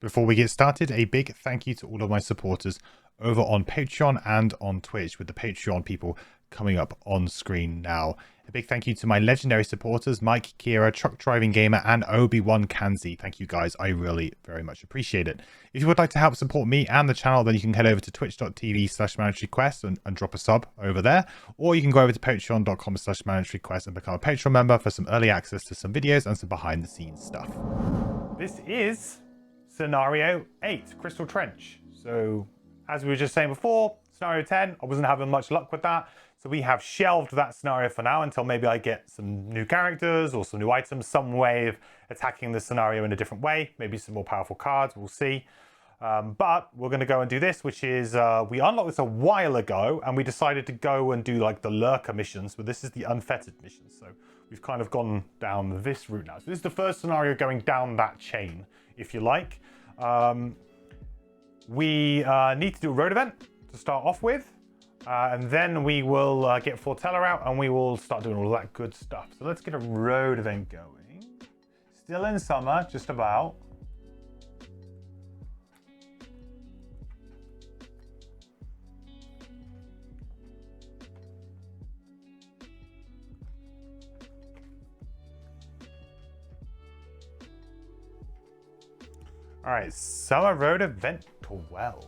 Before we get started, a big thank you to all of my supporters over on Patreon and on Twitch, with the Patreon people coming up on screen now. A big thank you to my legendary supporters, Mike, Kira, Truck Driving Gamer, and Obi-Wan Kanzi. Thank you guys, I really very much appreciate it. If you would like to help support me and the channel, then you can head over to twitch.tv/mandatoryquest and drop a sub over there. Or you can go over to patreon.com/mandatoryquest and become a Patreon member for some early access to some videos and some behind the scenes stuff. This is Scenario 8, Crystal Trench. So, as we were just saying before, Scenario 10, I wasn't having much luck with that. So we have shelved that scenario for now until maybe I get some new characters or some new items, some way of attacking the scenario in a different way. Maybe some more powerful cards, we'll see. But we're going to go and do this, which is, we unlocked this a while ago, and we decided to go and do like the lurker missions, but this is the unfettered missions. So we've kind of gone down this route now. So this is the first scenario going down that chain, if you like. We need to do a road event to start off with. And then we will get Fortella out and we will start doing all that good stuff. So let's get a road event going. Still in summer, just about. All right, summer road event 12.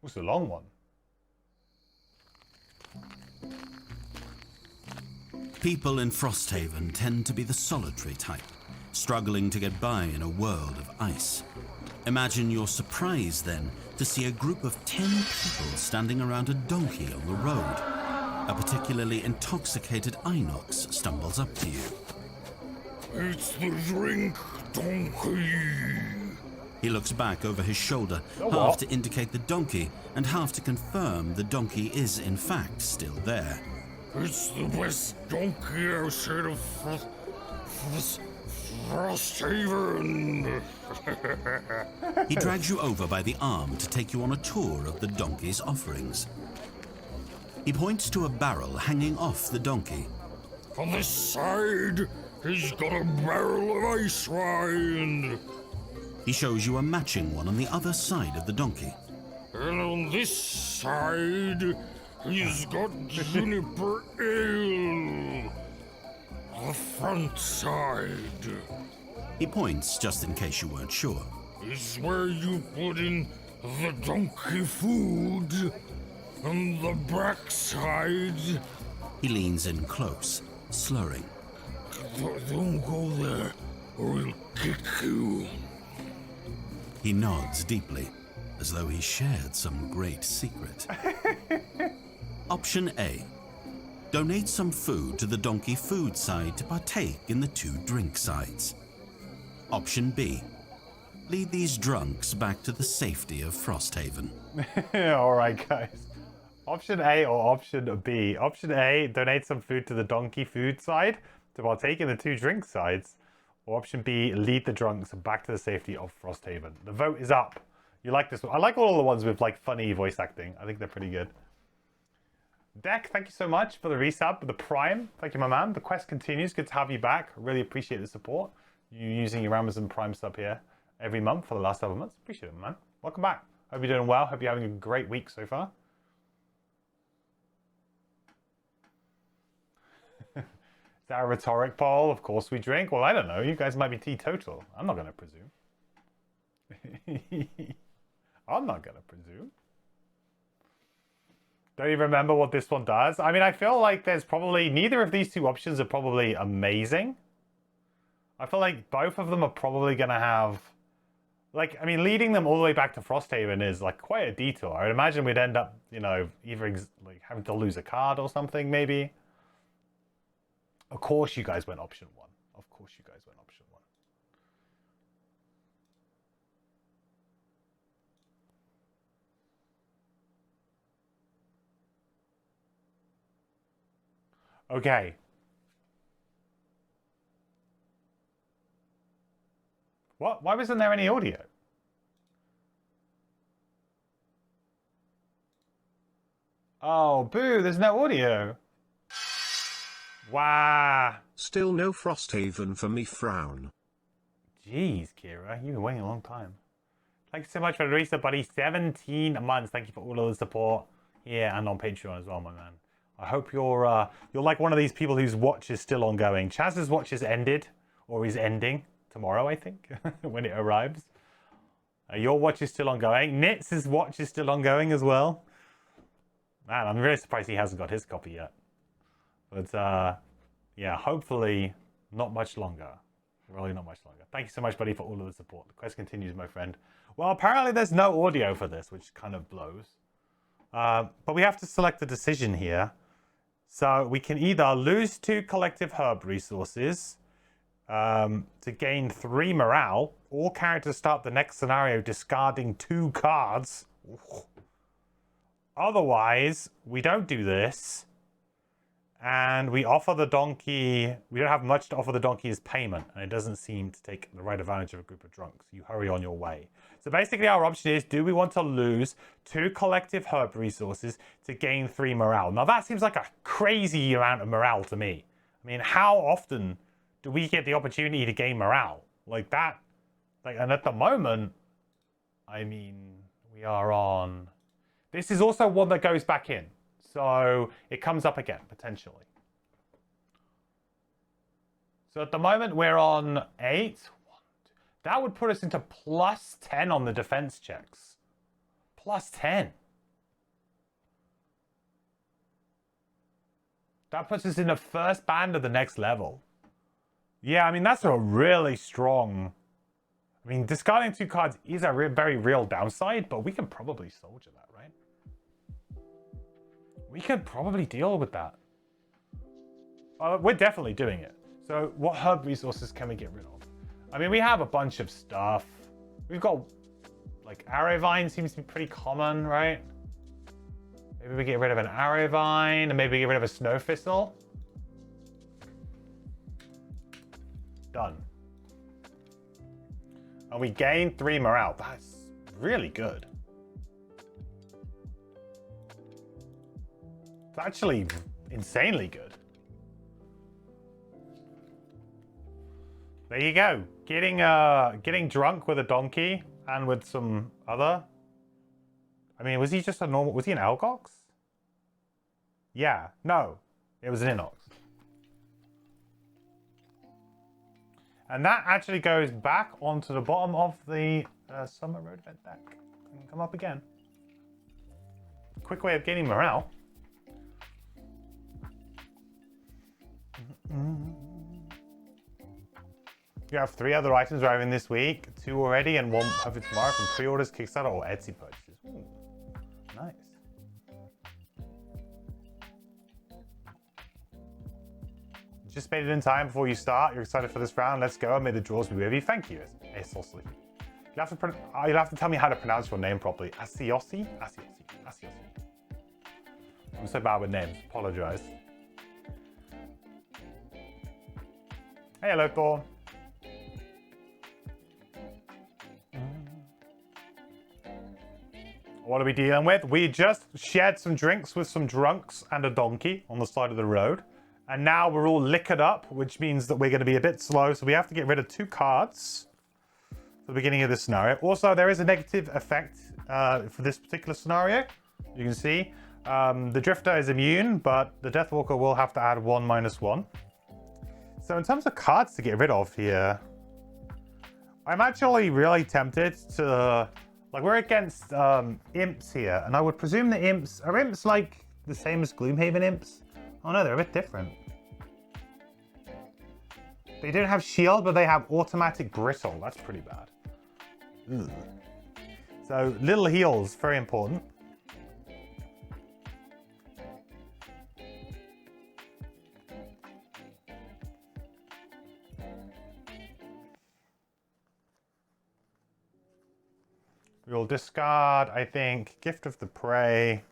It's a long one. People in Frosthaven tend to be the solitary type, struggling to get by in a world of ice. Imagine your surprise then to see a group of 10 people standing around a donkey on the road. A particularly intoxicated Inox stumbles up to you. It's the drink donkey. He looks back over his shoulder, half to indicate the donkey and half to confirm the donkey is in fact still there. It's the best donkey outside of Frosthaven. He drags you over by the arm to take you on a tour of the donkey's offerings. He points to a barrel hanging off the donkey. On this side, he's got a barrel of ice wine. He shows you a matching one on the other side of the donkey. And on this side, he's got juniper ale. The front side He points just in case you weren't sure. is where you put in the donkey food. And the back side... He leans in close, slurring. Don't go there, or he'll kick you. He nods deeply, as though he shared some great secret. Option A. Donate some food to the donkey food side to partake in the 2 drink sides. Option B. Lead these drunks back to the safety of Frosthaven. Alright guys. Option A or option B? Option A, donate some food to the donkey food side to partake in the 2 drink sides. Or option B, lead the drunks back to the safety of Frosthaven. The vote is up. You like this one? I like all the ones with like funny voice acting. I think they're pretty good. Deck, thank you so much for the resub, the Prime. Thank you, my man. The quest continues. Good to have you back. Really appreciate the support. You using your Amazon Prime sub here every month for the last several months. Appreciate it, man. Welcome back. Hope you're doing well. Hope you're having a great week so far. Is that a rhetoric poll? Of course we drink. Well, I don't know. You guys might be teetotal. I'm not going to presume. I'm not going to presume. Don't even remember what this one does. I mean, I feel like there's probably... Neither of these 2 options are probably amazing. I feel like both of them are probably going to have... Like, I mean, leading them all the way back to Frosthaven is like quite a detour. I would imagine we'd end up, you know, either like having to lose a card or something, maybe. Of course you guys went option 1. Of course you guys went option 1. Okay. What? Why wasn't there any audio? Oh, boo, there's no audio. Wow. Still no Frosthaven for me, frown. Jeez, Kira, you've been waiting a long time. Thank you so much for the reset, buddy. 17 months. Thank you for all of the support here and on Patreon as well, my man. I hope you're like one of these people whose watch is still ongoing. Chaz's watch is ended, or is ending tomorrow, I think, when it arrives. Your watch is still ongoing. Nitz's watch is still ongoing as well. Man, I'm really surprised he hasn't got his copy yet. But yeah, hopefully not much longer. Really not much longer. Thank you so much, buddy, for all of the support. The quest continues, my friend. Well, apparently there's no audio for this, which kind of blows. But we have to select a decision here. So we can either lose 2 collective herb resources to gain 3 morale, or characters start the next scenario discarding 2 cards. Otherwise, we don't do this. And we offer the donkey... We don't have much to offer the donkey as payment. And it doesn't seem to take the right advantage of a group of drunks. You hurry on your way. So basically our option is, do we want to lose 2 collective herb resources to gain 3 morale? Now that seems like a crazy amount of morale to me. I mean, how often do we get the opportunity to gain morale? Like that... and at the moment... I mean, we are on... This is also one that goes back in. So it comes up again, potentially. So at the moment, we're on 8. That would put us into plus 10 on the defense checks. Plus 10. That puts us in the first band of the next level. Yeah, I mean, that's a really strong... I mean, discarding 2 cards is a very real downside, but we can probably soldier that, right? We could probably deal with that. We're definitely doing it. So what herb resources can we get rid of? I mean, we have a bunch of stuff. We've got, like, arrow vine seems to be pretty common, right? Maybe we get rid of an arrow vine, and maybe we get rid of a snow thistle. Done. And we gain 3 morale. That's really good. It's actually insanely good. There you go. Getting drunk with a donkey and with some other... I mean, was he just a normal... Was he an Elgox? Yeah. No. It was an Inox. And that actually goes back onto the bottom of the Summer Road event deck. And come up again. Quick way of gaining morale. You have 3 other items arriving this week, 2 already, and 1 hopefully tomorrow from pre-orders, Kickstarter, or Etsy purchases. Ooh, nice. Just made it in time before you start. You're excited for this round. Let's go. May the draws be with you. Thank you. Asosi. You'll have to tell me how to pronounce your name properly. Asiosi? Asiosi. I'm so bad with names. Apologize. Hey, hello, Thor. What are we dealing with? We just shared some drinks with some drunks and a donkey on the side of the road. And now we're all liquored up, which means that we're going to be a bit slow. So we have to get rid of 2 cards for the beginning of this scenario. Also, there is a negative effect for this particular scenario. You can see the Drifter is immune, but the Deathwalker will have to add 1 - 1. So in terms of cards to get rid of here, I'm actually really tempted to... Like, we're against imps here, and I would presume the imps... Are imps, like, the same as Gloomhaven imps? Oh no, they're a bit different. They don't have shield, but they have automatic brittle. That's pretty bad. Ugh. So, little heals, very important. We will discard, I think, Gift of the Prey.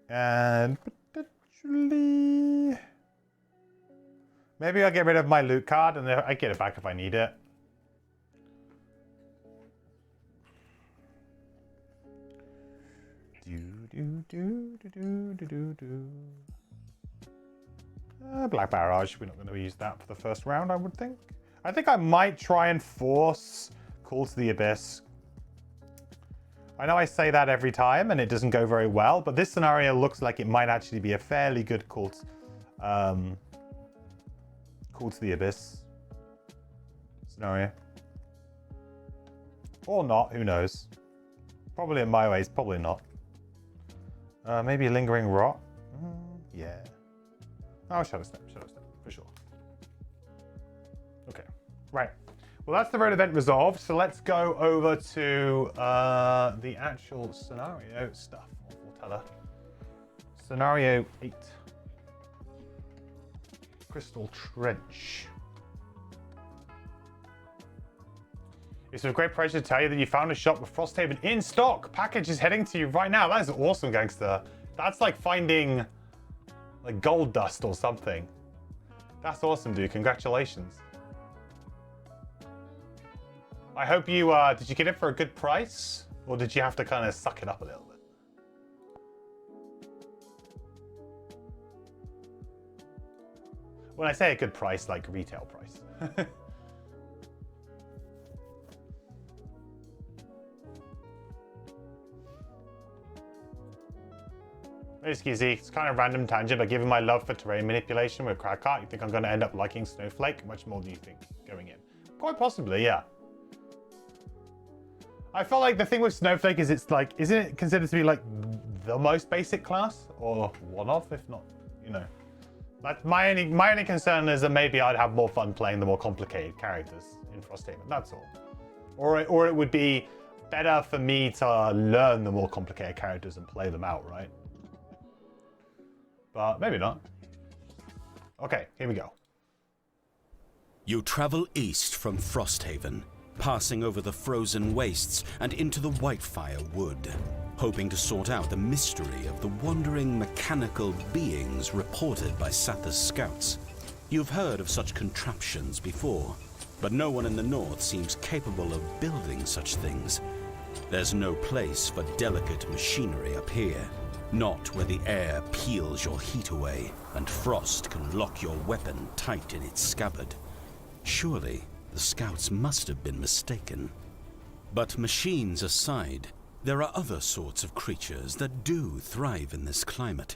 And potentially... Maybe I'll get rid of my loot card and I get it back if I need it. Black Barrage. We're not going to use that for the first round, I would think. I think I might try and force Call to the Abyss. I know I say that every time and it doesn't go very well, but this scenario looks like it might actually be a fairly good Call to the Abyss scenario. Or not, who knows. Probably in my ways, probably not. Maybe Lingering Rot? Yeah. Oh, Shadow Step, for sure. Okay, right. Well, that's the road event resolved, so let's go over to the actual scenario stuff. Scenario 8. Crystal Trench. It's a great pleasure to tell you that you found a shop with Frosthaven in stock. Package is heading to you right now. That is awesome, gangster. That's like finding like gold dust or something. That's awesome, dude. Congratulations. I hope you, did you get it for a good price? Or did you have to kind of suck it up a little bit? When I say a good price, like retail price. Excuse me, it's kind of random tangent, but given my love for terrain manipulation with Crackheart, you think I'm going to end up liking Snowflake? Much more do you think going in? Quite possibly, yeah. I felt like the thing with Snowflake is it's like, isn't it considered to be like the most basic class? Or one of, if not, you know. Like my only concern is that maybe I'd have more fun playing the more complicated characters in Frosthaven, that's all. Or it would be better for me to learn the more complicated characters and play them out, right? But maybe not. Okay, here we go. You travel east from Frosthaven, passing over the frozen wastes and into the Whitefire Wood, hoping to sort out the mystery of the wandering mechanical beings reported by Satha's scouts. You've heard of such contraptions before, but no one in the north seems capable of building such things. There's no place for delicate machinery up here. Not where the air peels your heat away and frost can lock your weapon tight in its scabbard. Surely, the scouts must have been mistaken. But machines aside, there are other sorts of creatures that do thrive in this climate,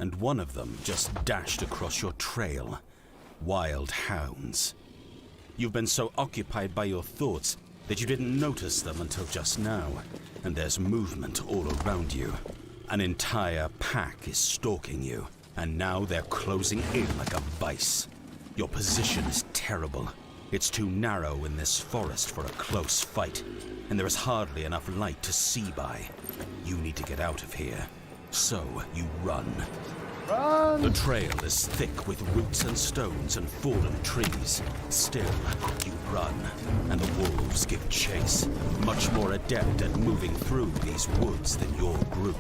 and one of them just dashed across your trail. Wild hounds. You've been so occupied by your thoughts that you didn't notice them until just now, and there's movement all around you. An entire pack is stalking you, and now they're closing in like a vice. Your position is terrible. It's too narrow in this forest for a close fight, and there is hardly enough light to see by. You need to get out of here. So you run. Run! The trail is thick with roots and stones and fallen trees. Still, you run, and the wolves give chase, much more adept at moving through these woods than your group.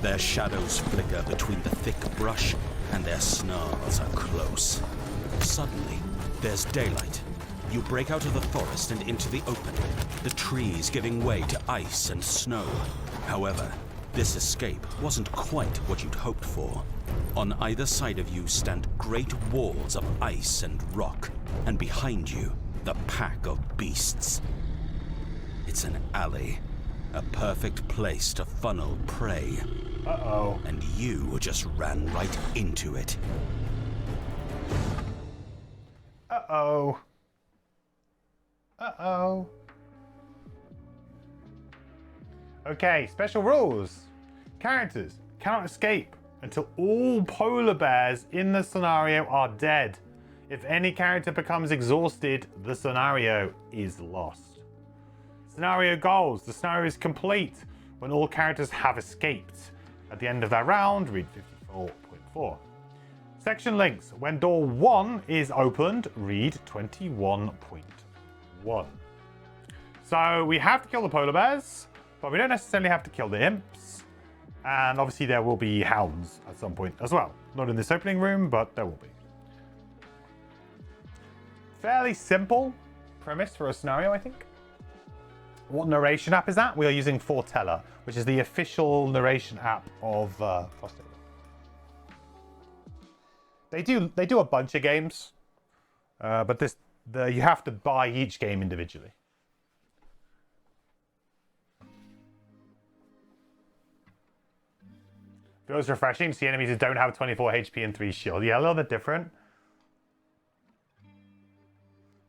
Their shadows flicker between the thick brush, and their snarls are close. Suddenly, there's daylight. You break out of the forest and into the open, the trees giving way to ice and snow. However, this escape wasn't quite what you'd hoped for. On either side of you stand great walls of ice and rock, and behind you, the pack of beasts. It's an alley, a perfect place to funnel prey. Uh-oh. And you just ran right into it. Uh-oh. Uh-oh. Okay, special rules. Characters cannot escape until all polar bears in the scenario are dead. If any character becomes exhausted, the scenario is lost. Scenario goals. The scenario is complete when all characters have escaped. At the end of that round, read 54.4. Section links. When door 1 is opened, read 21.1. So we have to kill the polar bears, but we don't necessarily have to kill the imps. And obviously there will be hounds at some point as well. Not in this opening room, but there will be. Fairly simple premise for a scenario, I think. What narration app is that? We are using Fortella, which is the official narration app of Frosthaven. They do a bunch of games, but you have to buy each game individually. Feels refreshing to see enemies that don't have 24 HP and 3 shield. Yeah, a little bit different.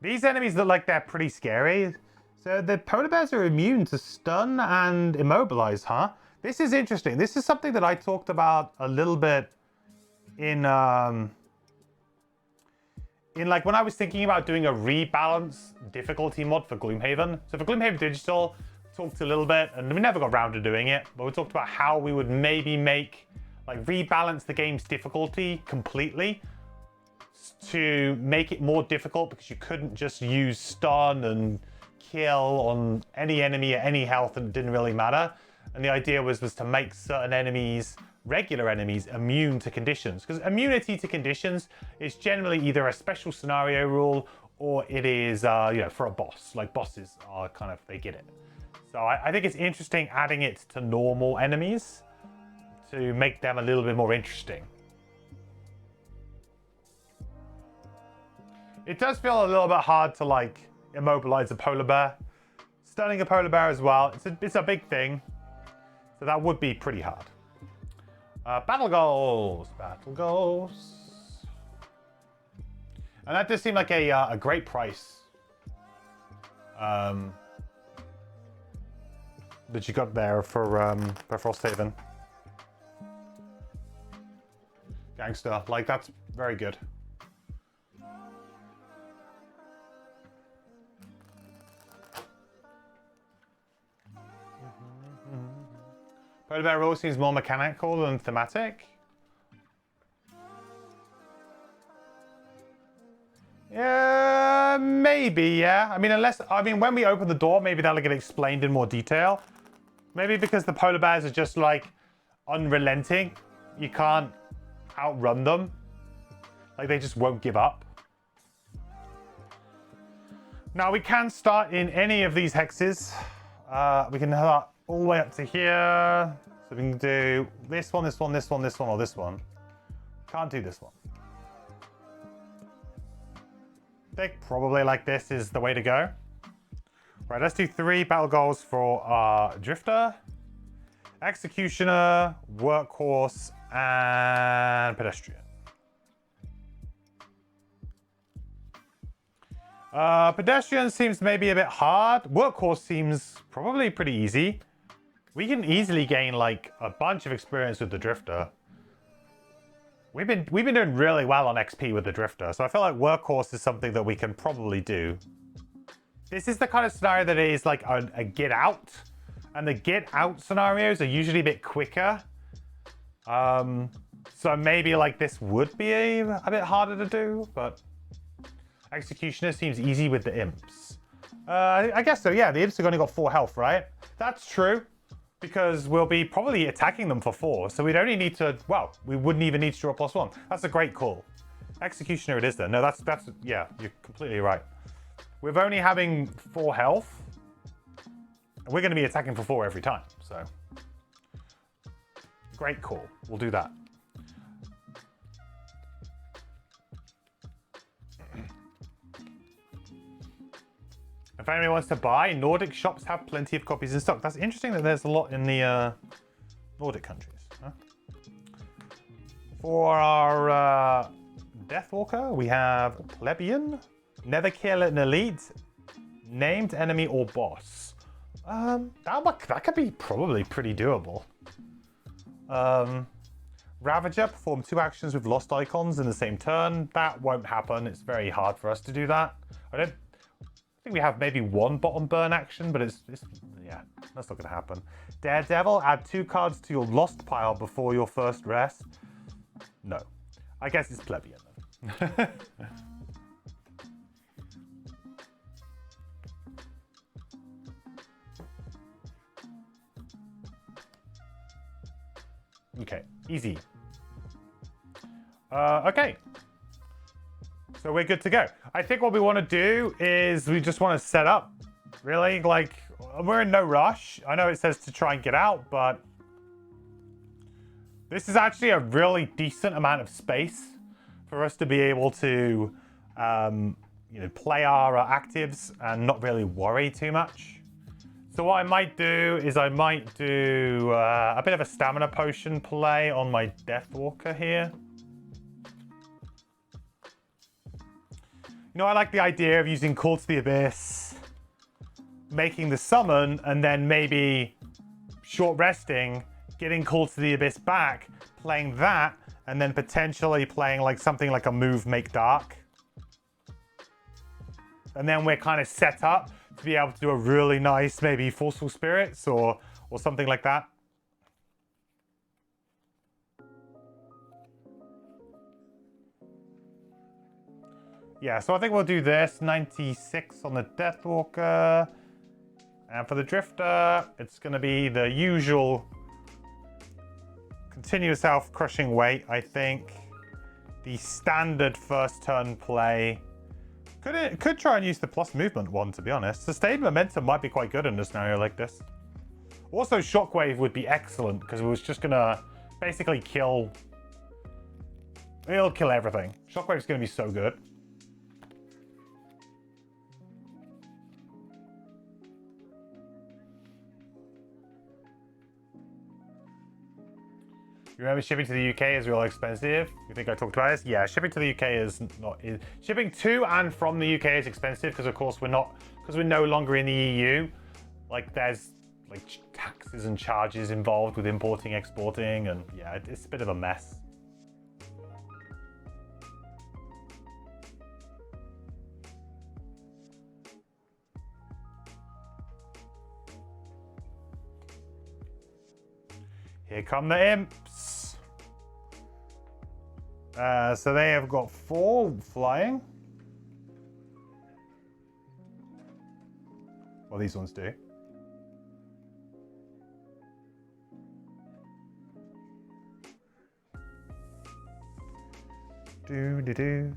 These enemies look like they're pretty scary. So the polar bears are immune to stun and immobilize, huh? This is interesting. This is something that I talked about a little bit in like when I was thinking about doing a rebalance difficulty mod for Gloomhaven. So for Gloomhaven Digital, talked a little bit, and we never got around to doing it, but we talked about how we would maybe rebalance the game's difficulty completely to make it more difficult, because you couldn't just use stun and kill on any enemy at any health and it didn't really matter. And the idea was to make certain enemies, regular enemies, immune to conditions, because immunity to conditions is generally either a special scenario rule or it is for a boss. Like bosses are kind of, they get it. So I think it's interesting adding it to normal enemies to make them a little bit more interesting. It does feel a little bit hard to immobilize a polar bear. Stunning a polar bear as well, it's a big thing. So that would be pretty hard. Battle goals. And that does seem like a great price. That you got there for Frosthaven. Gangster, that's very good. Polar bear rule seems more mechanical than thematic. Yeah, maybe, yeah. I mean, when we open the door, maybe that'll get explained in more detail. Maybe because the polar bears are just unrelenting. You can't outrun them. They just won't give up. Now we can start in any of these hexes. We can start all the way up to here. So we can do this one, this one, this one, this one, or this one. Can't do this one. I think probably this is the way to go. Right, let's do 3 battle goals for our Drifter, Executioner, Workhorse, and Pedestrian. Pedestrian seems maybe a bit hard. Workhorse seems probably pretty easy. We can easily gain a bunch of experience with the Drifter. We've been doing really well on XP with the Drifter, so I feel like Workhorse is something that we can probably do. This is the kind of scenario that is a get out, and the get out scenarios are usually a bit quicker. So maybe this would be a bit harder to do, but Executioner seems easy with the imps. I guess so, yeah, the imps have only got 4 health, right? That's true, because we'll be probably attacking them for 4, so we'd only need to, well, we wouldn't even need to draw +1. That's a great call. Executioner it is then. No, that's yeah, you're completely right. With only having 4 health, we're going to be attacking for 4 every time, so. Great call. We'll do that. If anyone wants to buy, Nordic shops have plenty of copies in stock. That's interesting that there's a lot in the Nordic countries. Huh? For our Deathwalker, we have Plebeian, never kill an elite, named enemy or boss. That could be probably pretty doable. Ravager, perform 2 actions with lost icons in the same turn. That won't happen. It's very hard for us to do that. I think we have maybe 1 bottom burn action, but it's yeah, that's not going to happen. Daredevil, add 2 cards to your lost pile before your first rest. No. I guess it's Plebeian then. Okay, easy. Okay. So we're good to go. I think what we want to do is we just want to set up, really, we're in no rush. I know it says to try and get out, but this is actually a really decent amount of space for us to be able to, you know, play our actives and not really worry too much. So what I might do is I might do a bit of a stamina potion play on my Deathwalker here. You know, I like the idea of using Call to the Abyss, making the summon, and then maybe short resting, getting Call to the Abyss back, playing that, and then potentially playing like something like a move Make Dark. And then we're kind of set up to be able to do a really nice maybe Forceful Spirits or something like that. Yeah, so I think we'll do this. 96 on the Deathwalker. And for the Drifter, it's going to be the usual continuous health crushing weight, I think. The standard first turn play. Could try and use the plus movement one, to be honest. Sustained momentum might be quite good in a scenario like this. Also, Shockwave would be excellent because it was just going to basically kill... It'll kill everything. Shockwave's going to be so good. You remember shipping to the UK is real expensive? You think I talked about this? Yeah, shipping to the UK is not... Shipping to and from the UK is expensive because, of course, we're no longer in the EU. Like, there's like taxes and charges involved with importing, exporting, and yeah, it's a bit of a mess. Here come the imps. So they have got 4 flying. Well, these ones do. Do.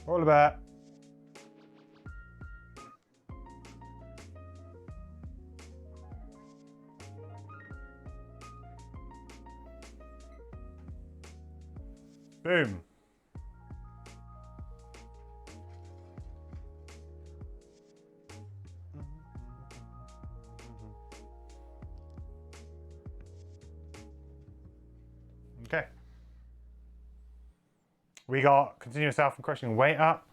All about. Boom. Okay. We got continuous health and crushing weight up.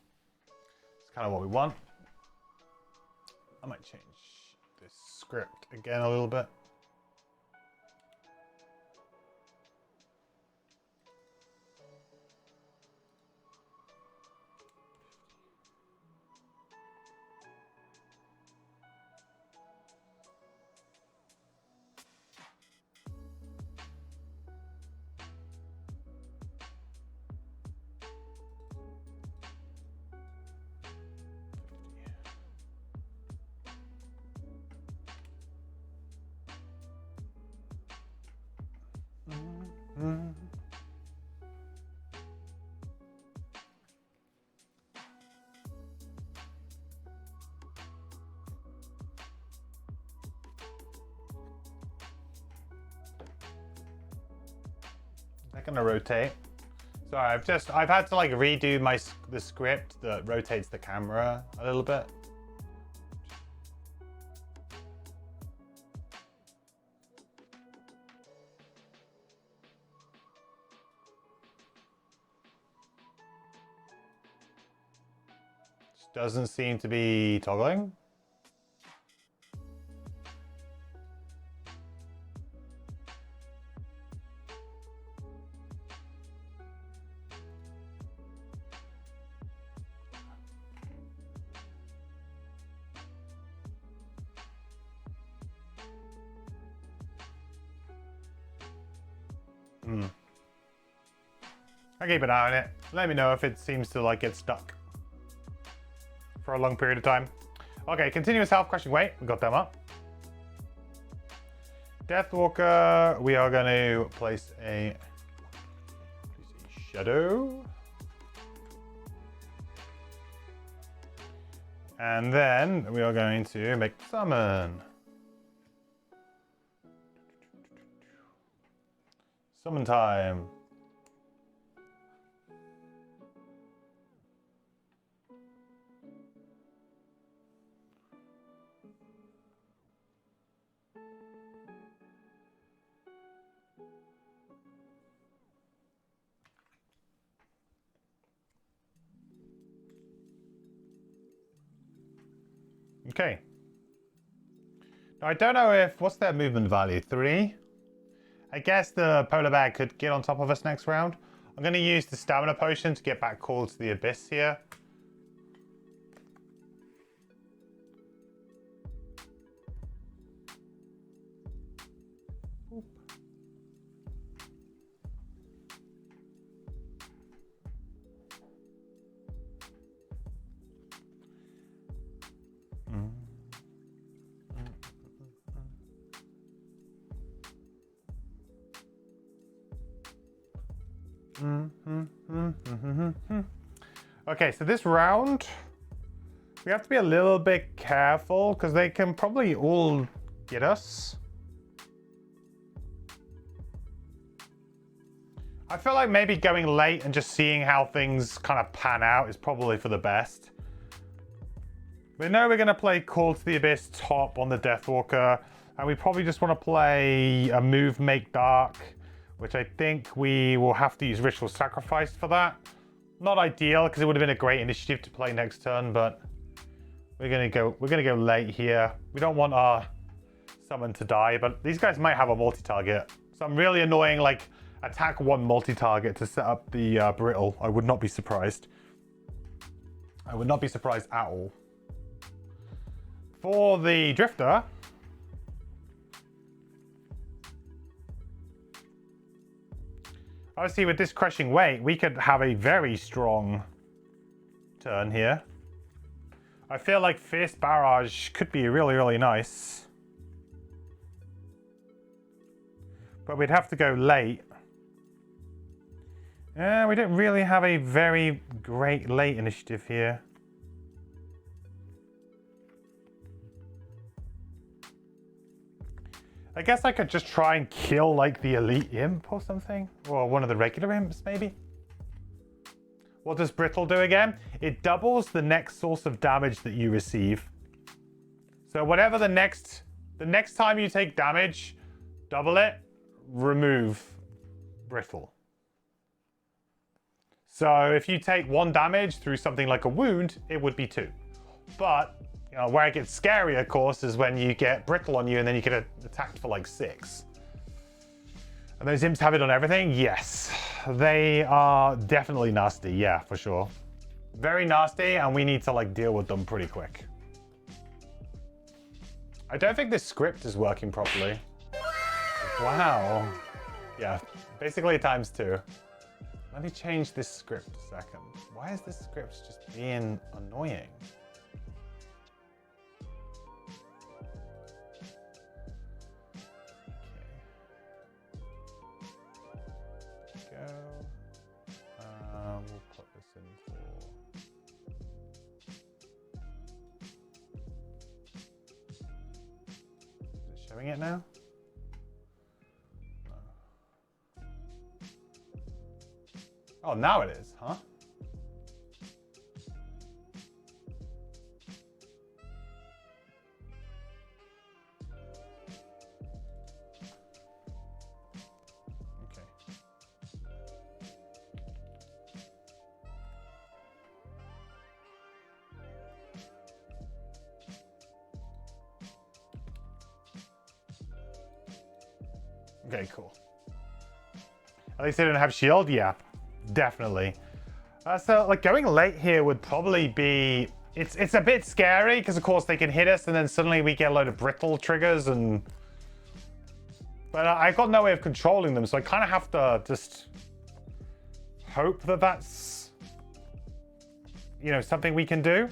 It's kind of what we want. I might change this script again a little bit. They're gonna rotate. Sorry, I've had to like redo the script that rotates the camera a little bit. Just doesn't seem to be toggling. I'll keep an eye on it. Let me know if it seems to like get stuck for a long period of time. Okay, continuous health crushing weight. We got them up. Deathwalker, we are going to place a shadow. And then we are going to make summon. Summon time. Okay. Now, I don't know if... What's their movement value? 3? I guess the polar bear could get on top of us next round. I'm going to use the stamina potion to get back called to the abyss here. Okay, so this round, we have to be a little bit careful because they can probably all get us. I feel like maybe going late and just seeing how things kind of pan out is probably for the best. We know we're going to play Call to the Abyss top on the Deathwalker, and we probably just want to play a move Make Dark, which I think we will have to use Ritual Sacrifice for that. Not ideal, because it would have been a great initiative to play next turn, but we're gonna go late here. We don't want our summon to die, but these guys might have a multi-target. Some really annoying, like, attack 1 multi-target to set up the brittle. I would not be surprised. I would not be surprised at all. For the Drifter, obviously, with this crushing weight, we could have a very strong turn here. I feel like Fierce Barrage could be really, really nice. But we'd have to go late. Yeah, we don't really have a very great late initiative here. I guess I could just try and kill, like, the elite imp or something. Or one of the regular imps, maybe. What does Brittle do again? It doubles the next source of damage that you receive. So whatever the next time you take damage, double it, remove Brittle. So if you take 1 damage through something like a wound, it would be 2. But you know, where it gets scary, of course, is when you get Brittle on you and then you get attacked for like 6. And those imps have it on everything? Yes. They are definitely nasty, yeah, for sure. Very nasty, and we need to like deal with them pretty quick. I don't think this script is working properly. Wow. Yeah, basically ×2. Let me change this script a second. Why is this script just being annoying? We'll put this in for... Is it showing it now? No. Oh, now it is, huh? Okay, cool. At least they don't have shield? Yeah, definitely. So, like, going late here would probably be... It's a bit scary, because, of course, they can hit us, and then suddenly we get a load of brittle triggers, and... But I've got no way of controlling them, so I kind of have to just... hope that that's... you know, something we can do.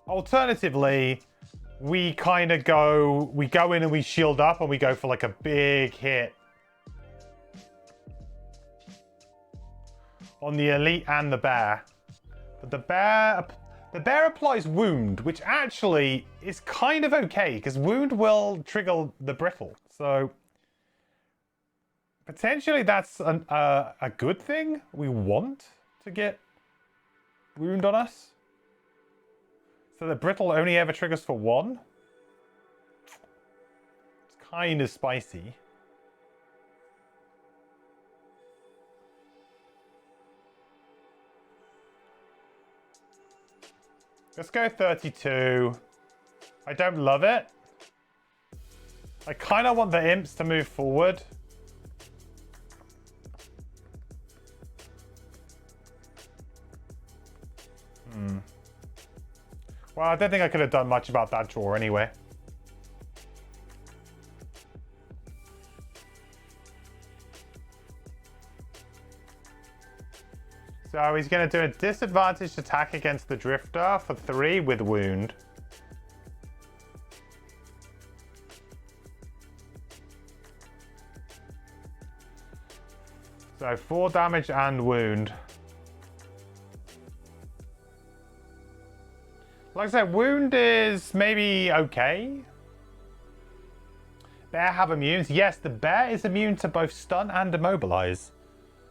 Alternatively... we kind of go in and we shield up and we go for like a big hit. on the elite and the bear. But the bear applies wound, which actually is kind of okay, because wound will trigger the brittle. So potentially that's a good thing. We want to get wound on us. So the brittle only ever triggers for 1. It's kind of spicy. Let's go 32. I don't love it. I kind of want the imps to move forward. Well, I don't think I could have done much about that draw anyway. So he's going to do a disadvantaged attack against the Drifter for 3 with wound. So 4 damage and wound. Like I said, wound is maybe okay. Bear have immunes. Yes, the bear is immune to both stun and immobilize.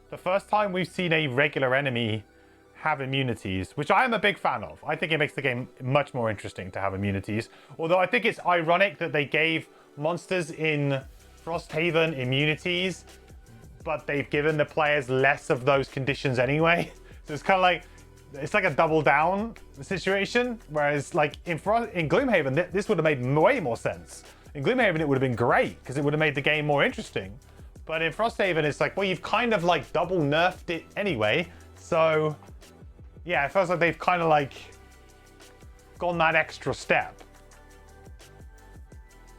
The first time we've seen a regular enemy have immunities, which I am a big fan of. I think it makes the game much more interesting to have immunities. Although I think it's ironic that they gave monsters in Frosthaven immunities, but they've given the players less of those conditions anyway. So it's kind of like, it's like a double down situation. Whereas like in Gloomhaven, this would have made way more sense. In Gloomhaven, it would have been great because it would have made the game more interesting. But in Frosthaven, it's like, well, you've kind of like double nerfed it anyway. So yeah, it feels like they've kind of like gone that extra step.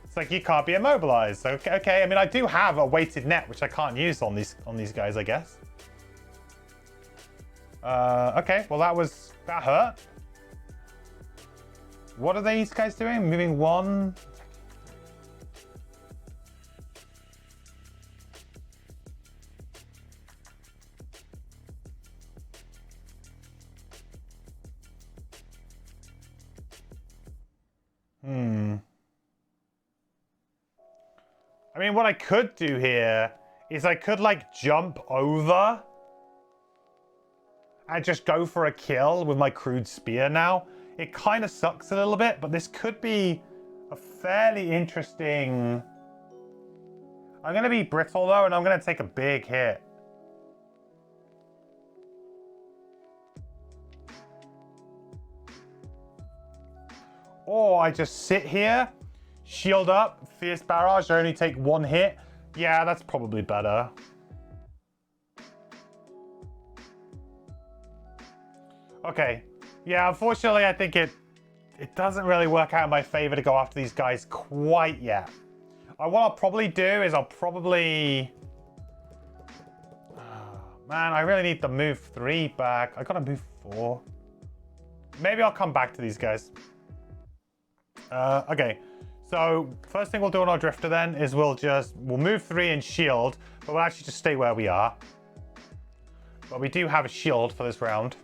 It's like you can't be immobilized. Okay. I mean, I do have a weighted net, which I can't use on these guys, I guess. Okay, well that hurt. What are these guys doing? Moving 1. I mean, what I could do here is I could like jump over and just go for a kill with my crude spear now. It kind of sucks a little bit, but this could be a fairly interesting... I'm going to be brittle though, and I'm going to take a big hit. Or I just sit here, shield up, fierce barrage, I only take 1 hit. Yeah, that's probably better. Okay. Yeah, unfortunately, I think it doesn't really work out in my favor to go after these guys quite yet. What I'll probably do is I'll probably... man, I really need to move 3 back. I gotta move 4. Maybe I'll come back to these guys. Okay. So, first thing we'll do on our Drifter then is we'll move 3 and shield, but we'll actually just stay where we are. But we do have a shield for this round.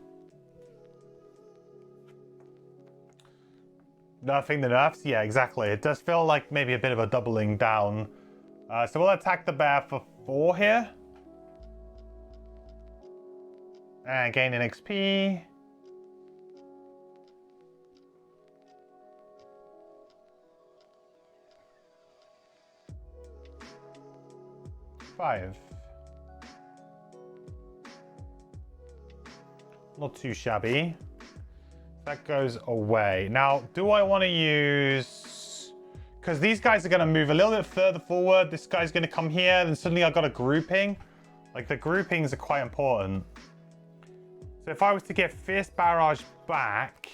Nerfing the nerfs? Yeah, exactly. It does feel like maybe a bit of a doubling down. So we'll attack the bear for 4 here. And gain an XP. Five. Not too shabby. That goes away. Now, do I want to use... because these guys are going to move a little bit further forward. This guy's going to come here, and suddenly I've got a grouping. Like, the groupings are quite important. So if I was to get Fierce Barrage back...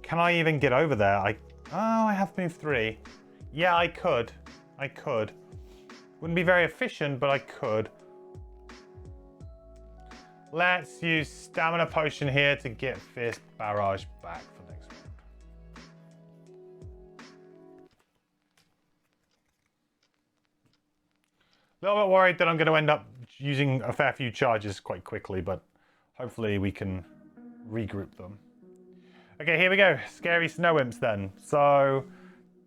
can I even get over there? Oh, I have moved 3. Yeah, I could. Wouldn't be very efficient, but I could. Let's use Stamina Potion here to get Fierce Barrage back for next round. A little bit worried that I'm going to end up using a fair few charges quite quickly, but hopefully we can regroup them. Okay, here we go. Scary snow imps then. So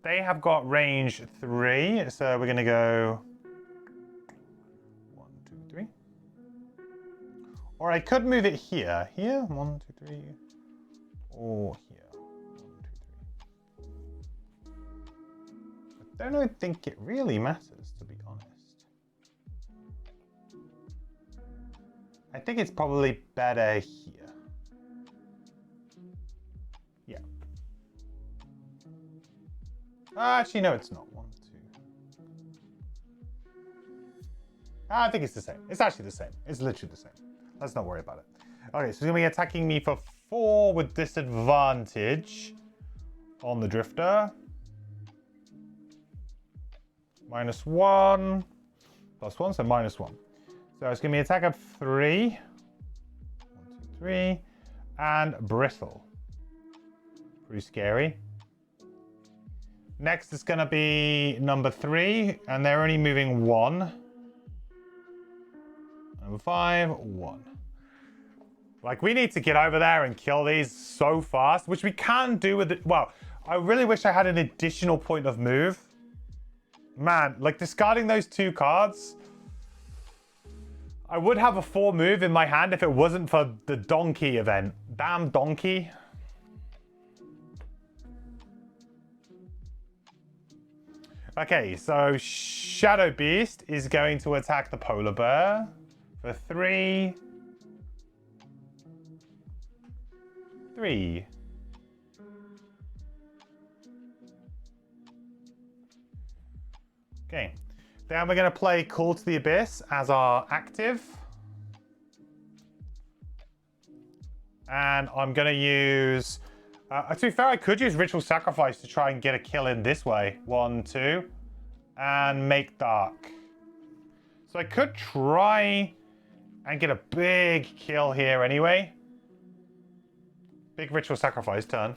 they have got range 3. So we're going to go 1, 2, 3. Or I could move it here. Here, 1, 2, 3. Or here. 1, 2, 3. I don't think it really matters, to be honest. I think it's probably better here. Yeah. Actually, no, it's not. 1, 2. I think it's the same. It's actually the same. It's literally the same. Let's not worry about it. Okay, so he's going to be attacking me for 4 with disadvantage on the drifter. -1. +1, so -1. So it's going to be attack of 3. 1, 2, 3. And bristle. Pretty scary. Next is going to be number 3. And they're only moving 1. Number 5, 1. Like, we need to get over there and kill these so fast, which we can do with it. Well, I really wish I had an additional point of move. Man, like, discarding those 2 cards, I would have a 4 move in my hand if it wasn't for the donkey event. Damn donkey. Okay, so Shadow Beast is going to attack the polar bear for 3. 3. Okay. Then we're going to play Call to the Abyss as our active. And I'm going to use... to be fair, I could use Ritual Sacrifice to try and get a kill in this way. 1, 2. And make dark. So I could try and get a big kill here anyway. Big Ritual Sacrifice turn.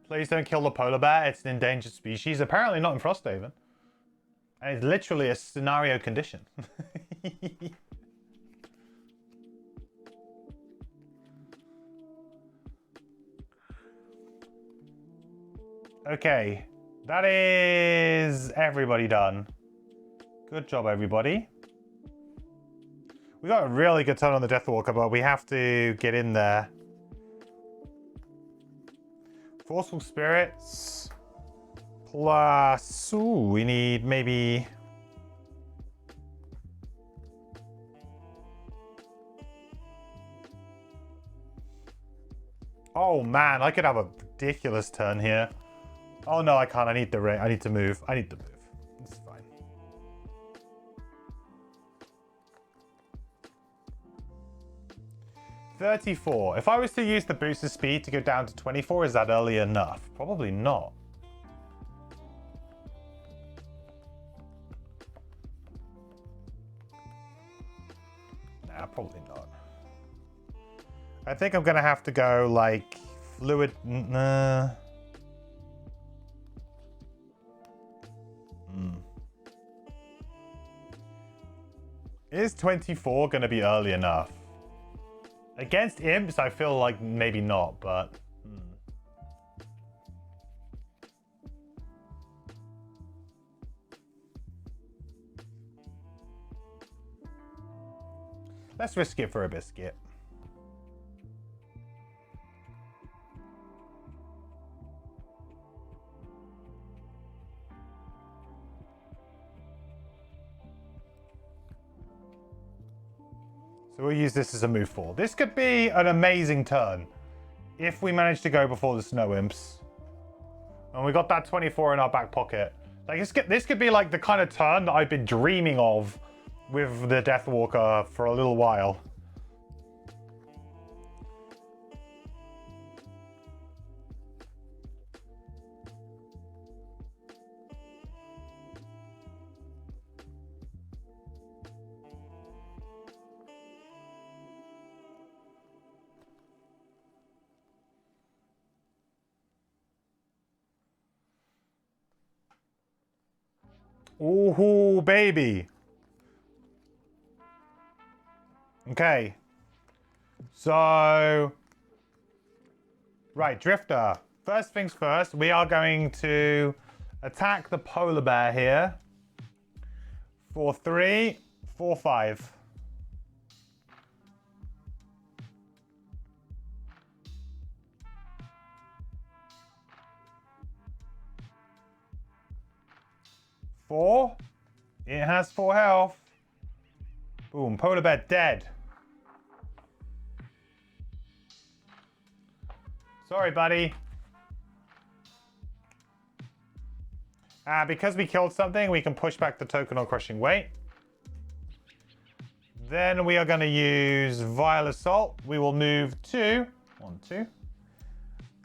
Please don't kill the polar bear. It's an endangered species. Apparently not in Frosthaven. And it's literally a scenario condition. Okay. That is everybody done. Good job, everybody. We got a really good turn on the Deathwalker, but we have to get in there. Forceful Spirits. Plus... Ooh, we need maybe... Oh man, I could have a ridiculous turn here. Oh no, I can't. I need the ring. I need to move. I need to move. It's fine. $34. If I was to use the boosted speed to go down to 24, is that early enough? Probably not. Nah, probably not. I think I'm gonna have to go like fluid. Nah. Is 24 going to be early enough? Against imps, I feel like maybe not, but... Let's risk it for a biscuit. So we'll use this as a move 4. This could be an amazing turn if we manage to go before the snow imps. And we got that 24 in our back pocket. Like this could be like the kind of turn that I've been dreaming of with the Deathwalker for a little while. Ooh, baby. Okay. So... Right, Drifter. First things first, we are going to attack the polar bear here. For 3, 4, 5. Four. It has 4 health. Boom. Polar bear dead. Sorry, buddy. Because we killed something, we can push back the token on crushing weight. Then we are going to use Vile Assault. We will move to 1, 2.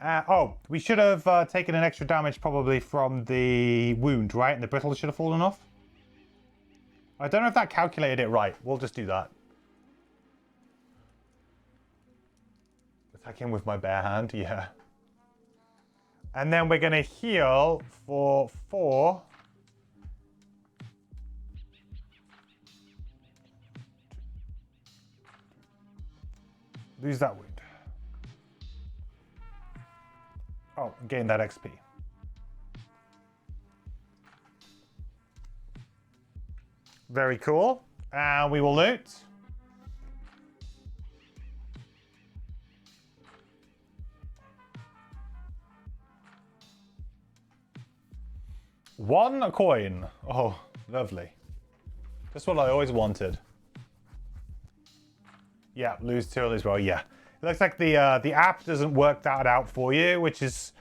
Oh, we should have taken an extra damage probably from the wound, right? And the brittle should have fallen off. I don't know if that calculated it right. We'll just do that. Attack him with my bare hand, yeah. And then we're going to heal for 4. Lose that wound. Oh, gain that XP. Very cool. And we will loot. One coin. Oh, lovely. That's what I always wanted. Yeah, lose 2 as well. Yeah. It looks like the app doesn't work that out for you, which is,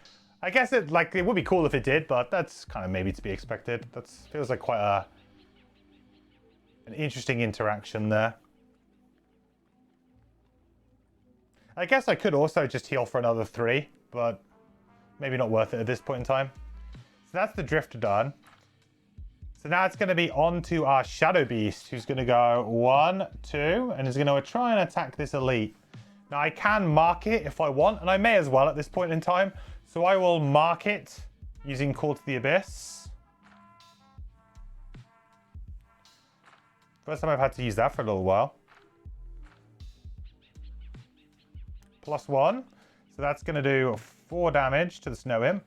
I guess it would be cool if it did, but that's kind of maybe to be expected. That feels like quite an interesting interaction there. I guess I could also just heal for another 3, but maybe not worth it at this point in time. So that's the Drifter done. So now it's going to be on to our Shadow Beast, who's going to go 1, 2, and is going to try and attack this elite. Now I can mark it if I want, and I may as well at this point in time. So I will mark it using Call to the Abyss. First time I've had to use that for a little while. +1. So that's going to do 4 damage to the Snow Imp.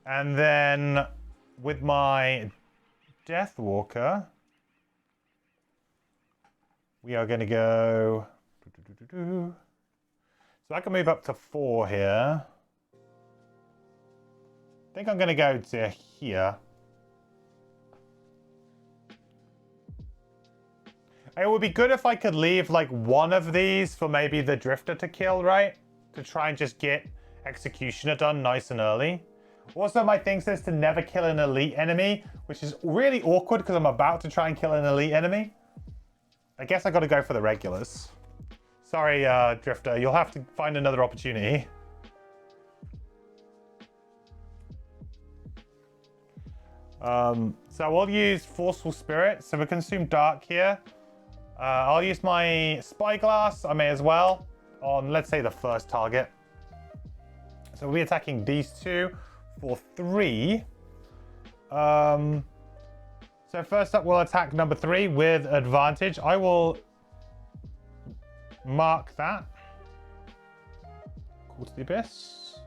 And then with my Deathwalker, we are going to go... So I can move up to 4 here. I think I'm going to go to here. It would be good if I could leave like one of these for maybe the Drifter to kill, right? To try and just get Executioner done nice and early. Also, my thing says to never kill an elite enemy, which is really awkward because I'm about to try and kill an elite enemy. I guess I got to go for the regulars. Sorry, Drifter, you'll have to find another opportunity. So we'll use Forceful Spirit. So we consume Dark here. I'll use my Spyglass, I may as well, on, let's say, the first target. So we'll be attacking these 2 for 3. So first up, we'll attack number 3 with advantage. I will mark that. Call to the Abyss.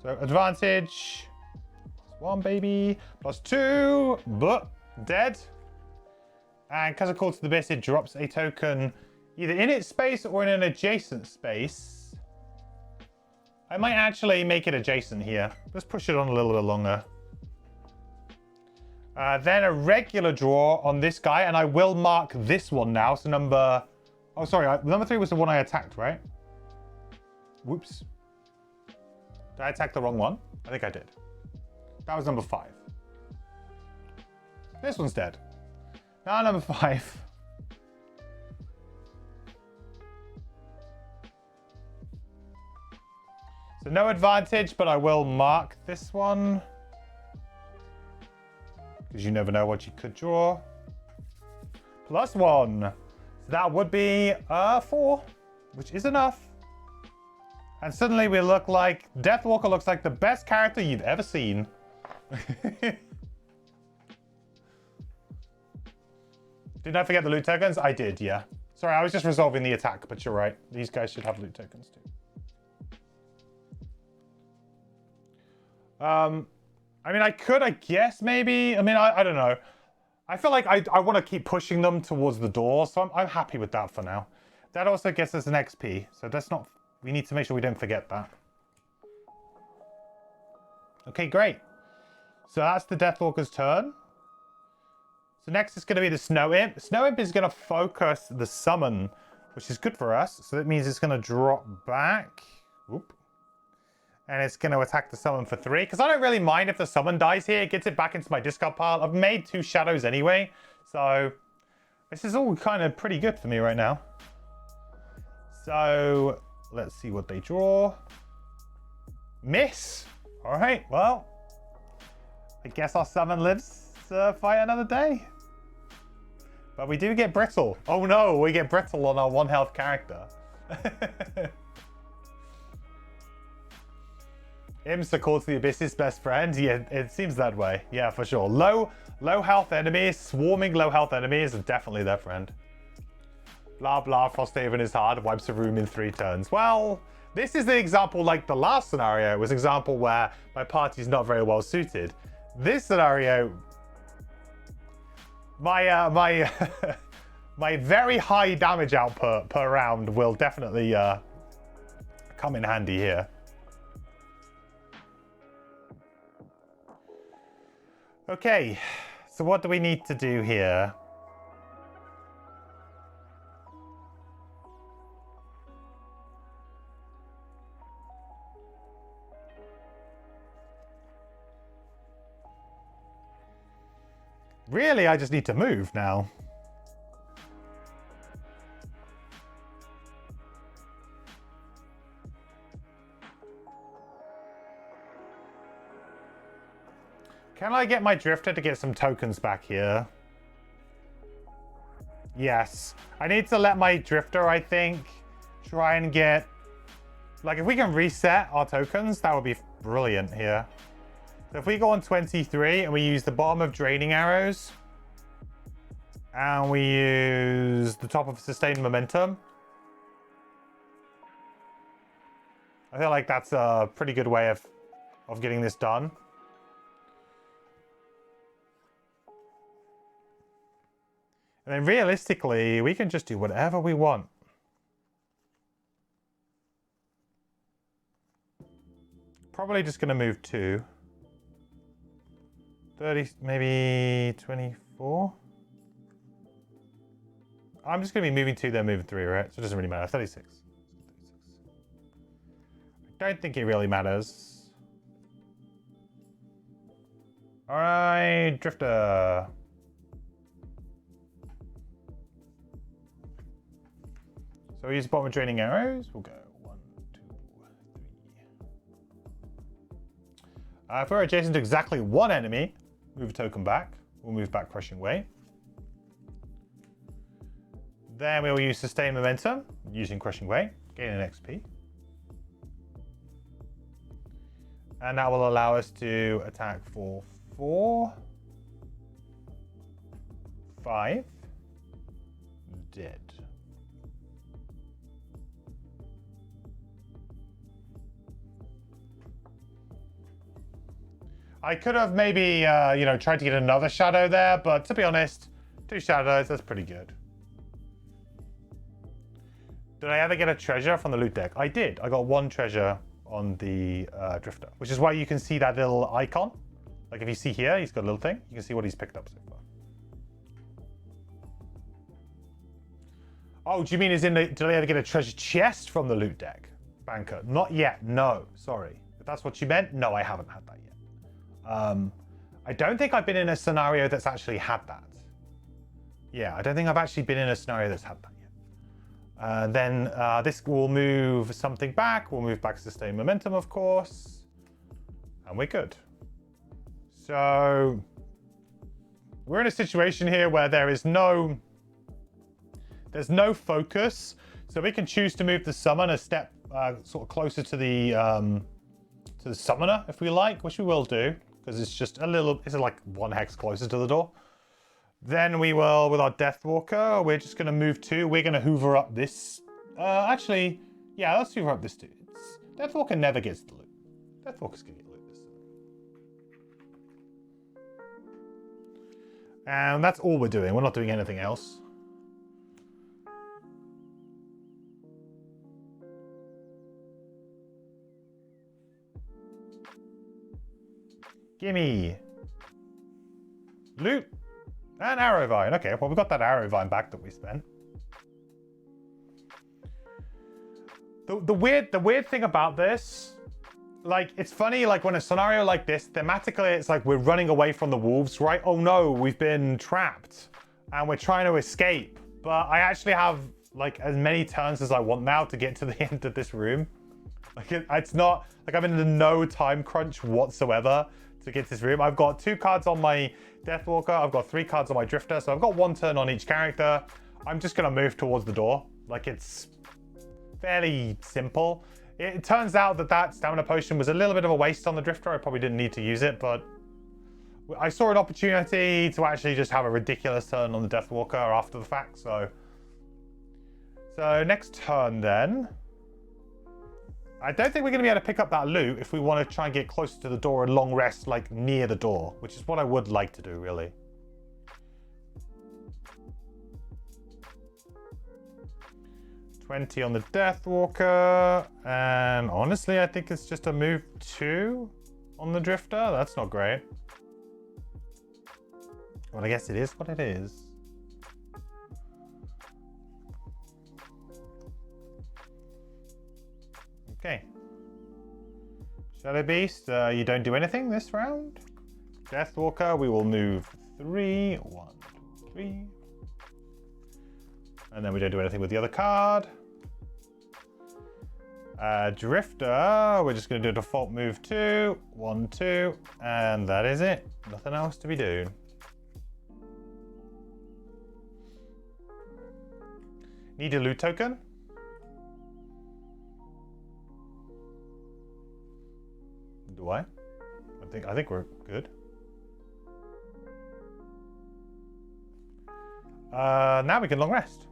So advantage. +1, baby. +2. But dead. And because I call to the Abyss, it drops a token either in its space or in an adjacent space. I might actually make it adjacent here. Let's push it on a little bit longer. Then a regular draw on this guy, and I will mark this one now. So number... Oh, sorry. Number 3 was the one I attacked, right? Whoops. Did I attack the wrong one? I think I did. That was number 5. This one's dead. Now number 5. So no advantage, but I will mark this one. Because you never know what you could draw. +1. So that would be 4, which is enough. And suddenly we look like... Deathwalker looks like the best character you've ever seen. Did I forget the loot tokens? I did, yeah. Sorry, I was just resolving the attack, but you're right. These guys should have loot tokens too. I mean, I could, I guess, maybe. I mean, I don't know. I feel like I want to keep pushing them towards the door, so I'm happy with that for now. That also gets us an XP, so that's not... We need to make sure we don't forget that. Okay, great. So that's the Deathwalker's turn. So next is going to be the Snow Imp. Snow Imp is going to focus the summon, which is good for us. So that means it's going to drop back. Whoop. And it's going to attack the summon for 3. Because I don't really mind if the summon dies here. It gets it back into my discard pile. I've made 2 shadows anyway. So this is all kind of pretty good for me right now. So let's see what they draw. Miss. All right, well, I guess our summon lives to fight another day. But we do get brittle. Oh no, we get brittle on our 1 health character. Imps are called to the Abyss's best friend. Yeah, it seems that way. Yeah, for sure. Low health enemies, swarming low health enemies are definitely their friend. Blah, blah, Frosthaven is hard, wipes a room in 3 turns. Well, this is the example like the last scenario. It was an example where my party's not very well suited. This scenario, my very high damage output per round will definitely come in handy here. Okay, so what do we need to do here? Really, I just need to move now. Can I get my Drifter to get some tokens back here? Yes. I need to let my Drifter, I think, try and get... Like, if we can reset our tokens, that would be brilliant here. So if we go on 23 and we use the bottom of Draining Arrows and we use the top of Sustained Momentum, I feel like that's a pretty good way of getting this done. And then realistically, we can just do whatever we want. Probably just going to move 2. 30, maybe 24. I'm just going to be moving 2, then moving 3, right? So it doesn't really matter. 36. I don't think it really matters. All right, Drifter. So we use bottom of Draining Arrows. We'll go 1, 2, 3. If we're adjacent to exactly 1 enemy, move a token back. We'll move back Crushing Weight. Then we will use Sustained Momentum using Crushing Weight, gain an XP. And that will allow us to attack for 4, 5, dead. I could have maybe, you know, tried to get another shadow there, but to be honest, 2 shadows, that's pretty good. Did I ever get a treasure from the loot deck? I did. I got 1 treasure on the Drifter, which is why you can see that little icon. Like if you see here, he's got a little thing. You can see what he's picked up so far. Oh, do you mean did I ever get a treasure chest from the loot deck? Banker. Not yet. No, sorry. If that's what you meant, no, I haven't had that yet. I don't think I've been in a scenario that's actually had that. Yeah, I don't think I've actually been in a scenario that's had that yet. Then this will move something back. We'll move back Sustained Momentum, of course. And we're good. So we're in a situation here where there's no focus. So we can choose to move the summon a step sort of closer to the summoner, if we like, which we will do, because it's just a little, it's like 1 hex closer to the door. Then we will, with our Deathwalker, we're just going to move 2. We're going to hoover up this. Actually, yeah, let's hoover up this 2. Deathwalker never gets the loot. Deathwalker's going to get loot this time. And that's all we're doing. We're not doing anything else. Gimme. Loot. And arrow vine. Okay, well, we got that arrow vine back that we spent. The weird thing about this, like, it's funny, like, when a scenario like this, thematically, it's like we're running away from the wolves, right? Oh no, we've been trapped and we're trying to escape. But I actually have, like, as many turns as I want now to get to the end of this room. Like, it's not, like, I'm in no time crunch whatsoever to get to this room. I've got 2 cards on my Deathwalker. I've got 3 cards on my Drifter. So I've got 1 turn on each character. I'm just going to move towards the door. Like, it's fairly simple. It turns out that stamina potion was a little bit of a waste on the Drifter. I probably didn't need to use it, but I saw an opportunity to actually just have a ridiculous turn on the Deathwalker after the fact. So next turn then. I don't think we're going to be able to pick up that loot if we want to try and get closer to the door and long rest, like, near the door, which is what I would like to do, really. $20 on the Deathwalker, and honestly, I think it's just a move 2 on the Drifter. That's not great. Well, I guess it is what it is. Okay. Shadow Beast, you don't do anything this round. Deathwalker, we will move 3. 1, 2, 3. And then we don't do anything with the other card. Drifter, we're just going to do a default move 2. 1, 2. And that is it. Nothing else to be doing. Need a loot token. Do I? I think we're good. Now we can long rest.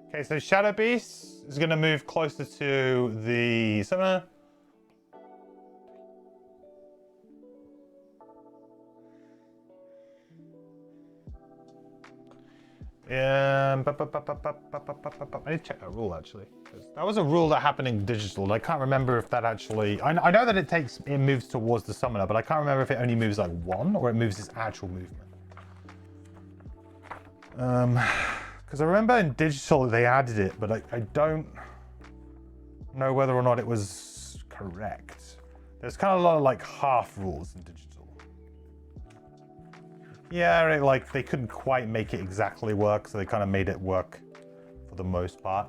Okay, so Shadow Beast is going to move closer to the summoner. I need to check that rule actually. That was a rule that happened in digital. I can't remember if that actually. I know that it moves towards the summoner, but I can't remember if it only moves like 1 or it moves its actual movement. Because I remember in digital they added it, but I don't know whether or not it was correct. There's kind of a lot of like half rules in digital. Yeah, like they couldn't quite make it exactly work, so they kind of made it work for the most part.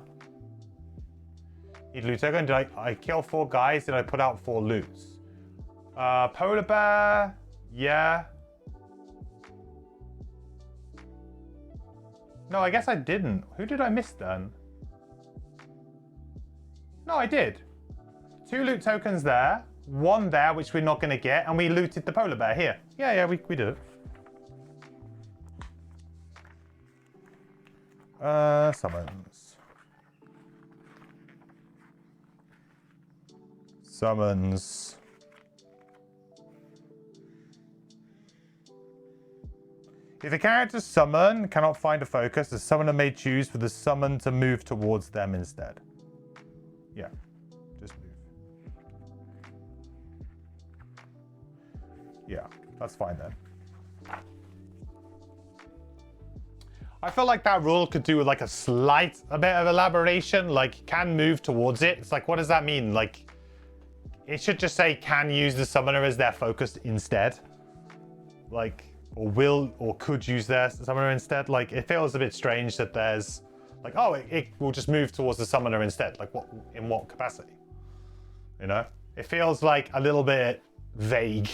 Need loot token. Did I kill 4 guys? Did I put out 4 loots? Polar bear, yeah. No, I guess I didn't. Who did I miss then? No, I did. 2 loot tokens there, 1 there, which we're not going to get, and we looted the polar bear here. Yeah, we did it. Summons. If a character's summon cannot find a focus, the summoner may choose for the summon to move towards them instead. Yeah, just move. Yeah, that's fine then. I feel like that rule could do with like a bit of elaboration, like can move towards it. It's like, what does that mean? Like, it should just say can use the summoner as their focus instead. Like, or will or could use their summoner instead. Like, it feels a bit strange that there's like, oh, it will just move towards the summoner instead. Like, what, in what capacity? You know? It feels like a little bit vague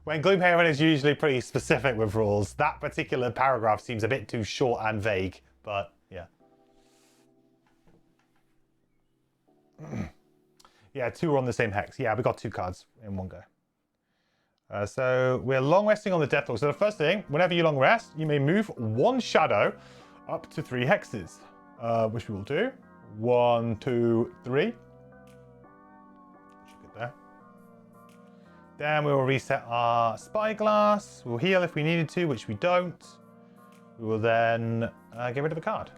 When Gloomhaven is usually pretty specific with rules, that particular paragraph seems a bit too short and vague, but yeah. Yeah, 2 are on the same hex. Yeah, we got 2 cards in one go. So we're long resting on the Deathlord. So the first thing, whenever you long rest, you may move 1 shadow up to 3 hexes, which we will do. 1, 2, 3. Good there. Then we will reset our spyglass. We'll heal if we needed to, which we don't. We will then get rid of a card.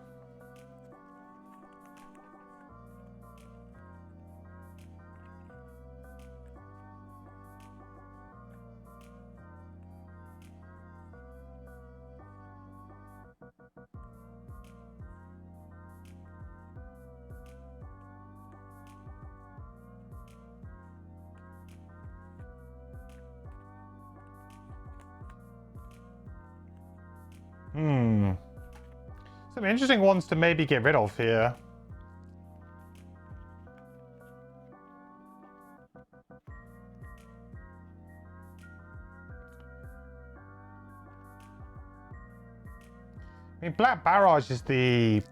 Some interesting ones to maybe get rid of here. I mean, Black Barrage is the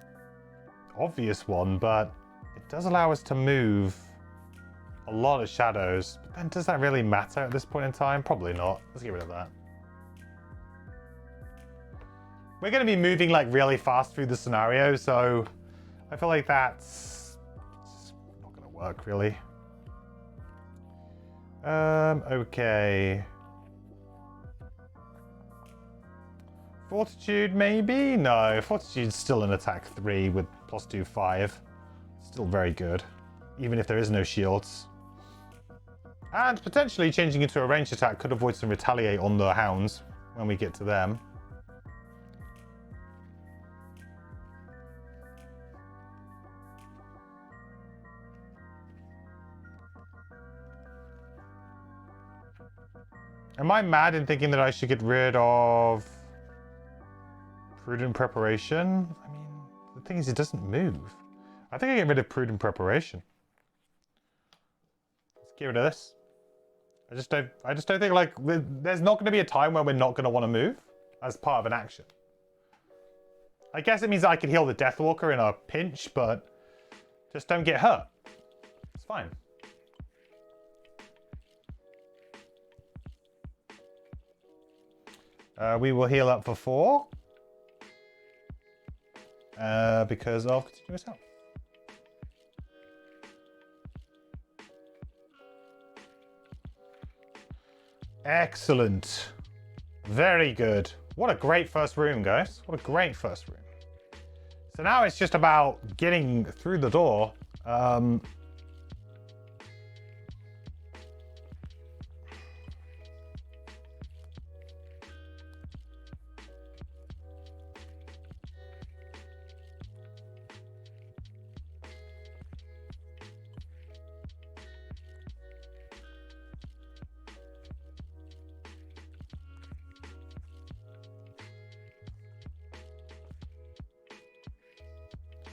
obvious one, but it does allow us to move a lot of shadows. But then does that really matter at this point in time? Probably not. Let's get rid of that. We're going to be moving like really fast through the scenario, so I feel like that's not going to work really. Okay. Fortitude maybe? No, Fortitude's still an attack 3 with +2, 5. Still very good, even if there is no shields. And potentially changing into a ranged attack could avoid some retaliate on the hounds when we get to them. Am I mad in thinking that I should get rid of Prudent Preparation? I mean, the thing is, it doesn't move. I think I get rid of Prudent Preparation. Let's get rid of this. I just don't think, like, there's not going to be a time when we're not going to want to move as part of an action. I guess it means that I could heal the Deathwalker in a pinch, but just don't get hurt. It's fine. We will heal up for 4 because of continuous health. Excellent. Very good. What a great first room, guys. What a great first room. So now it's just about getting through the door.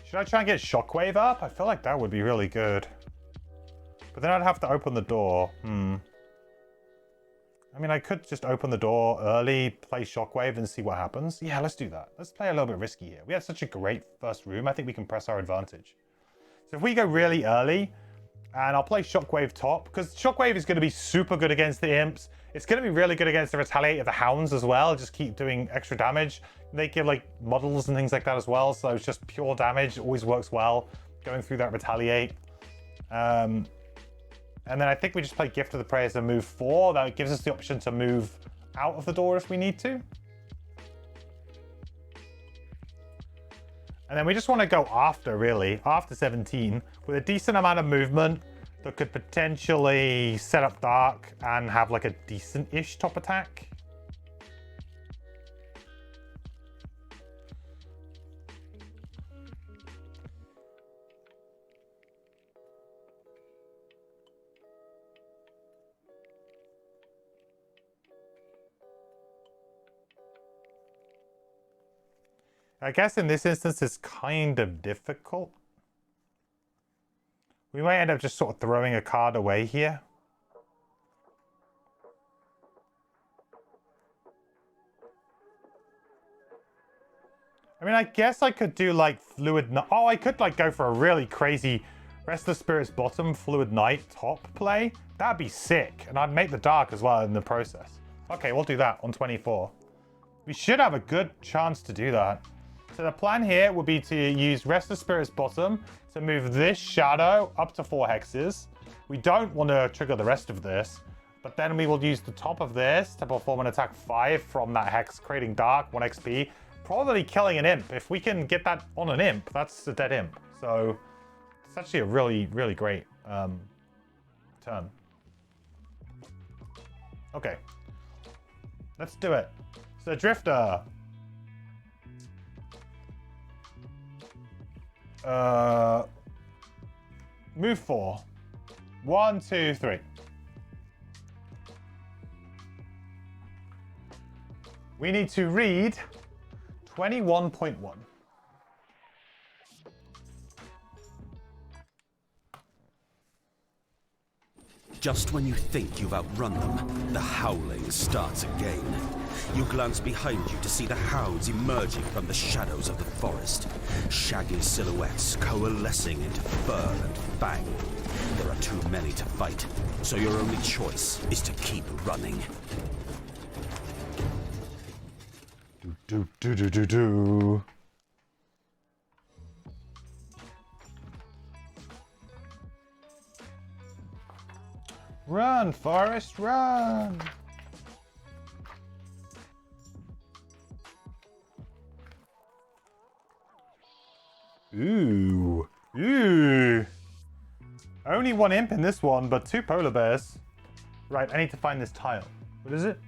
Should I try and get Shockwave up? I feel like that would be really good. But then I'd have to open the door. I mean, I could just open the door early, play Shockwave, and see what happens. Yeah, let's do that. Let's play a little bit risky here. We had such a great first room. I think we can press our advantage. So if we go really early, and I'll play Shockwave top, because Shockwave is going to be super good against the imps. It's going to be really good against the retaliate of the hounds as well. Just keep doing extra damage. They give like models and things like that as well. So it's just pure damage. It always works well going through that retaliate. And then I think we just play Gift of the Prayers and move 4. That gives us the option to move out of the door if we need to. And then we just want to go after, really, after 17, with a decent amount of movement that could potentially set up Dark and have like a decent-ish top attack. I guess in this instance it's kind of difficult. We might end up just sort of throwing a card away here. I mean, I guess I could do like Fluid Night. Oh, I could like go for a really crazy Restless Spirits bottom, Fluid Night top play. That'd be sick. And I'd make the dark as well in the process. Okay, we'll do that on 24. We should have a good chance to do that. So the plan here would be to use Restless Spirits bottom to move this shadow up to 4 hexes. We don't want to trigger the rest of this, but then we will use the top of this to perform an attack 5 from that hex, creating dark, 1 XP, probably killing an imp. If we can get that on an imp, that's a dead imp. So it's actually a really, really great turn. Okay, let's do it. So Drifter. Move 4. 1, 2, 3. We need to read 21.1. Just when you think you've outrun them, the howling starts again. You glance behind you to see the hounds emerging from the shadows of the forest. Shaggy silhouettes coalescing into fur and fang. There are too many to fight, so your only choice is to keep running. Do. Run, Forest, run! Ooh. Ooh. Only 1 imp in this one, but 2 polar bears. Right, I need to find this tile. What is it?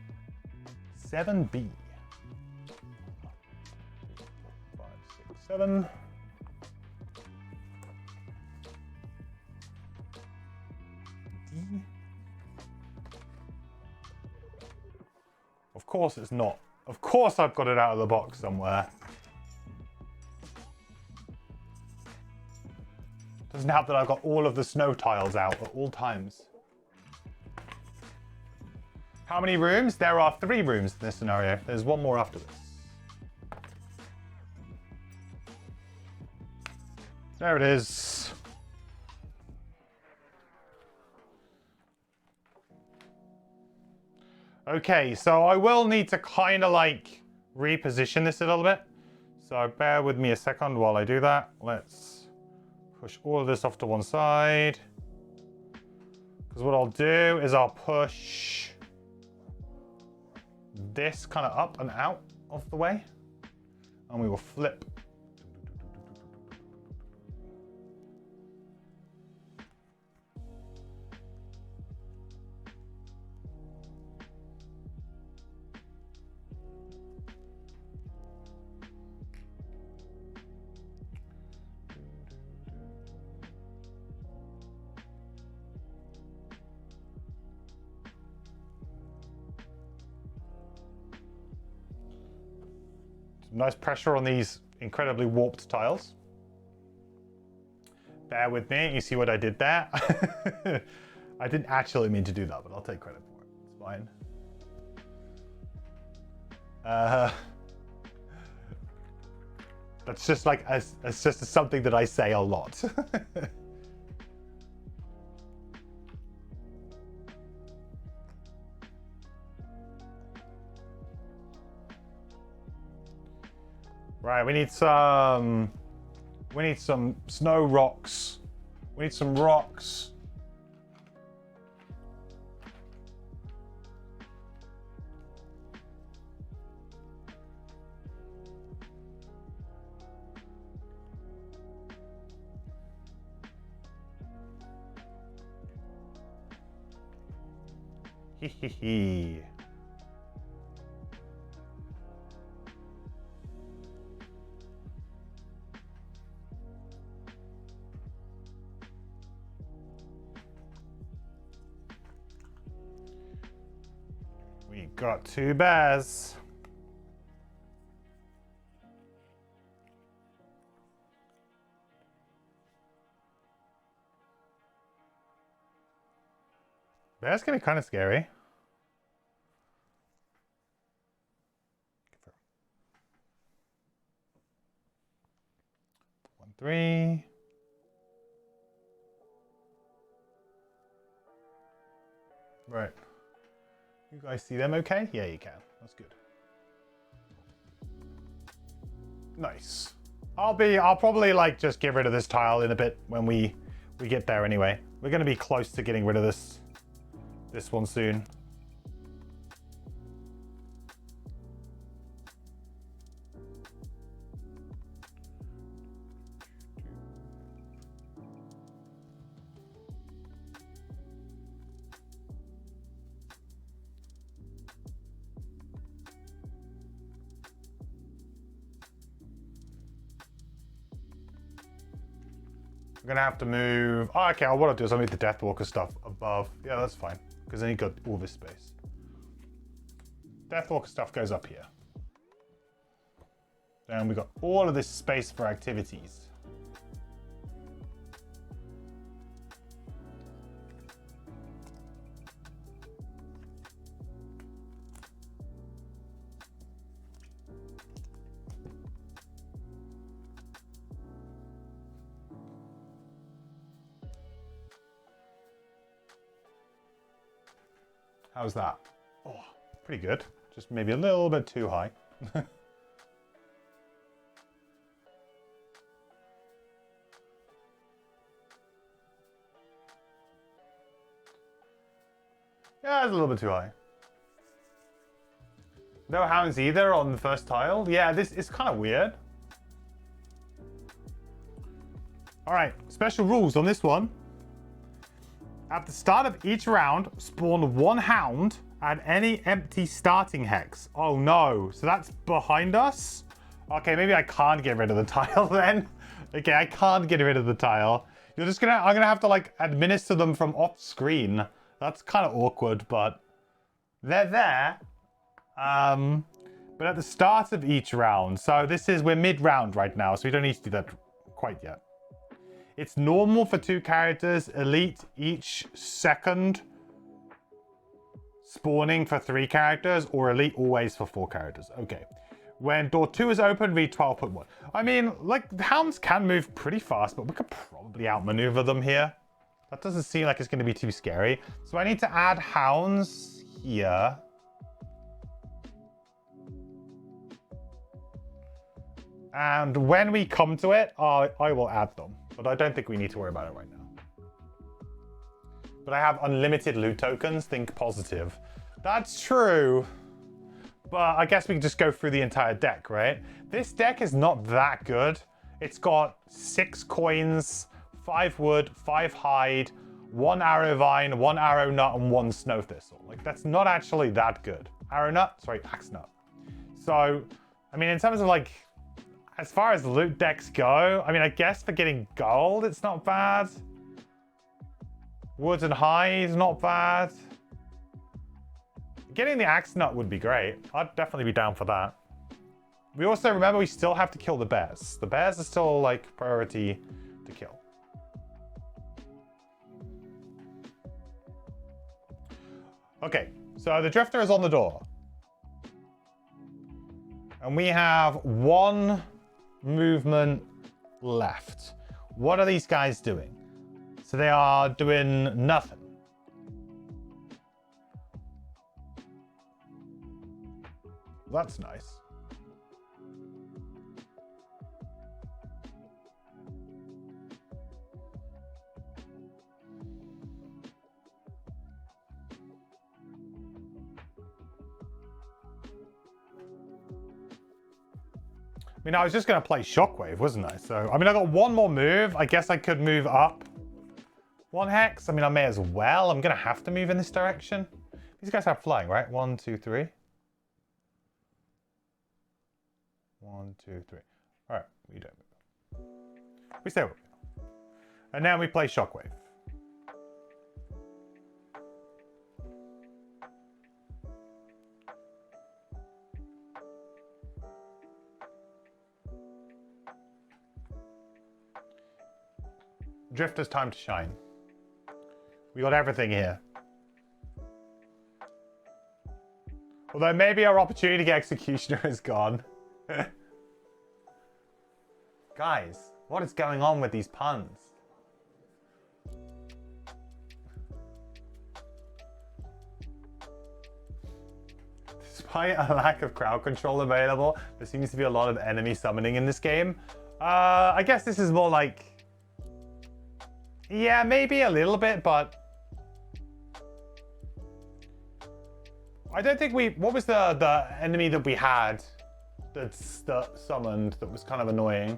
7B. 5, 6, 7. D. Of course it's not. Of course I've got it out of the box somewhere. Doesn't help that I've got all of the snow tiles out at all times. How many rooms? There are 3 rooms in this scenario. There's 1 more after this. There it is. Okay, so I will need to kind of like reposition this a little bit. So bear with me a second while I do that. Let's push all of this off to one side. Because what I'll do is I'll push this kind of up and out of the way. And we will flip. Nice pressure on these incredibly warped tiles. Bear with me, you see what I did there? I didn't actually mean to do that, but I'll take credit for it. It's fine. That's just like, it's just something that I say a lot. Right, we need some snow rocks. We need some rocks. Hee hee hee. We got 2 bears. Bears can be kind of scary. 3. Right. You guys see them okay? Yeah, you can. That's good. Nice. I'll probably like just get rid of this tile in a bit when we get there anyway. We're going to be close to getting rid of this one soon. I'm gonna have to move. Oh, okay, what I'll do is I'll move the Deathwalker stuff above. Yeah, that's fine. Because then you got all this space. Deathwalker stuff goes up here. Then we got all of this space for activities. How's that? Oh, pretty good. Just maybe a little bit too high. Yeah, it's a little bit too high. No hounds either on the first tile. Yeah, this is kind of weird. All right, special rules on this one. At the start of each round, spawn 1 hound and any empty starting hex. Oh no, so that's behind us? Okay, maybe I can't get rid of the tile then. Okay, I can't get rid of the tile. I'm gonna have to like administer them from off screen. That's kind of awkward, but they're there. But at the start of each round, so we're mid-round right now, so we don't need to do that quite yet. It's normal for 2 characters, elite each second, spawning for 3 characters, or elite always for 4 characters. Okay. When door 2 is open, read 12.1. I mean, like, the hounds can move pretty fast, but we could probably outmaneuver them here. That doesn't seem like it's going to be too scary. So I need to add hounds here. And when we come to it, I will add them. But I don't think we need to worry about it right now. But I have unlimited loot tokens. Think positive. That's true. But I guess we can just go through the entire deck, right? This deck is not that good. It's got 6 coins, 5 wood, 5 hide, 1 arrow vine, 1 arrow nut, and 1 snow thistle. Like, that's not actually that good. Arrow nut? Sorry, axe nut. So, I mean, in terms of like, as far as loot decks go, I mean, I guess for getting gold, it's not bad. Woods and hide, not bad. Getting the axe nut would be great. I'd definitely be down for that. We also, remember, we still have to kill the bears. The bears are still, like, priority to kill. Okay, so the drifter is on the door. And we have 1 movement left. What are these guys doing? So they are doing nothing. That's nice. I mean, I was just going to play Shockwave, wasn't I? So, I mean, I got 1 more move. I guess I could move up 1 hex. I mean, I may as well. I'm going to have to move in this direction. These guys have flying, right? 1, 2, 3. 1, 2, 3. All right, we don't move. We stay where we are. And now we play Shockwave. Drifter's time to shine. We got everything here. Although maybe our opportunity to get Executioner is gone. Guys, What is going on with these puns? Despite a lack of crowd control available, there seems to be a lot of enemy summoning in this game. I guess this is more like... Yeah, maybe a little bit, but... I don't think we... What was the enemy that we had that's summoned that was kind of annoying?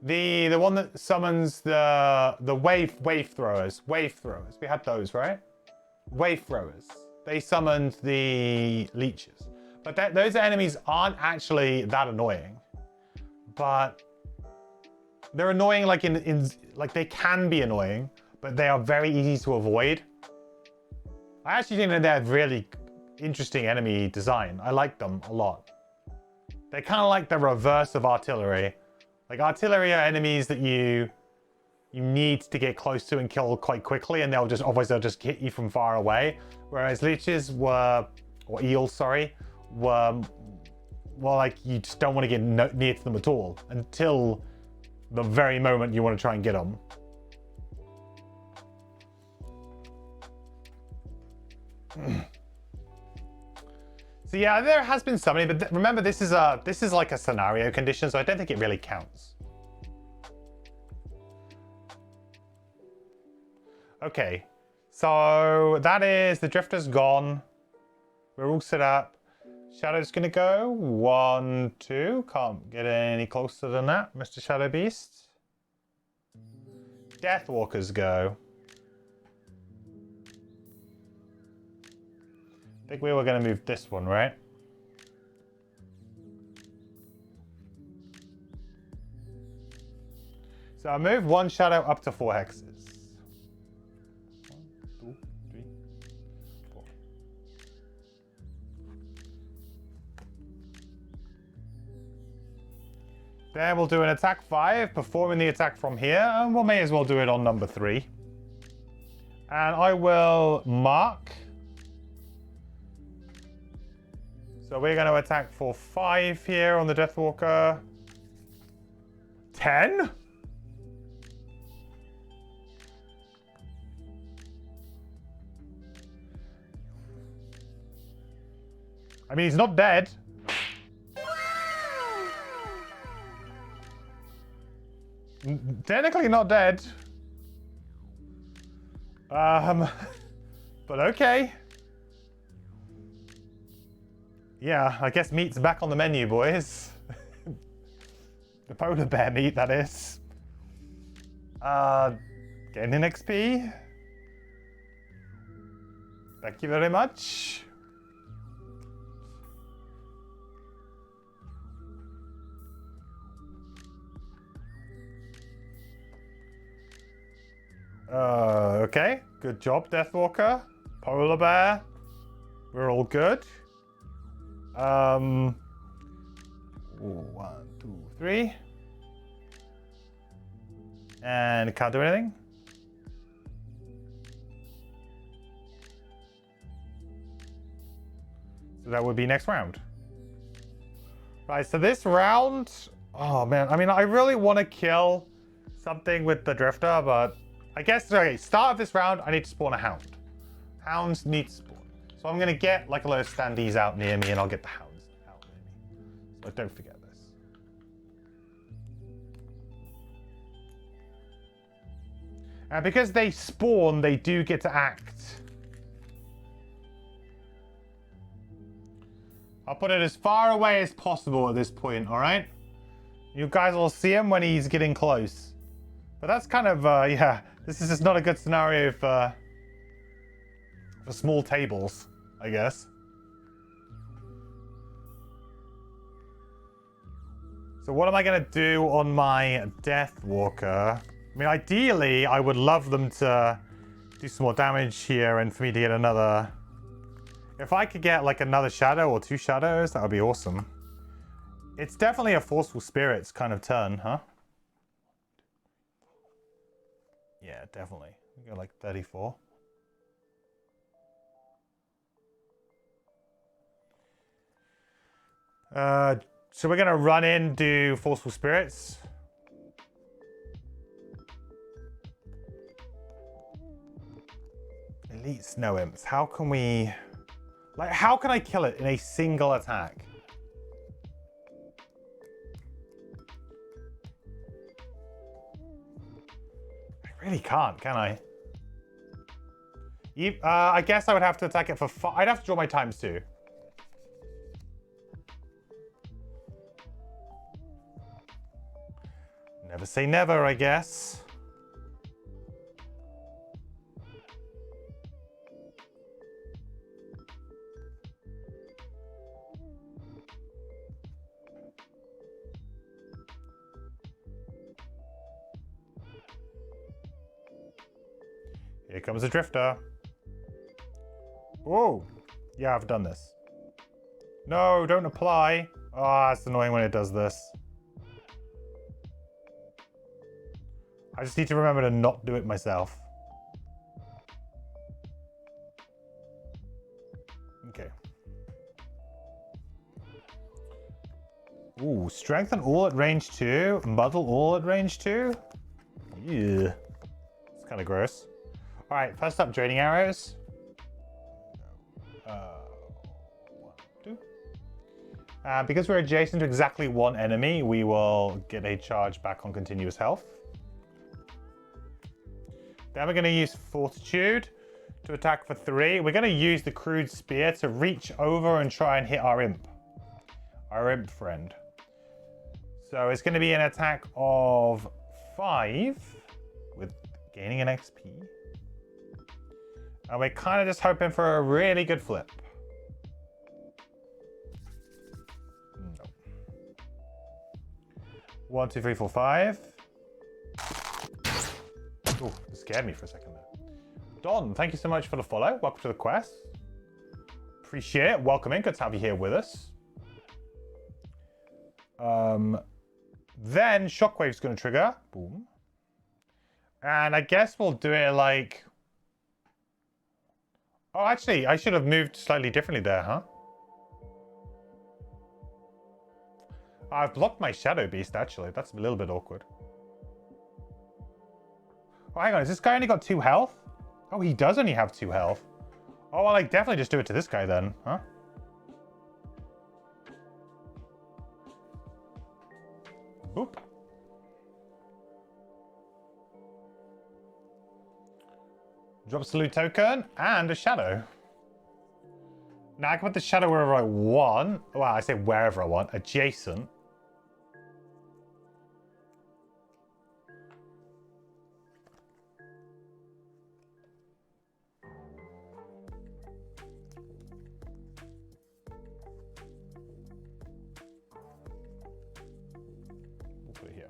The one that summons the wave throwers. Wave throwers. We had those, right? Wave throwers. They summoned the leeches. But those enemies aren't actually that annoying. But they're annoying like like they can be annoying, but they are very easy to avoid. I actually think that they're really interesting enemy design. I like them a lot. They're kind of like the reverse of artillery. Like artillery are enemies that you need to get close to and kill quite quickly, and they'll just hit you from far away. Whereas leeches or eels, sorry, were like you just don't want to get near to them at all until the very moment you want to try and get them. So yeah, there has been summoning, but remember this is like a scenario condition, so I don't think it really counts. Okay, so that is the Drifter's gone. We're all set up. Shadow's gonna go 1, 2. Can't get any closer than that, Mr. Shadow Beast. Deathwalkers go. I think we were going to move this one, right? So I move one shadow up to 4 hexes. 1, 2, 3, 4. Then we'll do an attack 5, performing the attack from here, and we may as well do it on number 3. And I will mark. So we're going to attack for 5 here on the Deathwalker. 10? I mean, he's not dead. Technically not dead. But okay. Yeah, I guess meat's back on the menu, boys. The polar bear meat, that is. Getting an XP. Thank you very much. Okay, good job, Deathwalker. Polar bear. We're all good. 1, 2, 3. And can't do anything. So that would be next round. Right, so this round... Oh, man. I mean, I really want to kill something with the Drifter, but... I guess, okay, start of this round, I need to spawn a Hound. Hounds need to spawn. So I'm going to get like a load of standees out near me, and I'll get the Hounds out near me. So don't forget this. And because they spawn, they do get to act. I'll put it as far away as possible at this point, alright? You guys will see him when he's getting close. But that's kind of, yeah, this is just not a good scenario for small tables, I guess. So what am I going to do on my Deathwalker? I mean, ideally, I would love them to do some more damage here and for me to get another... If I could get like another shadow or 2 shadows, that would be awesome. It's definitely a Forceful Spirits kind of turn, huh? Yeah, definitely. We go like 34. So we're going to run in, do Forceful Spirits. Elite Snow Imps. How can we... Like, how can I kill it in a single attack? I really can't, can I? I guess I would have to attack it for 5. I'd have to draw my ×2. Never say never, I guess. Here comes a drifter. Oh, yeah, I've done this. No, don't apply. Ah, it's annoying when it does this. I just need to remember to not do it myself. Okay. Ooh, strengthen all at range 2. Muddle all at range 2. Yeah. It's kind of gross. All right, first up, draining arrows. 1, 2. Because we're adjacent to exactly one enemy, we will get a charge back on continuous health. Then we're going to use Fortitude to attack for 3. We're going to use the crude spear to reach over and try and hit our imp. Our imp friend. So it's going to be an attack of 5 with gaining an XP. And we're kind of just hoping for a really good flip. No. 1, 2, 3, 4, 5. Oh, it scared me for a second there. Don, thank you so much for the follow. Welcome to the quest. Appreciate it. Welcome in. Good to have you here with us. Then Shockwave's going to trigger. Boom. And I guess we'll do it like... Oh, actually, I should have moved slightly differently there, huh? I've blocked my Shadow Beast, actually. That's a little bit awkward. Oh, hang on. Has this guy only got 2 health? Oh, he does only have 2 health. Oh, well, I definitely just do it to this guy then, huh? Boop. Drop Salute token and a shadow. Now I can put the shadow wherever I want. Well, I say wherever I want. Adjacent. We'll put it here.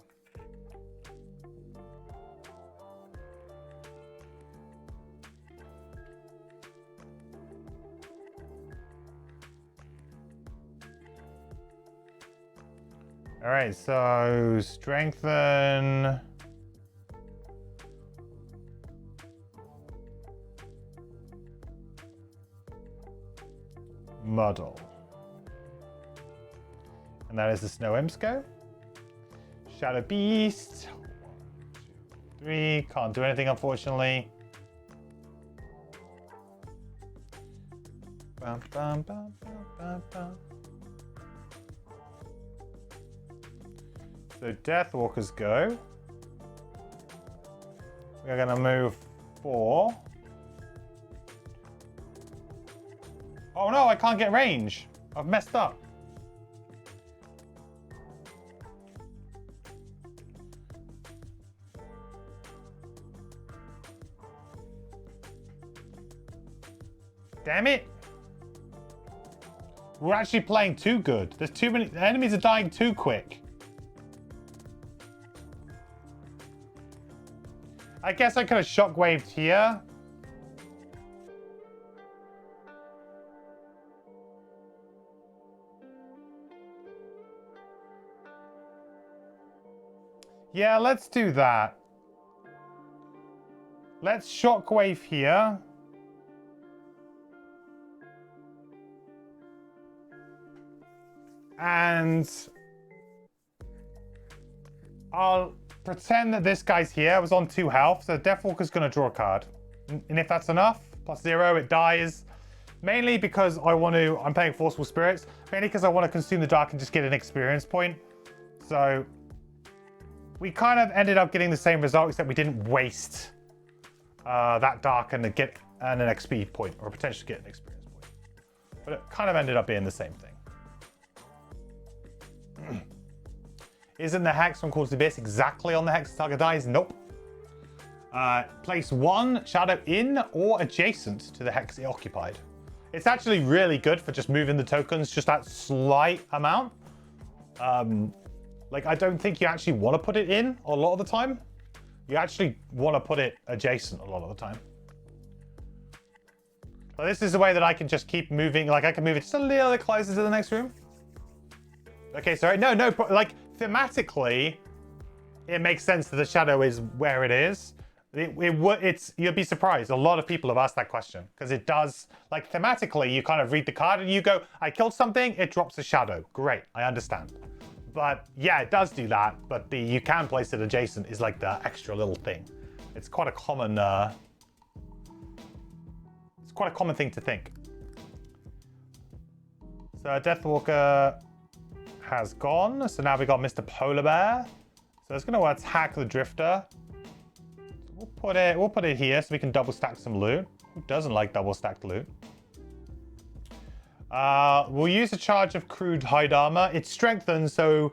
All right, so strengthen. Muddle. And that is the Snow Imps go. Shadow Beast. 1, 2, 3. Can't do anything, unfortunately. Bum, bum, bum, bum, bum, bum. So Deathwalkers go. We're going to move 4. Oh no, I can't get range. I've messed up. Damn it. We're actually playing too good. There's too many, the enemies are dying too quick. I guess I could have shockwaved here. Yeah, let's do that. Let's shockwave here. And I'll pretend that this guy's here. I was on 2 health, so Deathwalker's going to draw a card. And if that's enough, +0, it dies. Mainly because I'm playing Forceful Spirits, mainly because I want to consume the dark and just get an experience point. So we kind of ended up getting the same result, except we didn't waste that dark and get an XP point, or potentially get an experience point. But it kind of ended up being the same thing. Isn't the hex from Call to the Abyss exactly on the hex target dies? Nope. Place 1 shadow in or adjacent to the hex it occupied. It's actually really good for just moving the tokens just that slight amount. Like, I don't think you actually want to put it in a lot of the time. You actually want to put it adjacent a lot of the time. But this is the way that I can just keep moving. Like, I can move it just a little bit closer to the next room. Okay, sorry. No, like, thematically, it makes sense that the shadow is where it is. You'd be surprised. A lot of people have asked that question because it does, like, thematically, you kind of read the card and you go, I killed something, it drops a shadow. Great, I understand. But yeah, it does do that. But you can place it adjacent is like the extra little thing. It's quite a common, thing to think. So Deathwalker has gone. So now we got Mr. Polar Bear. So it's going to attack the Drifter. We'll put it here so we can double stack some loot. Who doesn't like double stacked loot? We'll use a charge of crude hide armor. It's strengthened, so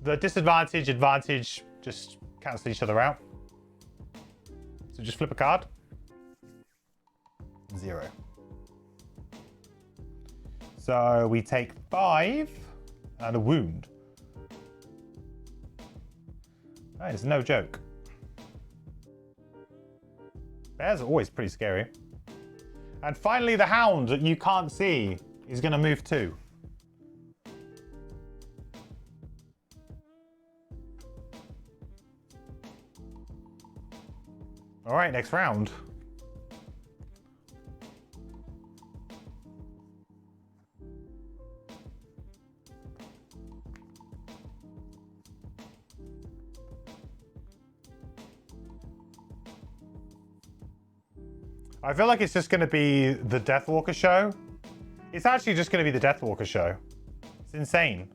the disadvantage, advantage just cancel each other out. So just flip a card. 0. So we take 5 and a wound. That is no joke. Bears are always pretty scary. And finally, the Hound that you can't see is going to move too. All right, next round. I feel like it's just going to be the Deathwalker show. It's actually just going to be the Deathwalker show. It's insane.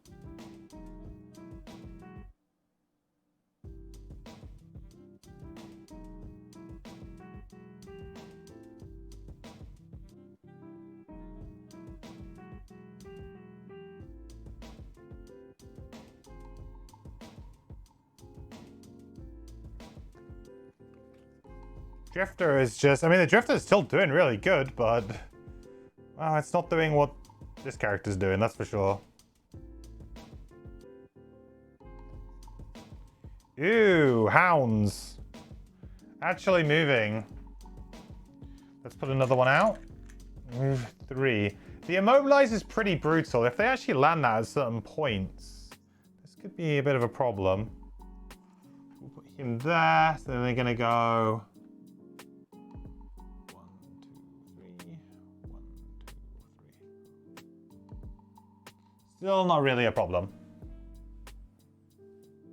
Drifter is just, I mean, the Drifter is still doing really good, but well, it's not doing what this character's doing, that's for sure. Ooh, Hounds. Actually moving. Let's put another one out. Move 3. The Immobilize is pretty brutal. If they actually land that at certain points, this could be a bit of a problem. We'll put him there, so then they're going to go... Still not really a problem.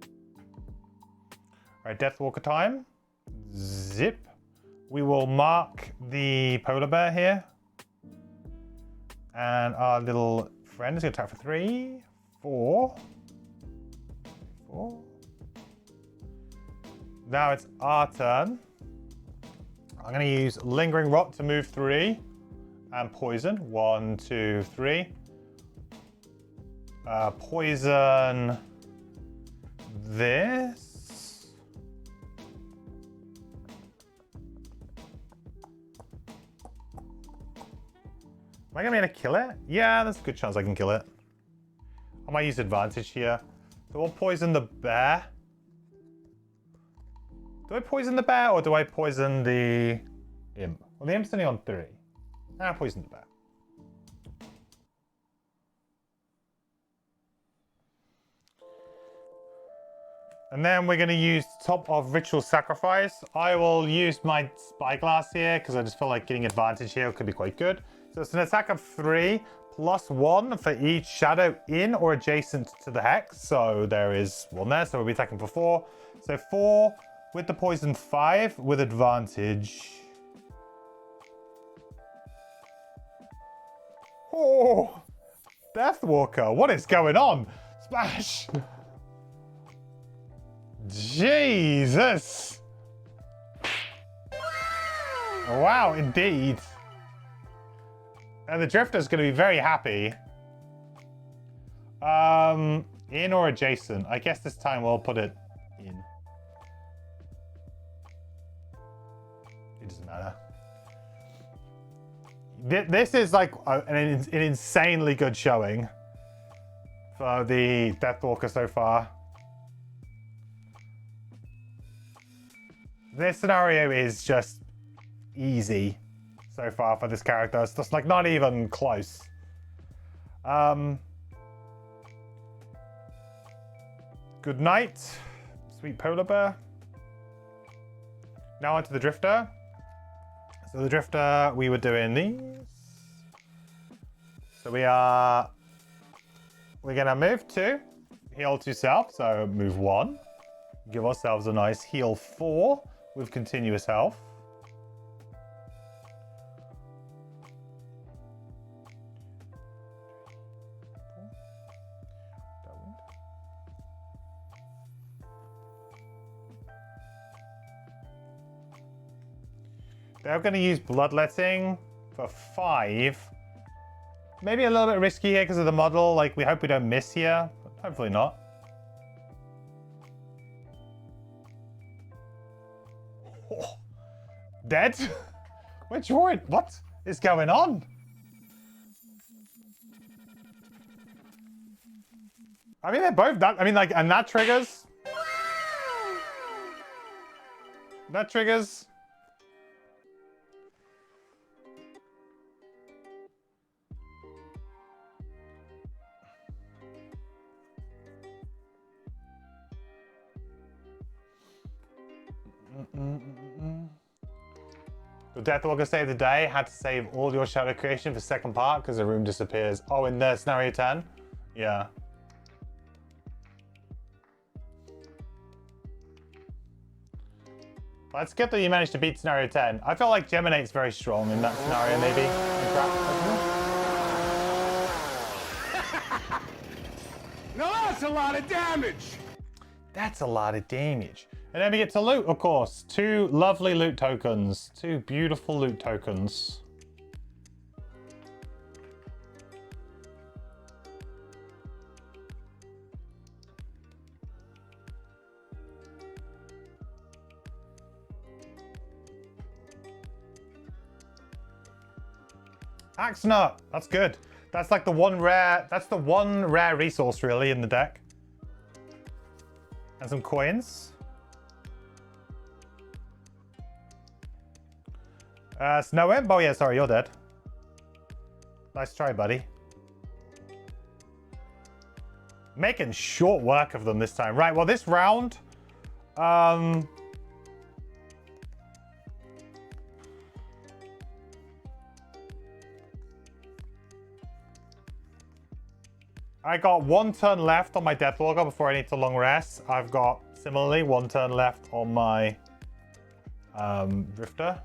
All right, Deathwalker time. Zip. We will mark the Polar Bear here. And our little friend is going to attack for 3, 4. 4. Now it's our turn. I'm going to use Lingering Rot to move 3. And Poison. 1, 2, 3. Poison this. Am I going to be able to kill it? Yeah, there's a good chance I can kill it. I might use advantage here. So we'll poison the bear. Do I poison the bear or do I poison the imp? Well, the imp's only on 3. I'll poison the bear. And then we're going to use top of Ritual Sacrifice. I will use my Spyglass here because I just feel like getting advantage here could be quite good. So it's an attack of 3 +1 for each shadow in or adjacent to the hex. So there is 1 there, so we'll be attacking for 4. So 4 with the poison, 5 with advantage. Oh, Deathwalker, what is going on? Smash! Jesus! Wow, indeed. And the Drifter's going to be very happy. In or adjacent? I guess this time we'll put it in. It doesn't matter. This is like an insanely good showing for the Deathwalker so far. This scenario is just easy so far for this character. It's just like not even close. Good night, sweet polar bear. Now onto the Drifter. So the Drifter, we were doing these. So we're gonna move 2, heal 2 self. So move 1, give ourselves a nice heal 4 with continuous health. They're going to use Bloodletting for 5. Maybe a little bit risky here because of the model. Like, we hope we don't miss here, but hopefully not. Oh, dead? Which one? What is going on? I mean, they're both that. I mean, like, and that triggers. That triggers. The Deathwalker saved the day. Had to save all your shadow creation for second part because the room disappears. Oh, in the scenario 10? Yeah. Let's get that you managed to beat scenario 10. I felt like Geminate's very strong in that scenario, maybe. Now that's a lot of damage! That's a lot of damage. And then we get to loot, of course. 2 lovely loot tokens. 2 beautiful loot tokens. Axe Nut. That's good. That's like the one rare. That's the one rare resource really in the deck. And some coins. Snow Imp? Oh yeah, sorry, you're dead. Nice try, buddy. Making short work of them this time. Right, well this round... I got 1 turn left on my Deathwalker before I need to long rest. I've got, similarly, 1 turn left on my Drifter.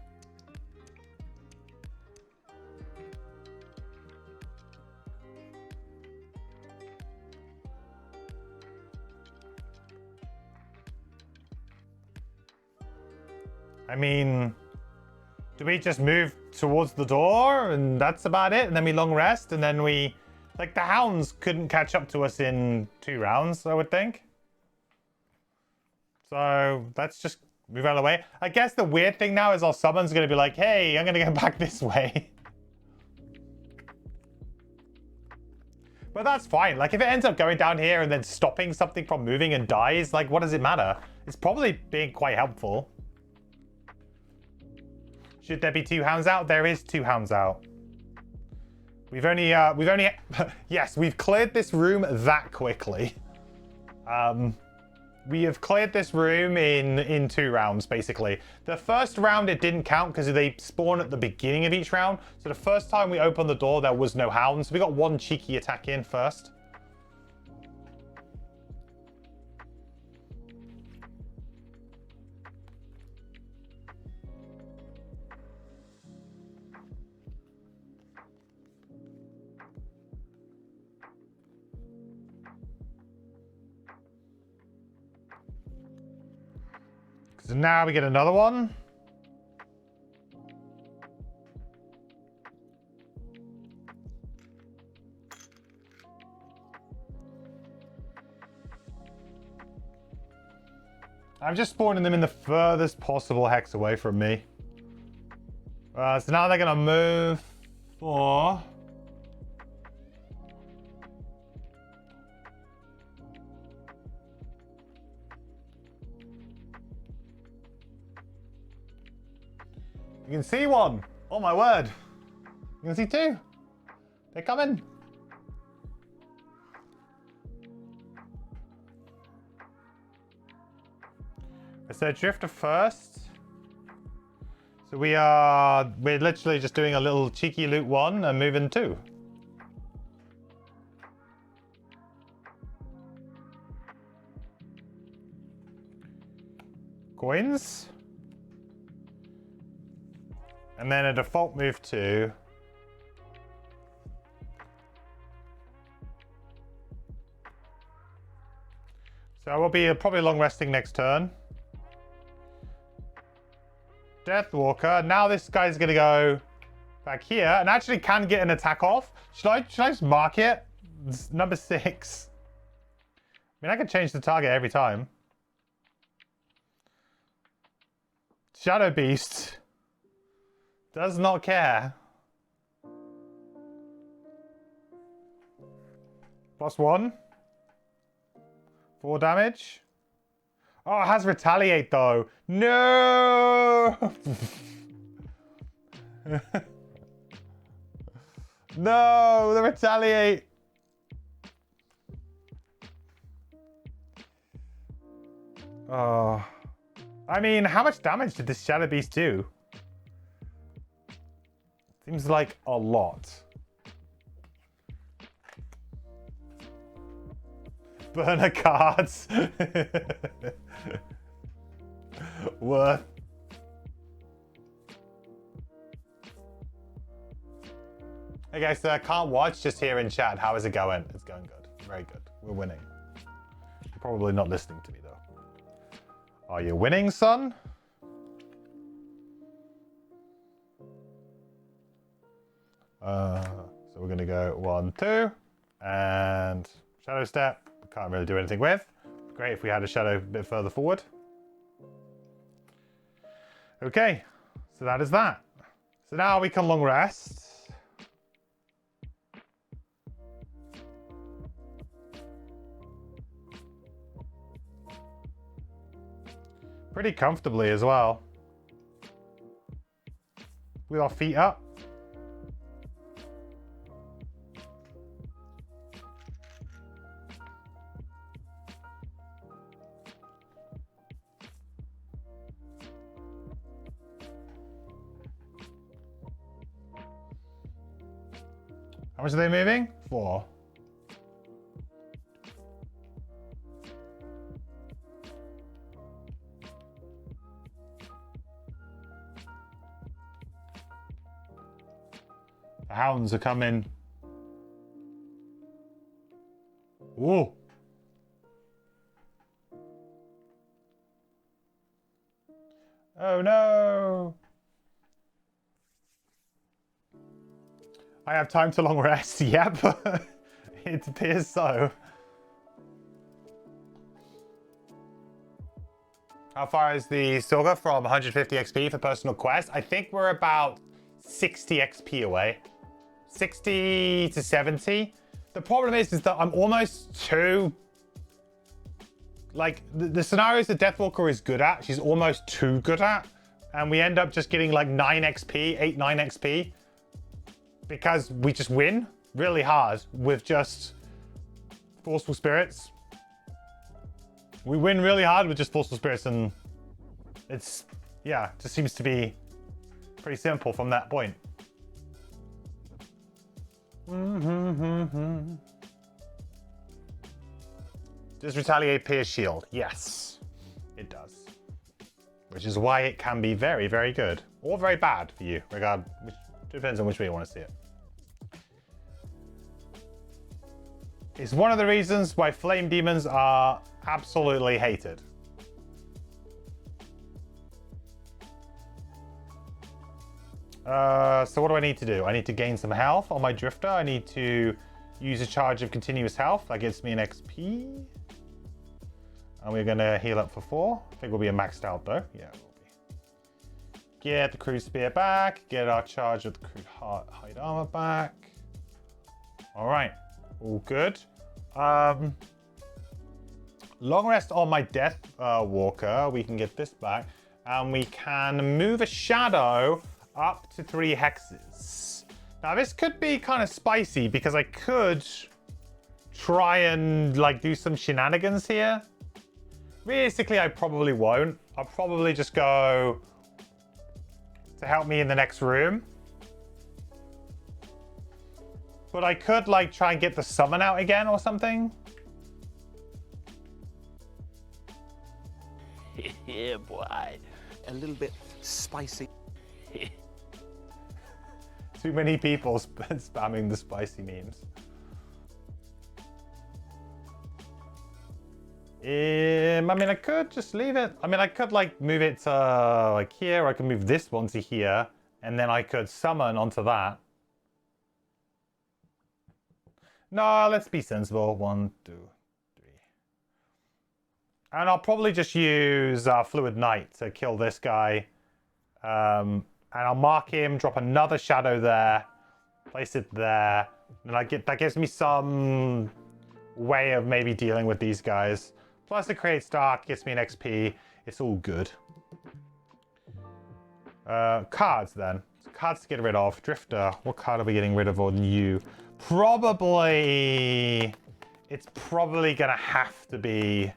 I mean, do we just move towards the door and that's about it? And then we long rest and then we... Like, the hounds couldn't catch up to us in 2 rounds, I would think. So, let's just move out of the way. I guess the weird thing now is our summon's going to be like, hey, I'm going to go back this way. But that's fine. Like, if it ends up going down here and then stopping something from moving and dies, like, what does it matter? It's probably being quite helpful. Should there be 2 hounds out? There is 2 hounds out. We've only, yes, we've cleared this room that quickly. we have cleared this room in 2 rounds, basically. The first round, it didn't count because they spawn at the beginning of each round. So the first time we opened the door, there was no hounds. We got 1 cheeky attack in first. So now we get another one. I'm just spawning them in the furthest possible hex away from me. So now they're going to move for... You can see one. Oh my word. You can see 2. They're coming. So Drifter first. So we're literally just doing a little cheeky loot 1 and moving 2. Coins. And then a default move 2. So I will be probably long resting next turn. Deathwalker. Now this guy's going to go back here and actually can get an attack off. Should I just mark it? It's number 6. I mean, I can change the target every time. Shadow Beast. Does not care. +1. 4 damage. Oh, it has retaliate though. No! No, the retaliate. Oh. I mean, how much damage did this Shadow Beast do? Seems like a lot. Burner cards. Worth. Hey guys, so I can't watch, just here in chat. How is it going? It's going good. Very good. We're winning. You're probably not listening to me though. Are you winning, son? So we're gonna go 1, 2, and Shadow Step. Can't really do anything with. Great if we had a shadow a bit further forward. Okay, so that is that. So now we can long rest. Pretty comfortably as well. With our feet up. How much are they moving? 4. The hounds are coming. Ooh. Oh no. I have time to long rest. Yep. It appears so. How far is the Silga from 150 XP for personal quest? I think we're about 60 XP away. 60 to 70. The problem is that I'm almost too... Like, the scenarios that Deathwalker is good at, she's almost too good at. And we end up just getting like 9 XP, 8, 9 XP. Because we just win really hard with just Forceful Spirits. We win really hard with just Forceful Spirits, and it's, yeah, just seems to be pretty simple from that point. Does Retaliate pierce shield? Yes, it does. Which is why it can be very, very good. Or very bad for you. Which depends on which way you want to see it. It's one of the reasons why Flame Demons are absolutely hated. So what do I need to do? I need to gain some health on my Drifter. I need to use a charge of continuous health. That gets me an XP. And we're going to heal up for 4. I think we'll be maxed out though. Yeah, we'll be. Get the Crude Spear back. Get our charge of the Crude Hide Armor back. All right. All good. Long rest on my Death Walker. We can get this back. And we can move a shadow up to 3 hexes. Now this could be kind of spicy because I could try and like do some shenanigans here. Realistically, I probably won't. I'll probably just go to help me in the next room. But I could like try and get the summon out again or something. Yeah, boy. A little bit spicy. Too many people spamming the spicy memes. I mean, I could just leave it. I mean, I could like move it to like here. I could move this one to here, and then I could summon onto that. No, let's be sensible. 1, 2, 3. And I'll probably just use Fluid Knight to kill this guy. And I'll mark him, drop another shadow there, place it there. And that gives me some way of maybe dealing with these guys. Plus it creates dark, gets me an XP. It's all good. Cards then. Cards to get rid of. Drifter. What card are we getting rid of on you? Probably... It's probably going to have to be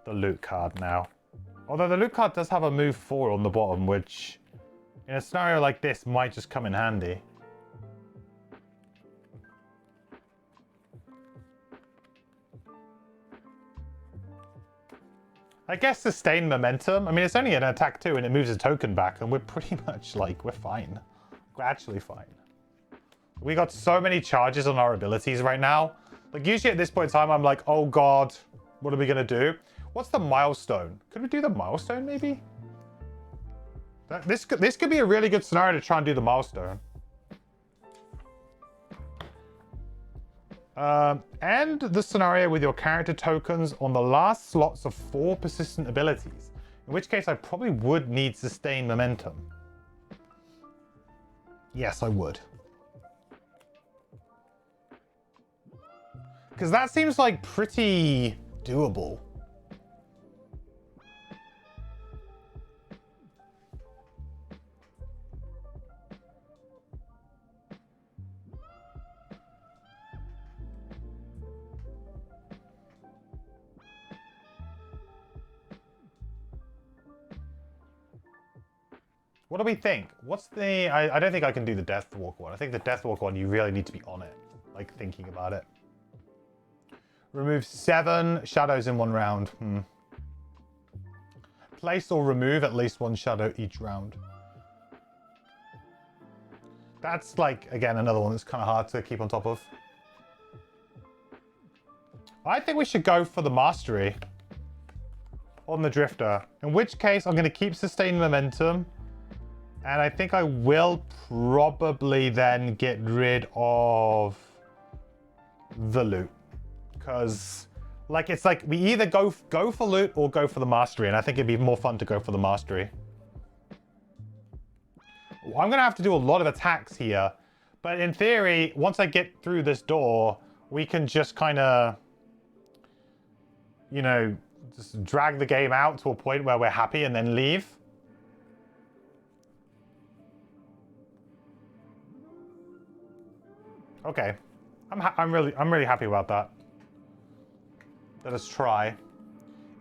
the loot card now. Although the loot card does have a move 4 on the bottom, which in a scenario like this might just come in handy. I guess sustain momentum. I mean, it's only an attack 2 and it moves a token back, and we're pretty much like, we're fine. We're actually fine. We got so many charges on our abilities right now. Like, usually at this point in time, I'm like, oh god, what are we gonna do? What's the milestone? Could we do the milestone maybe? This could be a really good scenario to try and do the milestone. End the scenario with your character tokens on the last slots of 4 persistent abilities. In which case I probably would need sustained momentum. Yes, I would. Because that seems like pretty doable. What do we think? What's the... I don't think I can do the Deathwalk one. I think the Deathwalk one, you really need to be on it. Like, thinking about it. Remove 7 shadows in 1 round. Place or remove at least 1 shadow each round. That's, like, again, another one that's kind of hard to keep on top of. I think we should go for the Mastery on the Drifter. In which case, I'm going to keep sustaining momentum. And I think I will probably then get rid of the loot. Because, like, it's like we either go for loot or go for the Mastery. And I think it'd be more fun to go for the Mastery. I'm going to have to do a lot of attacks here. But in theory, once I get through this door, we can just kind of, you know, just drag the game out to a point where we're happy and then leave. Okay, I'm really happy about that. Let us try.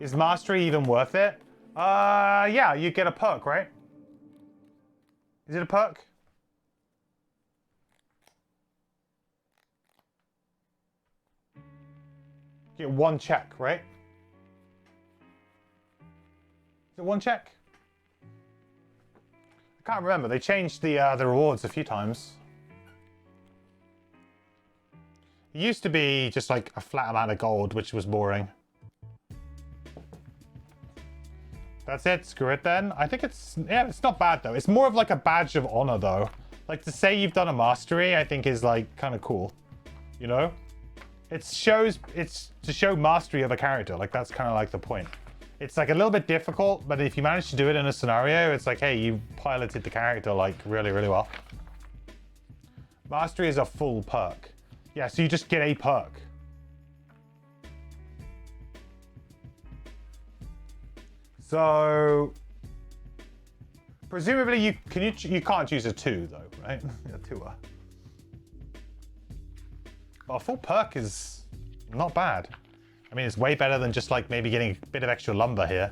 Is mastery even worth it? Yeah, you get a perk, right? Is it a perk? Get one check, right? Is it one check? I can't remember. They changed the rewards a few times. It used to be just like a flat amount of gold, which was boring. That's it. Screw it then. I think it's not bad though. It's more of like a badge of honor though. Like to say you've done a mastery, I think is like kind of cool. You know? It's to show mastery of a character. Like that's kind of like the point. It's like a little bit difficult, but if you manage to do it in a scenario, it's like, hey, you piloted the character like really, really well. Mastery is a full perk. Yeah, so you just get a perk. So presumably you can't choose a 2 though, right? A 2-er. But a full perk is not bad. I mean, it's way better than just like maybe getting a bit of extra lumber here.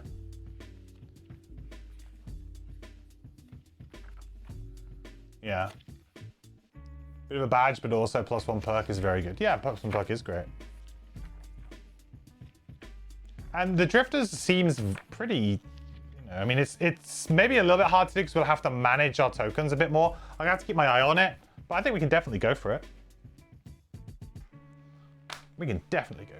Yeah. Bit of a badge, but also +1 perk is very good. Yeah, +1 perk is great. And the Drifters seems pretty, you know, I mean, it's maybe a little bit hard to do because we'll have to manage our tokens a bit more. I'm gonna have to keep my eye on it, but I think we can definitely go for it. We can definitely go for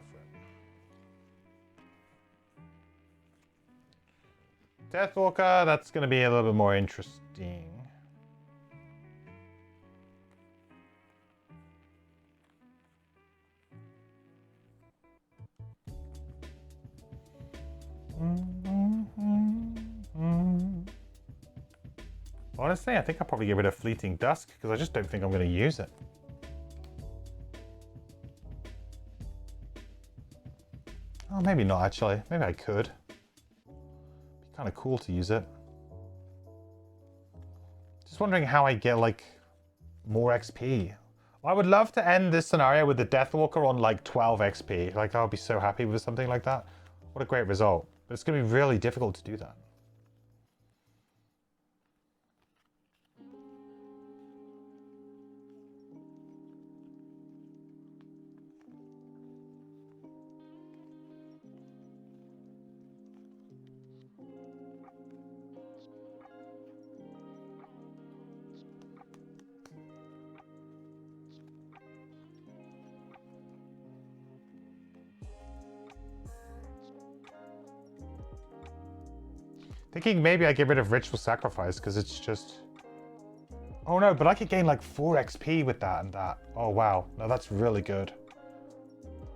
it. Deathwalker, that's going to be a little bit more interesting. Honestly, I think I'll probably get rid of Fleeting Dusk because I just don't think I'm going to use it. Oh, maybe not actually. Maybe I could. Be kind of cool to use it. Just wondering how I get like more XP. I would love to end this scenario with the Deathwalker on like 12 XP. Like I would be so happy with something like that. What a great result. But it's going to be really difficult to do that. Thinking maybe I get rid of Ritual Sacrifice because it's just... Oh no, but I could gain like 4 XP with that and that. Oh wow, no, that's really good.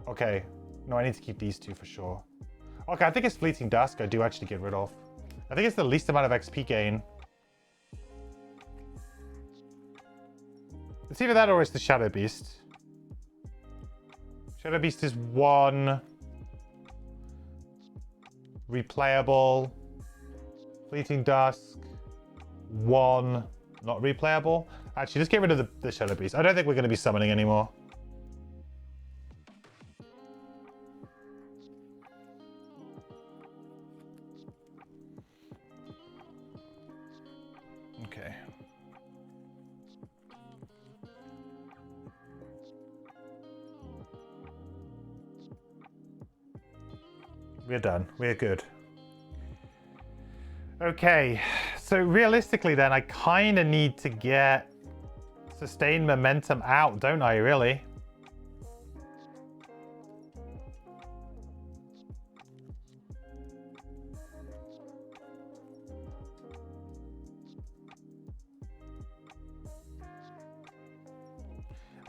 Okay, no, I need to keep these 2 for sure. Okay, I think it's Fleeting Dusk I do actually get rid of. I think it's the least amount of XP gain. It's either that or it's the Shadow Beast. Shadow Beast is 1. Replayable. Fleeting Dusk, 1, not replayable. Actually, just get rid of the Shadow Beast. I don't think we're going to be summoning anymore. Okay. We're done. We're good. Okay, so realistically then, I kind of need to get sustained momentum out, don't I, really?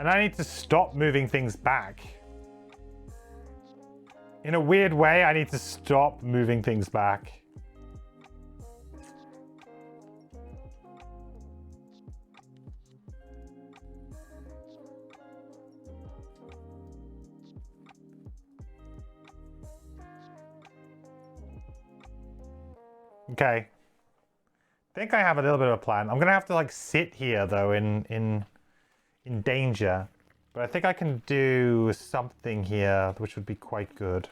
And I need to stop moving things back. In a weird way, I need to stop moving things back. Okay. I think I have a little bit of a plan. I'm gonna have to like sit here though in danger. But I think I can do something here which would be quite good.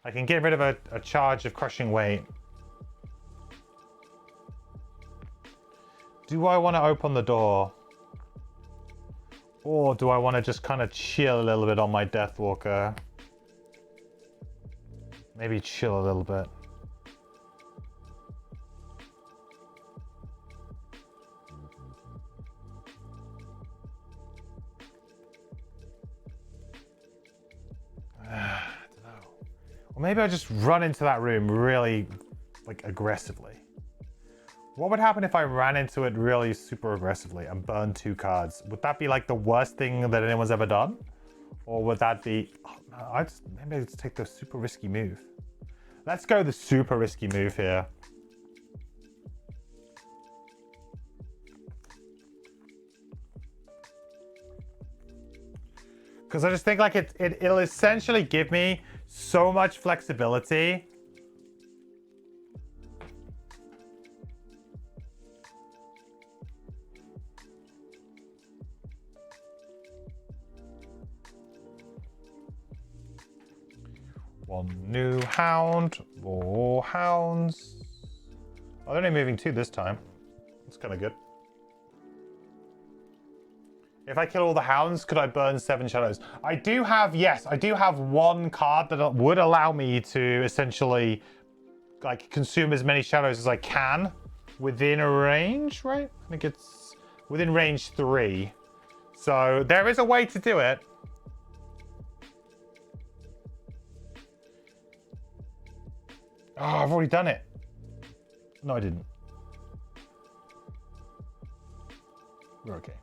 I can get rid of a charge of crushing weight. Do I want to open the door? Or do I want to just kind of chill a little bit on my Deathwalker? Maybe chill a little bit. I don't know. Or maybe I just run into that room really, like, aggressively. What would happen if I ran into it really super aggressively and burned 2 cards? Would that be like the worst thing that anyone's ever done? Or would that be... Oh, no, maybe I'd take the super risky move. Let's go the super risky move here. Because I just think like it'll essentially give me so much flexibility. One new hound, more hounds. Oh, they're only moving 2 this time. That's kind of good. If I kill all the hounds, could I burn 7 shadows? I do have, yes, I do have 1 card that would allow me to essentially like consume as many shadows as I can within a range, right? I think it's within range 3. So there is a way to do it. Oh, I've already done it. No, I didn't. We're okay.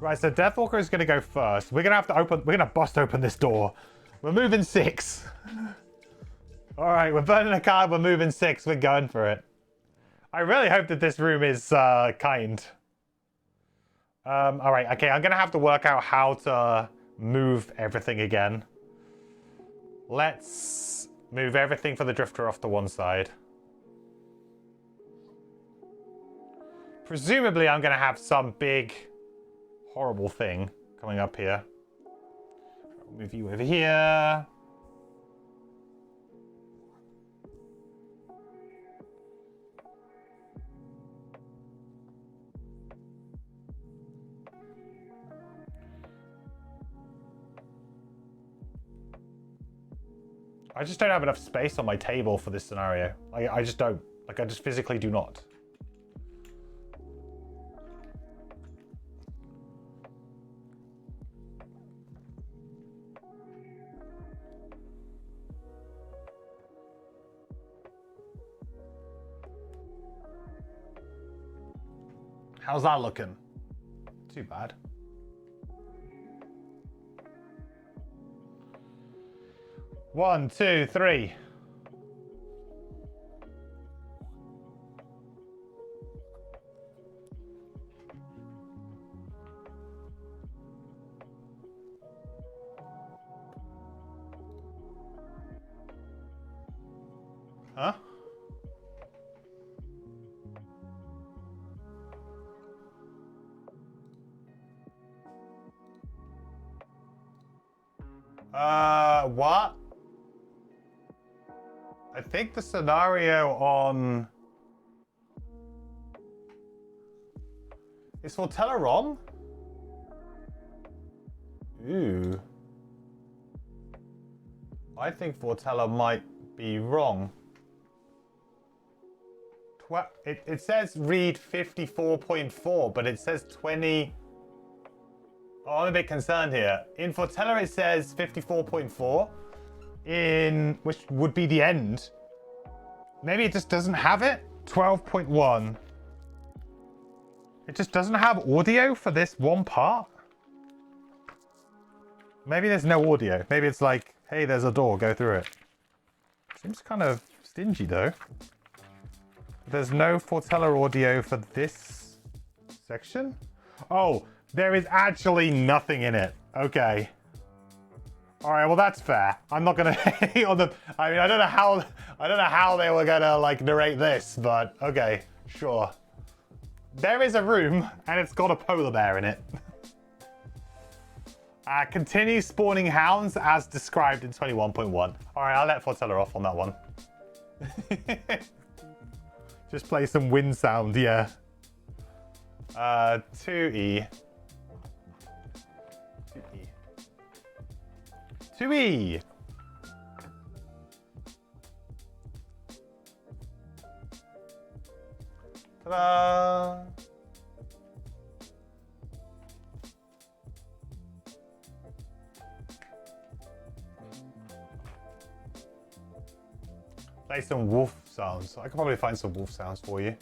Right, so Deathwalker is going to go first. We're going to bust open this door. We're moving 6. All right, we're burning a card. We're moving 6. We're going for it. I really hope that this room is kind. All right, okay, I'm going to have to work out how to move everything again. Let's move everything for the Drifter off to one side. Presumably, I'm going to have some big, horrible thing coming up here. I'll move you over here. I just don't have enough space on my table for this scenario. I just don't. Like, I just physically do not. How's that looking? Too bad. One, two, three. Huh? What? I think the scenario on... Is Fortella wrong? Ooh. I think Fortella might be wrong. It says read 54.4, but it says 20... Oh, I'm a bit concerned here. In Fortella it says 54.4. Which would be the end. Maybe it just doesn't have it. 12.1. It just doesn't have audio for this one part. Maybe there's no audio. Maybe it's like, hey, there's a door, go through it. Seems kind of stingy though. There's no Fortella audio for this section. Oh, there is actually nothing in it. Okay. All right, well that's fair. I'm not gonna hate on the. I mean, I don't know how they were gonna like narrate this, but okay, sure. There is a room, and it's got a polar bear in it. Continue spawning hounds as described in 21.1. Alright, I'll let Forteller off on that one. Just play some wind sound, yeah. 2E. 2E. 2E! Ta-da! Play some wolf sounds. I could probably find some wolf sounds for you.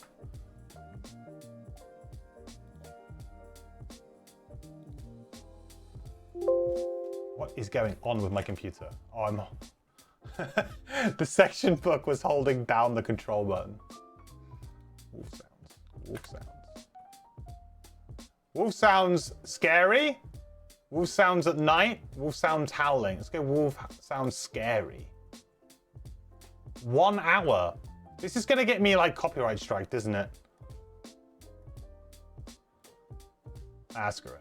What is going on with my computer? Oh, I'm... The section book was holding down the control button. Wolf sounds. Wolf sounds. Wolf sounds scary. Wolf sounds at night. Wolf sounds howling. Let's go wolf sounds scary. 1 hour. This is gonna get me like copyright striked, isn't it? Screw it.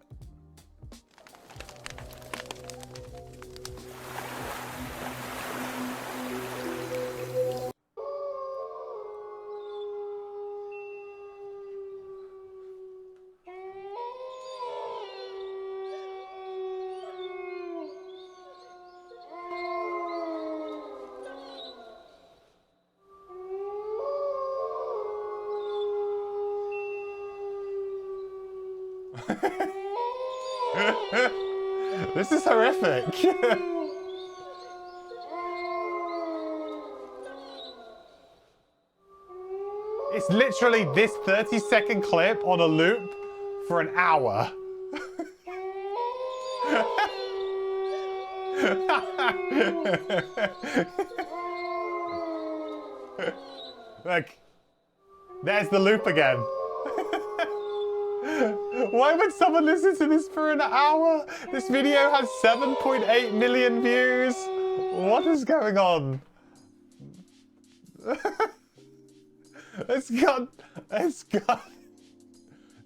This is horrific. It's literally this 30-second clip on a loop for an hour. Look, there's the loop again. Why would someone listen to this for an hour? This video has 7.8 million views. What is going on? It's got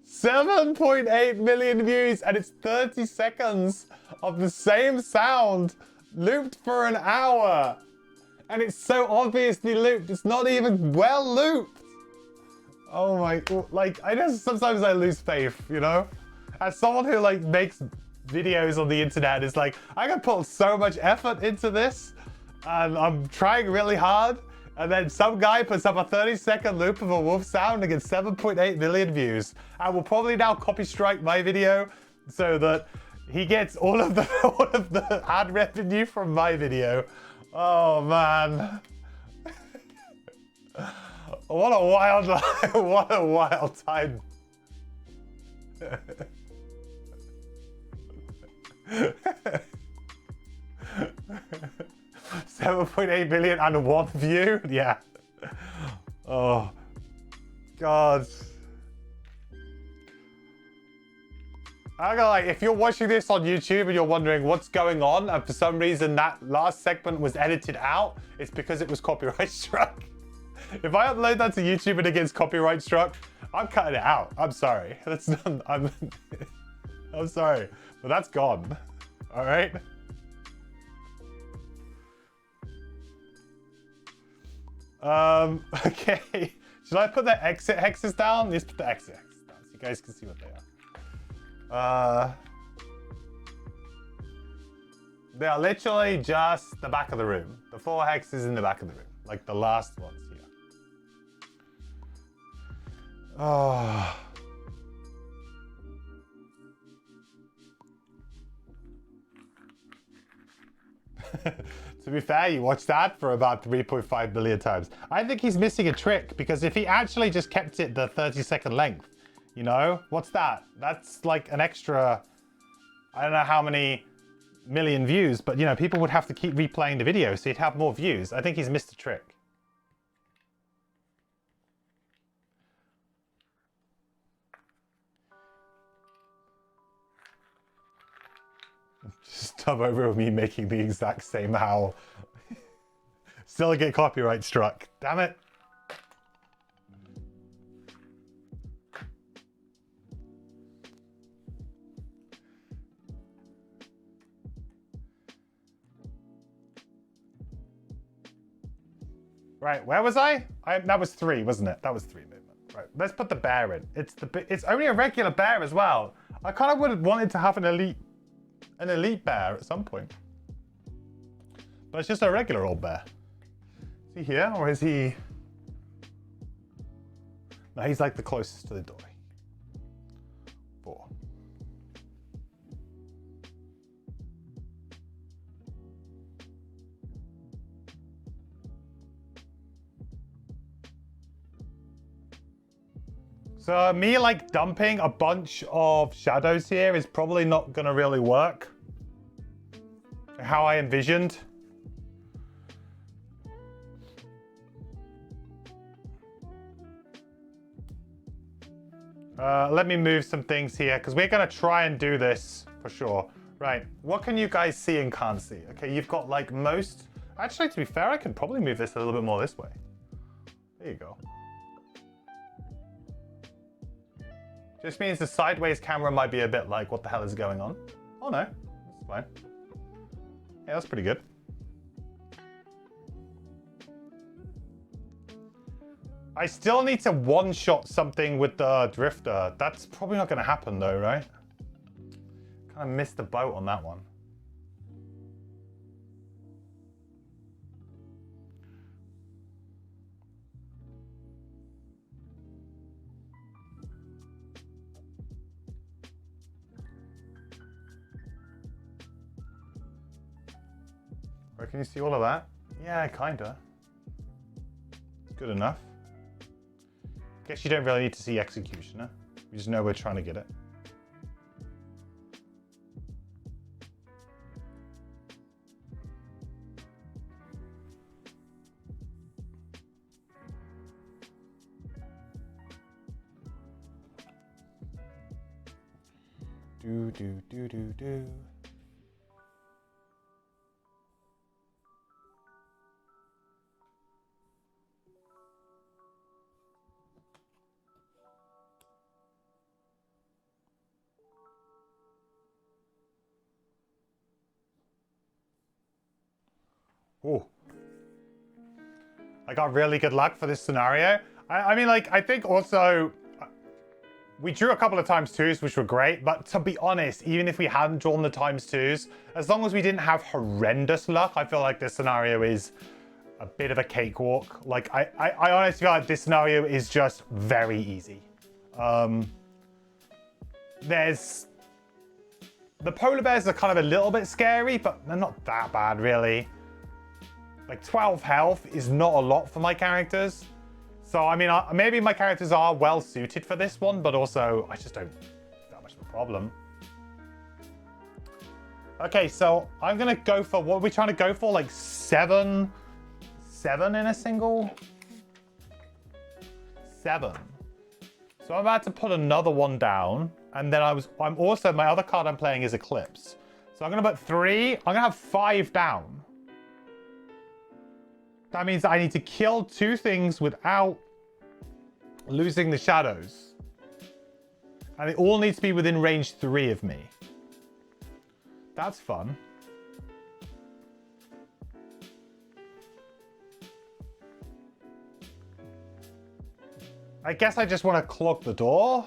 7.8 million views and it's 30 seconds of the same sound looped for an hour. And it's so obviously looped. It's not even well looped. Oh my, like, I know sometimes I lose faith, you know? As someone who, like, makes videos on the internet, it's like, I can put so much effort into this, and I'm trying really hard, and then some guy puts up a 30-second loop of a wolf sound and gets 7.8 million views. I will probably now copy strike my video so that he gets all of the ad revenue from my video. Oh, man. What a wild life. What a wild time. 7.8 million and 1 view? Yeah. Oh, God. I go like, if you're watching this on YouTube and you're wondering what's going on, and for some reason that last segment was edited out, it's because it was copyright struck. If I upload that to YouTube and it gets copyright struck, I'm cutting it out. I'm sorry. That's not, I'm sorry, but that's gone. All right. Okay. Should I put the exit hexes down? Let's put the exit hexes down so you guys can see what they are. They are literally just the back of the room. The 4 hexes in the back of the room, like the last ones here. Oh. To be fair, you watched that for about 3.5 billion times. I think he's missing a trick, because if he actually just kept it the 30-second length, you know, what's that? That's like an extra, I don't know how many million views, but you know, people would have to keep replaying the video so you'd have more views. I think he's missed a trick. Just dub over me making the exact same howl. Still get copyright struck. Damn it. Right, where was I? That was 3, wasn't it? That was 3 movement. Right, let's put the bear in. It's only a regular bear as well. I kind of would have wanted to have an elite bear at some point. But it's just a regular old bear. Is he here or is he? No, he's like the closest to the door. 4. So me like dumping a bunch of shadows here is probably not gonna really work. How I envisioned. Let me move some things here because we're gonna try and do this for sure. Right, what can you guys see and can't see? Okay, you've got like most. Actually, to be fair, I could probably move this a little bit more this way. There you go. Just means the sideways camera might be a bit like, what the hell is going on? Oh no, that's fine. Yeah, that's pretty good. I still need to one-shot something with the drifter. That's probably not going to happen though, right? Kind of missed the boat on that one. Right, can you see all of that? Yeah, kinda. Good enough. Guess you don't really need to see Executioner. We just know we're trying to get it. Do. Oh, I got really good luck for this scenario. I mean, like, I think also we drew a couple of ×2s, which were great. But to be honest, even if we hadn't drawn the ×2s, as long as we didn't have horrendous luck, I feel like this scenario is a bit of a cakewalk. Like, I honestly feel like this scenario is just very easy. There's... The polar bears are kind of a little bit scary, but they're not that bad, really. Like 12 health is not a lot for my characters. So, I mean, maybe my characters are well suited for this one, but also I just don't that much of a problem. Okay, so I'm going to go for, what are we trying to go for? Like 7 in a single? 7. So I'm about to put another one down. And then I'm also, my other card I'm playing is Eclipse. So I'm going to put 3. I'm going to have 5 down. That means I need to kill 2 things without losing the shadows. And it all needs to be within range 3 of me. That's fun. I guess I just want to clog the door.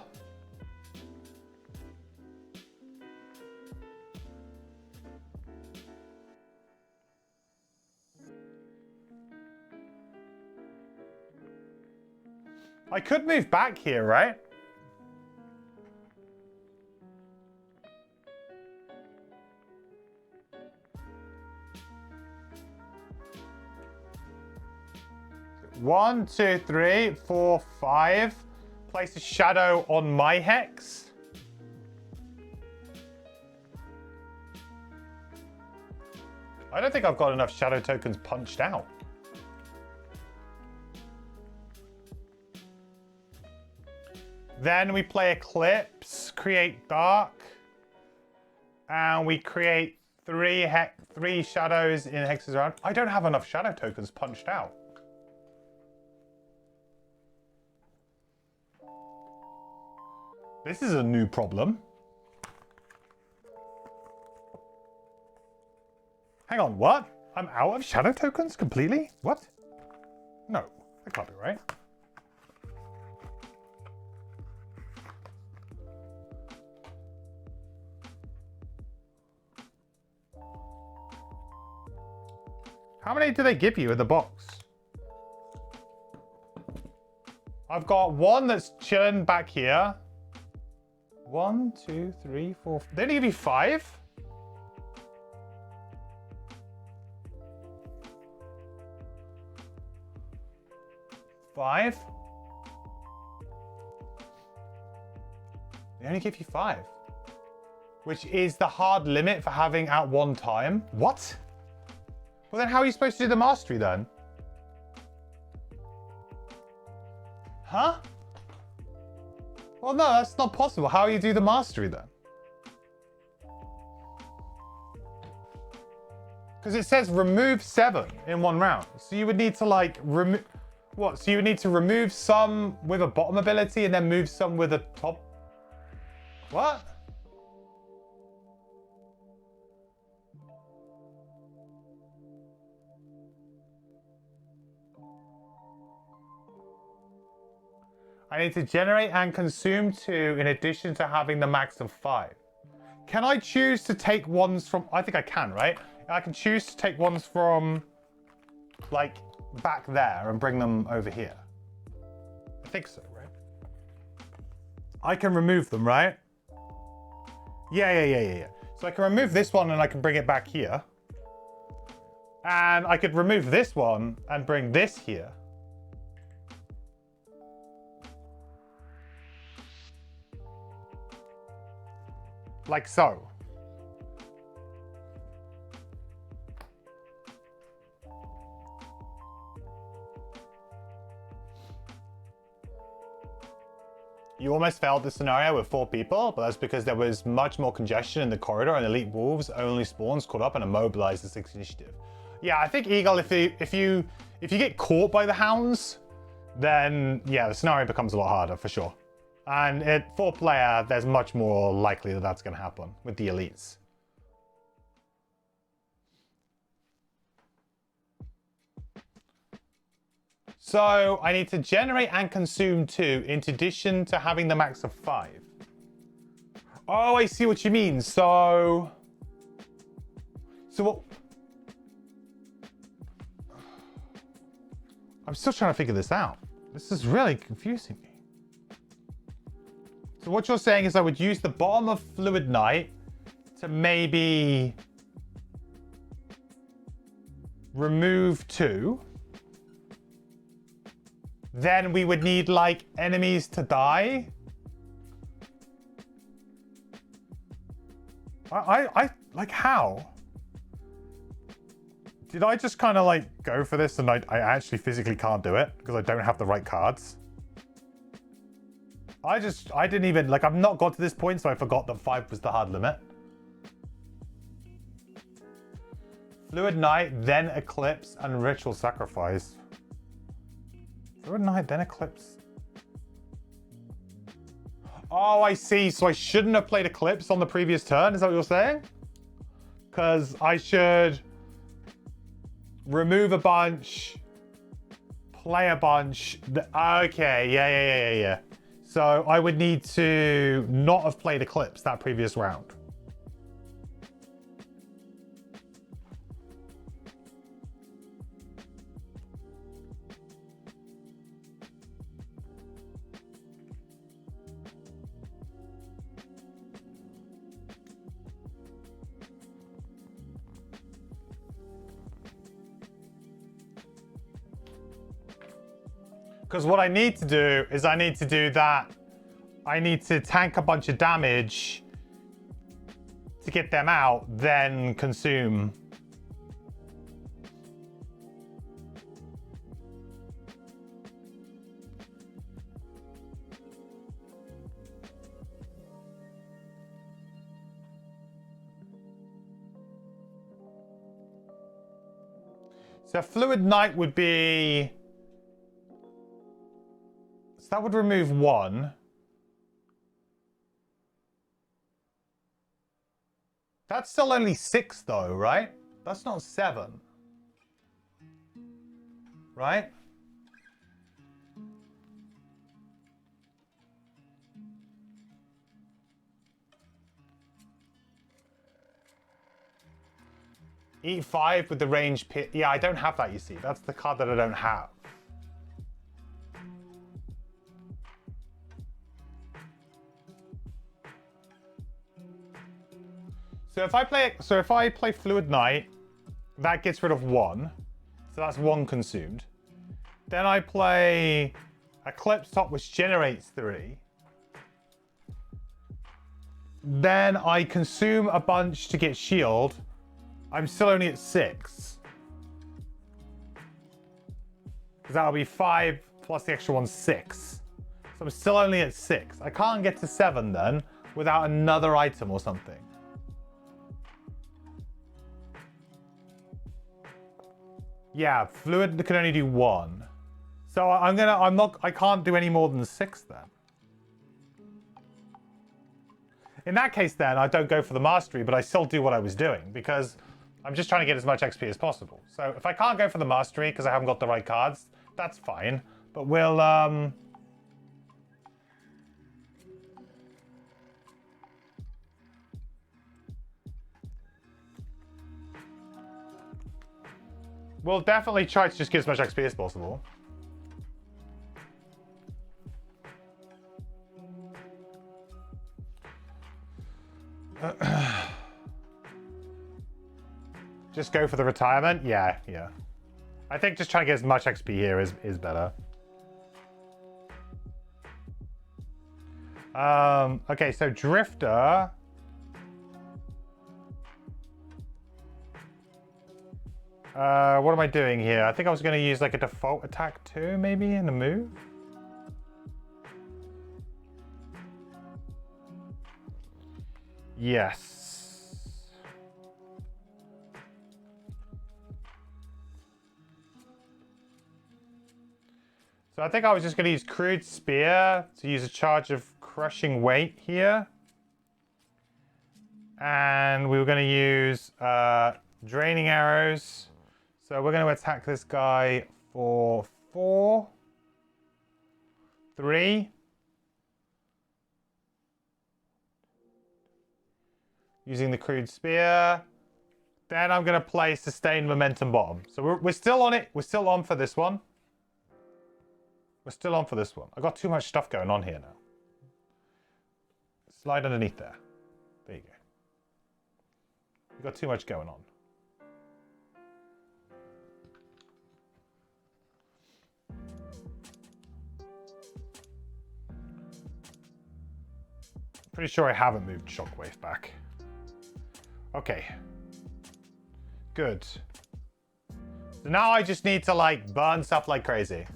I could move back here, right? One, 2, 3, 4, 5. Place a shadow on my hex. I don't think I've got enough shadow tokens punched out. Then we play Eclipse, create Dark, and we create 3 shadows in hexes around. I don't have enough shadow tokens punched out. This is a new problem. Hang on, what? I'm out of shadow tokens completely? What? No, that can't be right. How many do they give you in the box? I've got one that's chilling back here. 1, 2, 3, 4. They only give you 5? Five? They only give you 5. Which is the hard limit for having at one time. What? Well, then how are you supposed to do the mastery then? Huh? Well, no, that's not possible. How do you do the mastery then? Because it says remove 7 in 1 round. So you would need to like remove... What? So you would need to remove some with a bottom ability and then move some with a top... What? I need to generate and consume 2 in addition to having the max of 5. Can I choose to take ones from... I think I can, right? I can choose to take ones from, like, back there and bring them over here. I think so, right? I can remove them, right? Yeah. So I can remove this one and I can bring it back here. And I could remove this one and bring this here. Like so. You almost failed the scenario with 4 people, but that's because there was much more congestion in the corridor and elite wolves only spawns caught up and immobilized the 6th initiative. Yeah, I think Eagle, if you get caught by the hounds, then yeah, the scenario becomes a lot harder for sure. And at 4-player, there's much more likely that that's going to happen with the elites. So I need to generate and consume 2 in addition to having the max of 5. Oh, I see what you mean. So what? I'm still trying to figure this out. This is really confusing me. So what you're saying is I would use the bottom of Fluid Night to maybe remove 2. Then we would need like enemies to die. I like how? Did I just kind of like go for this and I actually physically can't do it because I don't have the right cards? I didn't even, like, I've not got to this point, so I forgot that 5 was the hard limit. Fluid Night, then Eclipse, and Ritual Sacrifice. Fluid Night, then Eclipse. Oh, I see. So I shouldn't have played Eclipse on the previous turn, is that what you're saying? Because I should remove a bunch, play a bunch. Okay, yeah. So I would need to not have played Eclipse that previous round. Because what I need to do is I need to do that. I need to tank a bunch of damage to get them out, then consume. So Fluid Night would be... That would remove 1. That's still only 6 though, right? That's not 7. Right? Eat 5 with the range pit. Yeah, I don't have that, you see. That's the card that I don't have. So if I play Fluid Knight, that gets rid of 1. So that's 1 consumed. Then I play Eclipse Top, which generates 3. Then I consume a bunch to get shield. I'm still only at 6. Because that'll be 5 plus the extra one, 6. So I'm still only at 6. I can't get to 7 then without another item or something. Yeah, Fluid can only do 1. So I can't do any more than 6 then. In that case then, I don't go for the mastery, but I still do what I was doing because I'm just trying to get as much XP as possible. So if I can't go for the mastery because I haven't got the right cards, that's fine. But we'll definitely try to just get as much XP as possible. Just go for the retirement? Yeah. I think just trying to get as much XP here is better. Okay, so Drifter. What am I doing here? I think I was going to use like a default attack too, maybe, in a move. Yes. So I think I was just going to use Crude Spear to use a charge of Crushing Weight here. And we were going to use Draining Arrows. So we're going to attack this guy for 4. 3. Using the Crude Spear. Then I'm going to play Sustained Momentum Bomb. So we're still on it. We're still on for this one. We're still on for this one. I've got too much stuff going on here now. Slide underneath there. There you go. We've got too much going on. Pretty sure I haven't moved Shockwave back. Okay. Good. So now I just need to like burn stuff like crazy.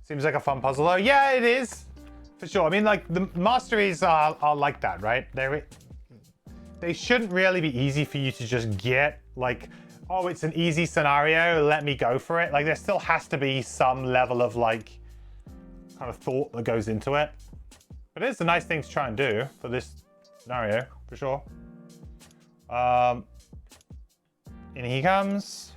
Seems like a fun puzzle though. Yeah, it is. For sure. I mean, like, the masteries are like that, right? They shouldn't really be easy for you to just get, like, oh, it's an easy scenario, let me go for it. Like, there still has to be some level of, like, kind of thought that goes into it. But it is a nice thing to try and do for this scenario, for sure. In he comes.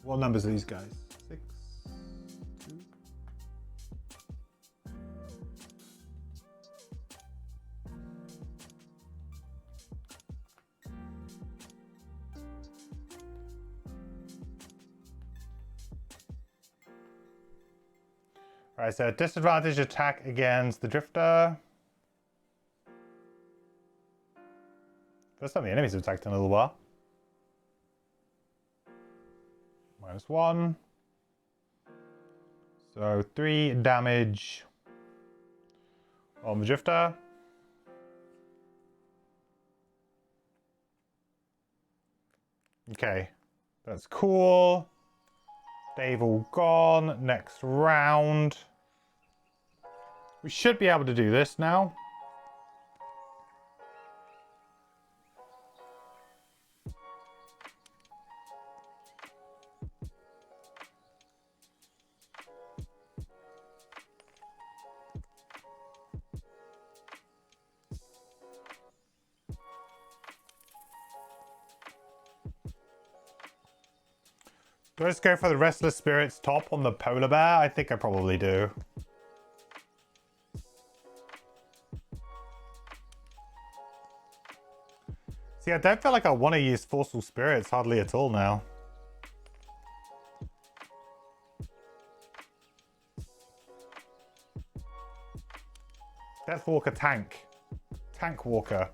What numbers are these guys? 6, 2. All right, so disadvantage attack against the Drifter. First time the enemies have attacked in a little while. -1. So 3 damage on the Drifter. Okay, that's cool. They've all gone. Next round. We should be able to do this now. Do I just go for the Restless Spirits top on the polar bear? I think I probably do. See, I don't feel like I want to use Forceful Spirits hardly at all now. Death Walker tank. Tank Walker.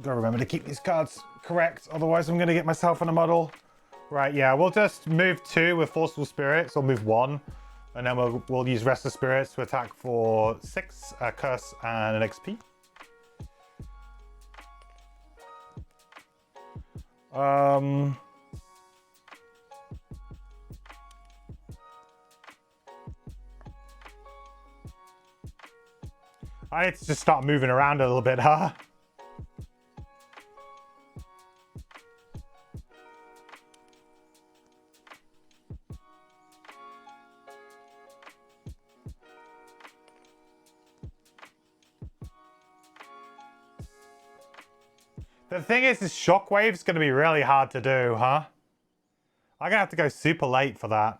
Gotta remember to keep these cards correct, otherwise I'm gonna get myself in a muddle. Right, yeah, we'll just move 2 with Forceful Spirits, or move 1, and then we'll use Restless Spirits to attack for 6, a curse, and an XP. I need to just start moving around a little bit, huh? The thing is Shockwave's going to be really hard to do, huh? I'm going to have to go super late for that.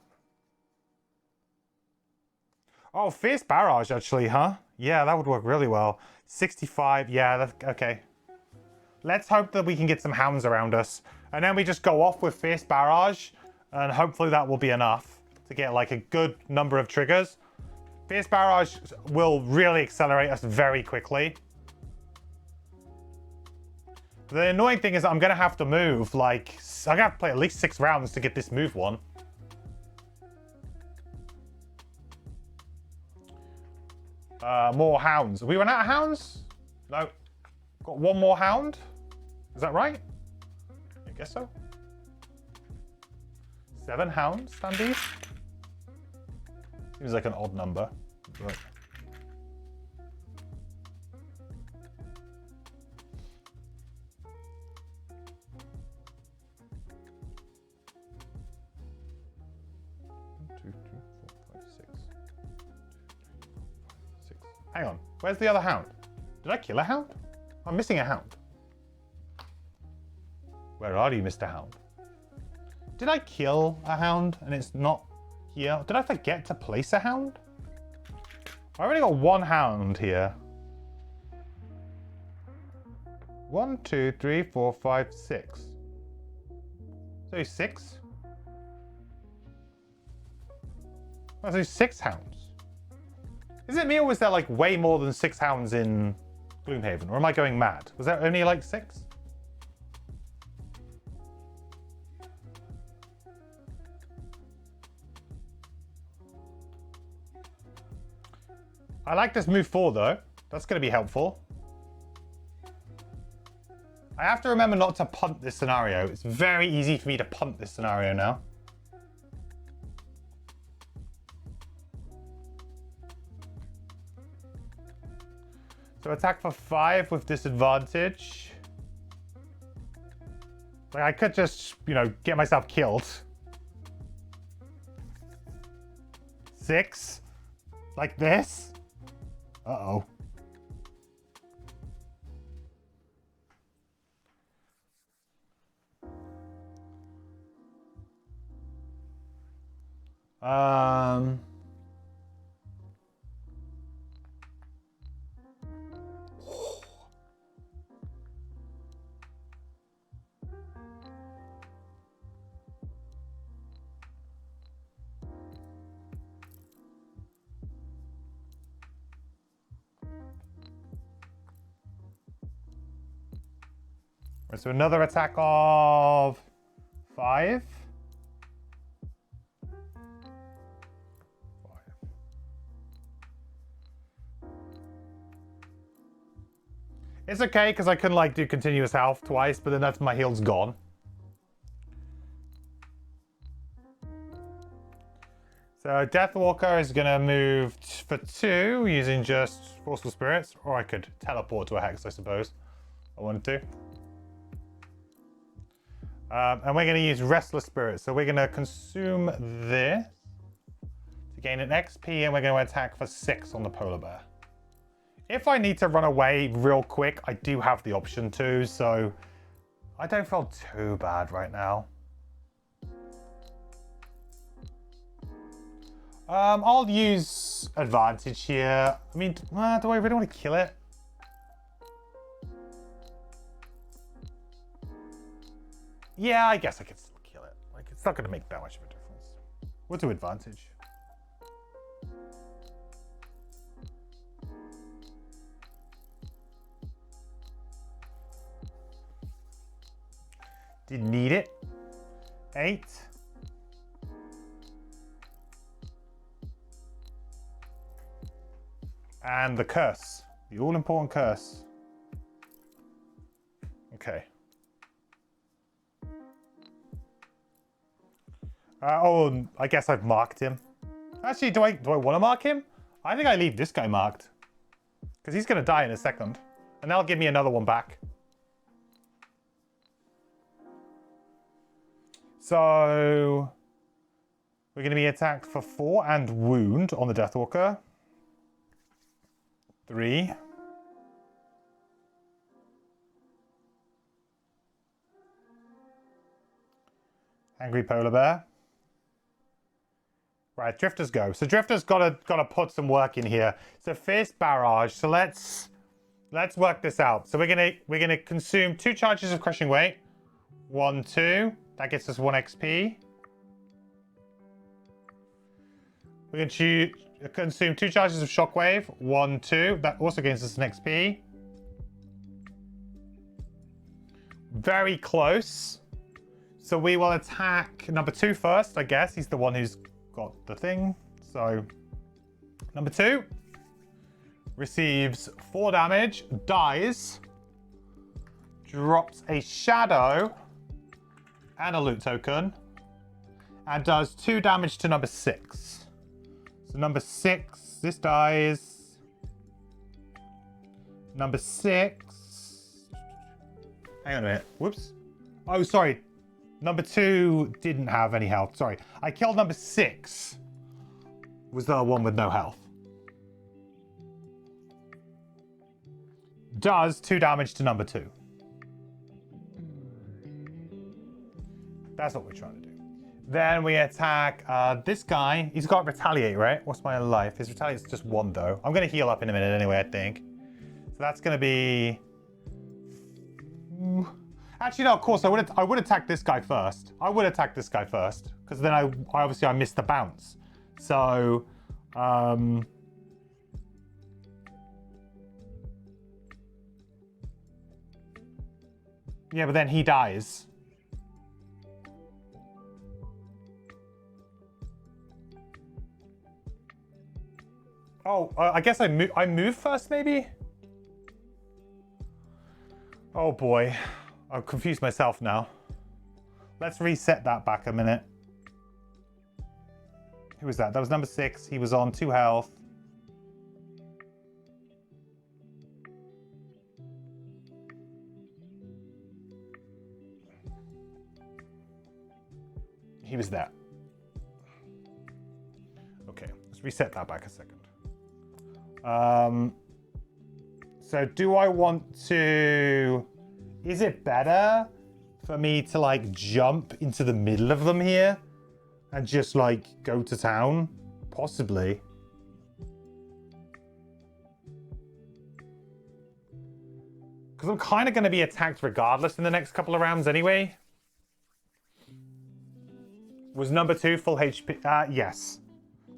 Oh, Fierce Barrage, actually, huh? Yeah, that would work really well. 65, yeah, that's, okay. Let's hope that we can get some hounds around us. And then we just go off with Fierce Barrage, and hopefully that will be enough to get, like, a good number of triggers. Fierce Barrage will really accelerate us very quickly. The annoying thing is I'm going to have to move, like, I'm going to have to play at least 6 rounds to get this move one. More hounds. Have we run out of hounds? No. Got 1 more hound? Is that right? I guess so. 7 hounds, standees? Seems like an odd number. But... Hang on, where's the other hound? Did I kill a hound? I'm missing a hound. Where are you, Mr. Hound? Did I kill a hound and it's not here? Did I forget to place a hound? I already got 1 hound here. 1, 2, 3, 4, 5, 6. So 6? Oh, so 6 hounds. Is it me, or was there like way more than 6 hounds in Gloomhaven? Or am I going mad? Was there only like 6? I like this move 4 though. That's going to be helpful. I have to remember not to punt this scenario. It's very easy for me to punt this scenario now. So attack for 5 with disadvantage. Like, I could just, you know, get myself killed. 6? Like this? Uh-oh. So another attack of 5. 5. It's okay, because I can, like, do continuous health twice, but then that's my heal's gone. So Deathwalker is going to move for 2 using just Forceful Spirits, or I could teleport to a Hex, I suppose. I wanted to. And we're going to use Restless Spirit. So we're going to consume this to gain an XP, and we're going to attack for 6 on the Polar Bear. If I need to run away real quick, I do have the option to, so I don't feel too bad right now. I'll use advantage here. I mean, do I really want to kill it? Yeah, I guess I can still kill it. Like, it's not going to make that much of a difference. We'll do advantage. Didn't need it. 8. And the curse. The all-important curse. Okay. Oh, I guess I've marked him. Actually, do I want to mark him? I think I leave this guy marked. Because he's going to die in a second. And that'll give me another one back. So we're going to be attacked for 4 and wound on the Deathwalker. 3. Angry Polar Bear. Right, Drifters go. So Drifters gotta put some work in here. So Fierce Barrage. So let's work this out. So we're gonna consume 2 charges of Crushing Weight. 1, 2. That gets us 1 XP. We're gonna consume 2 charges of Shockwave. 1, 2. That also gains us an XP. Very close. So we will attack number 2 first, I guess. He's the one who's got the thing. So number 2 receives 4 damage, dies, drops a shadow and a loot token, and does 2 damage to number 6. So number 6, this dies. Number 6. Hang on a minute. Whoops. Oh, sorry. Number 2 didn't have any health. Sorry. I killed number 6. Was the one with no health. Does 2 damage to number 2. That's what we're trying to do. Then we attack this guy. He's got Retaliate, right? What's my life? His Retaliate's just 1, though. I'm going to heal up in a minute anyway, I think. So that's going to be... Actually, no, of course, I would attack this guy first. I would attack this guy first. Because then I obviously missed the bounce. So... yeah, but then he dies. Oh, I guess I move first, maybe? Oh boy, I've confused myself now. Let's reset that back a minute. Who was that? That was number 6. He was on 2 health. He was there. Okay, let's reset that back a second. So do I want to... Is it better for me to, like, jump into the middle of them here and just, like, go to town? Possibly. Because I'm kind of going to be attacked regardless in the next couple of rounds anyway. Was number 2 full HP? Yes.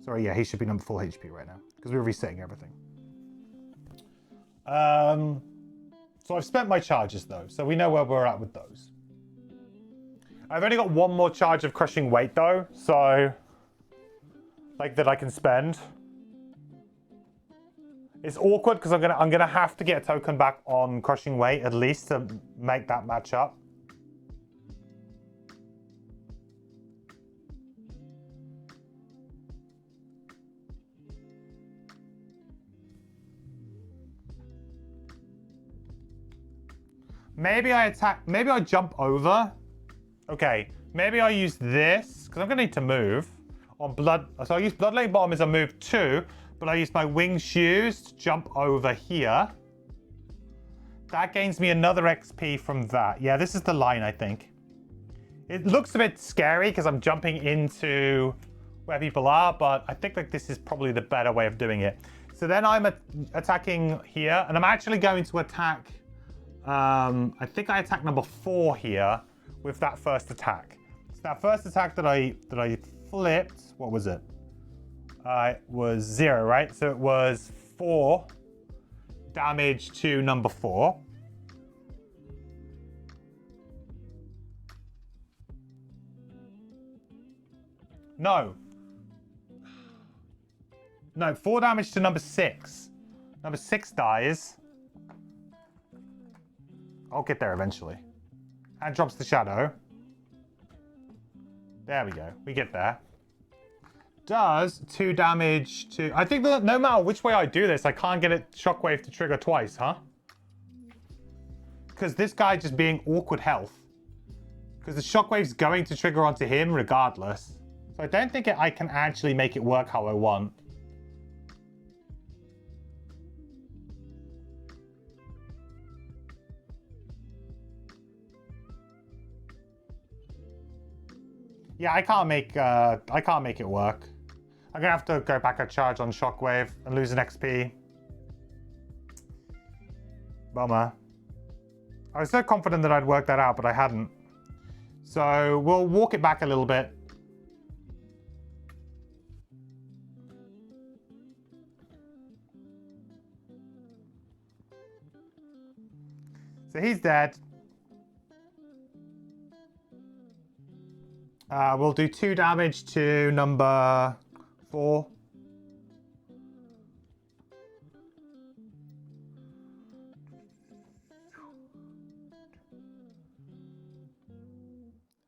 Sorry, yeah, he should be number full HP right now. Because we're resetting everything. So I've spent my charges though, so we know where we're at with those. I've only got 1 more charge of Crushing Weight though, so... like, that I can spend. It's awkward because I'm gonna have to get a token back on Crushing Weight at least to make that match up. Maybe I attack, maybe I jump over. Okay, maybe I use this, because I'm gonna need to move on blood. So I use Bloodlane Bottom as a move 2, but I use my winged shoes to jump over here. That gains me another XP from that. Yeah, this is the line, I think. It looks a bit scary because I'm jumping into where people are, but I think like this is probably the better way of doing it. So then I'm attacking here, and I'm actually going to attack. I think I attack number 4 here with that first attack. So that first attack that I flipped, what was it? It was 0, right? So it was 4 damage to number 4. No, 4 damage to number 6. Number 6 dies. I'll get there eventually. And drops the shadow. There we go. We get there. Does 2 damage to... I think that no matter which way I do this, I can't get it Shockwave to trigger twice, huh? Because this guy just being awkward health. Because the Shockwave's going to trigger onto him regardless. So I don't think I can actually make it work how I want. Yeah, I can't make it work. I'm gonna have to go back a charge on Shockwave and lose an XP. Bummer. I was so confident that I'd work that out, but I hadn't. So we'll walk it back a little bit. So he's dead. We'll do 2 damage to number 4.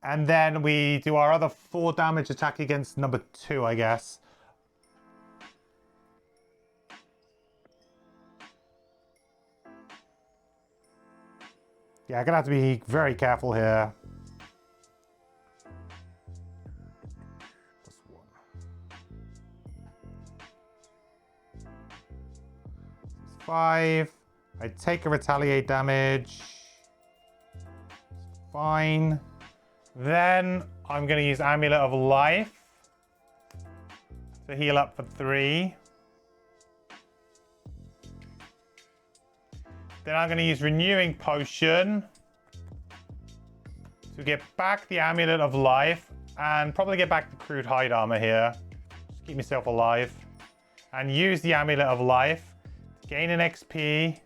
And then we do our other 4 damage attack against number 2, I guess. Yeah, I'm gonna have to be very careful here. 5. I take a retaliate damage. Fine. Then I'm going to use Amulet of Life to heal up for 3. Then I'm going to use Renewing Potion to get back the Amulet of Life and probably get back the Crude Hide Armor here. Just keep myself alive. And use the Amulet of Life. Gain an XP.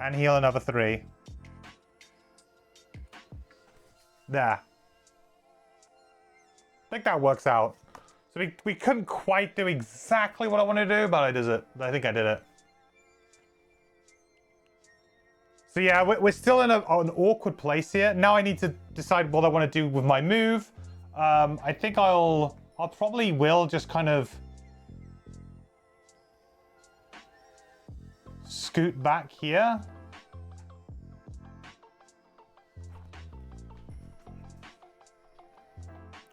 And heal another 3. There. I think that works out. So we couldn't quite do exactly what I wanted to do, but I did it. I think I did it. So yeah, we're still in an awkward place here. Now I need to decide what I want to do with my move. I think I'll probably will just kind of scoot back here.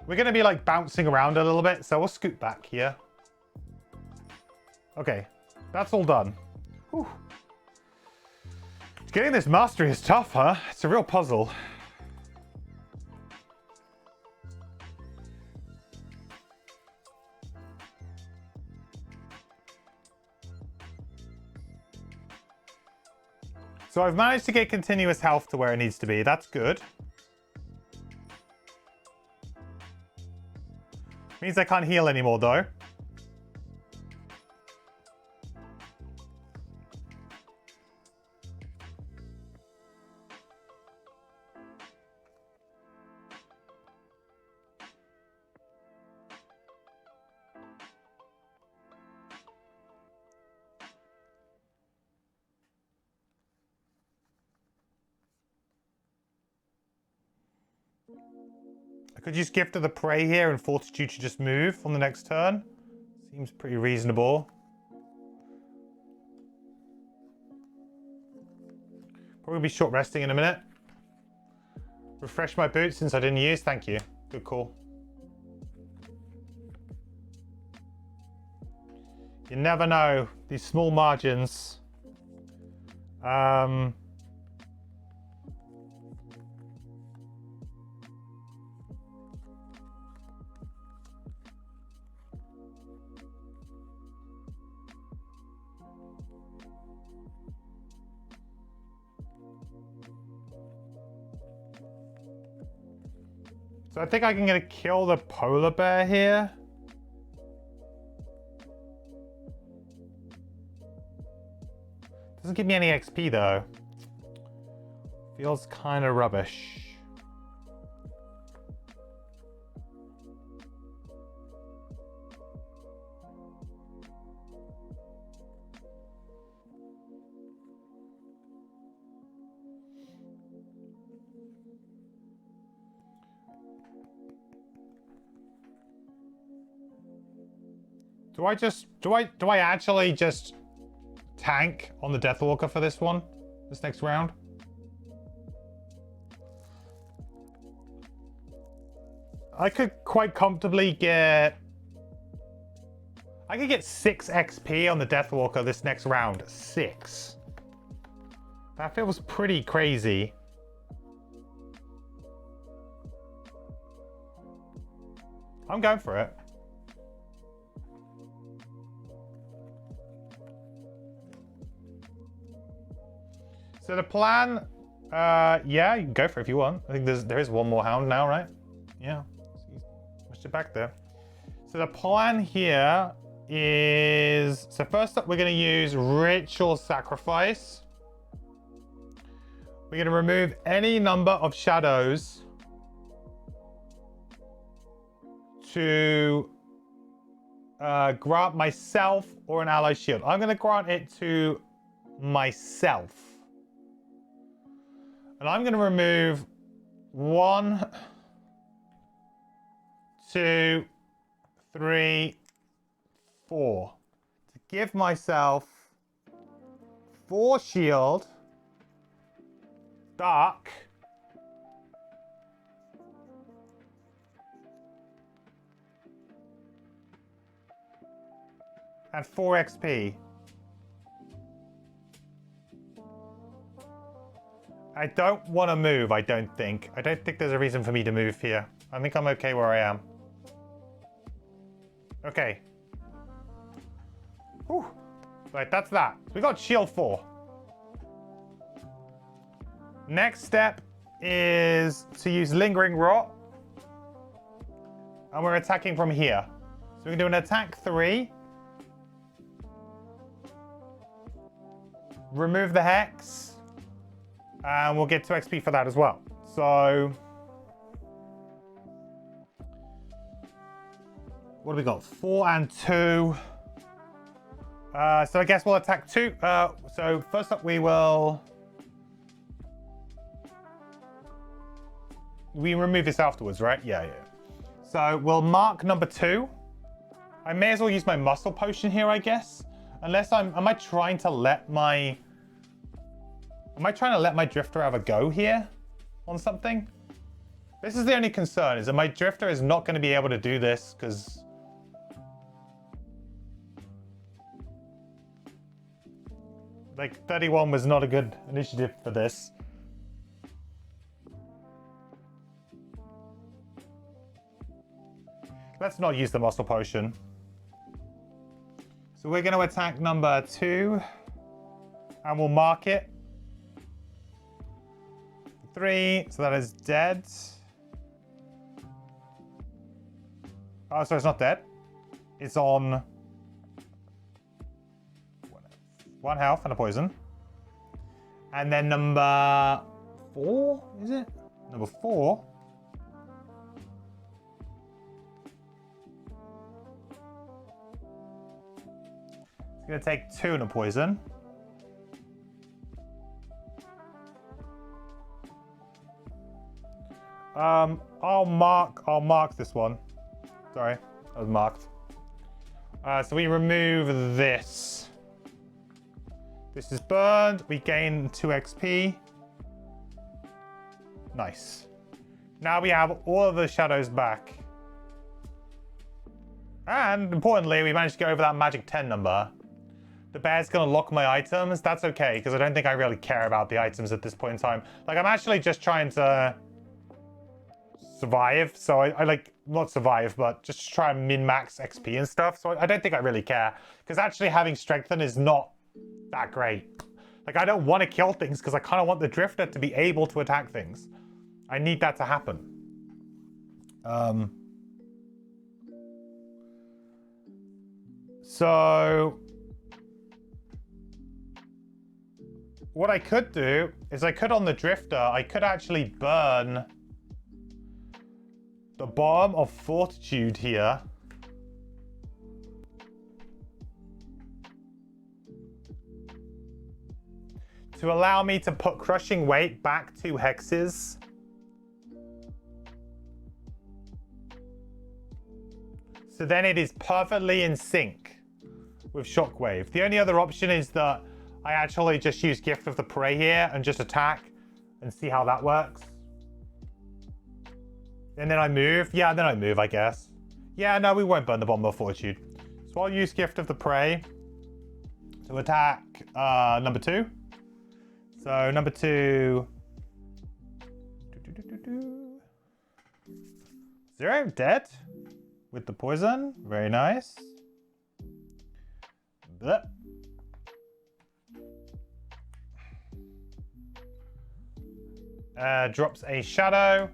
We're going to be like bouncing around a little bit, so we'll scoot back here. Okay, that's all done. Whew. Getting this mastery is tough, huh? It's a real puzzle. So I've managed to get continuous health to where it needs to be. That's good. Means I can't heal anymore, though. I could use Gift of the Prey here and Fortitude to just move on the next turn. Seems pretty reasonable. Probably be short resting in a minute. Refresh my boots since I didn't use. Thank you. Good call. You never know. These small margins. So I think I can get to kill the polar bear here. Doesn't give me any XP though. Feels kind of rubbish. Do I actually just tank on the Deathwalker for this one? This next round? I could quite comfortably get... I could get 6 XP on the Deathwalker this next round. 6. That feels pretty crazy. I'm going for it. So the plan, yeah, you can go for it if you want. I think there is one more hound now, right? Yeah, push it back there. So the plan here is, so first up we're going to use Ritual Sacrifice. We're going to remove any number of shadows to grant myself or an ally shield. I'm going to grant it to myself. And I'm going to remove 1, 2, 3, 4. To give myself 4 shield, dark, and 4 XP. I don't want to move, I don't think. I don't think there's a reason for me to move here. I think I'm okay where I am. Okay. Whew. Right, that's that. So we got shield 4. Next step is to use Lingering Rot. And we're attacking from here. So we can do an attack 3. Remove the Hex. And we'll get 2 XP for that as well. So, what do we got? 4 and 2. So I guess we'll attack 2. So first up we remove this afterwards, right? Yeah. So we'll mark number 2. I may as well use my muscle potion here, I guess. Unless am I trying to let my drifter have a go here on something? This is the only concern, is that my drifter is not going to be able to do this because like 31 was not a good initiative for this. Let's not use the muscle potion. So we're going to attack number 2 and we'll mark it. 3, so that is dead. Oh, so it's not dead. It's on 1 health and a poison. And then number 4, is it? Number 4. It's going to take 2 and a poison. I'll mark this one. Sorry, that was marked. So we remove this. This is burned. We gain 2 XP. Nice. Now we have all of the shadows back. And importantly, we managed to get over that magic 10 number. The bear's gonna lock my items. That's okay, because I don't think I really care about the items at this point in time. Like, I'm actually just trying to survive. So I like, not survive, but just try and min-max XP and stuff. So I don't think I really care. Because actually having strengthen is not that great. Like, I don't want to kill things because I kind of want the drifter to be able to attack things. I need that to happen. So what I could do is I could on the drifter, I could actually burn the Balm of Fortitude here. To allow me to put Crushing Weight back 2 hexes. So then it is perfectly in sync with Shockwave. The only other option is that I actually just use Gift of the Prey here and just attack and see how that works. And then I move. Yeah, then I move, I guess. Yeah, no, we won't burn the Bomb of Fortitude. So I'll use Gift of the Prey to attack number 2. So number 2... 0, dead. With the poison. Very nice. Blech. Drops a shadow.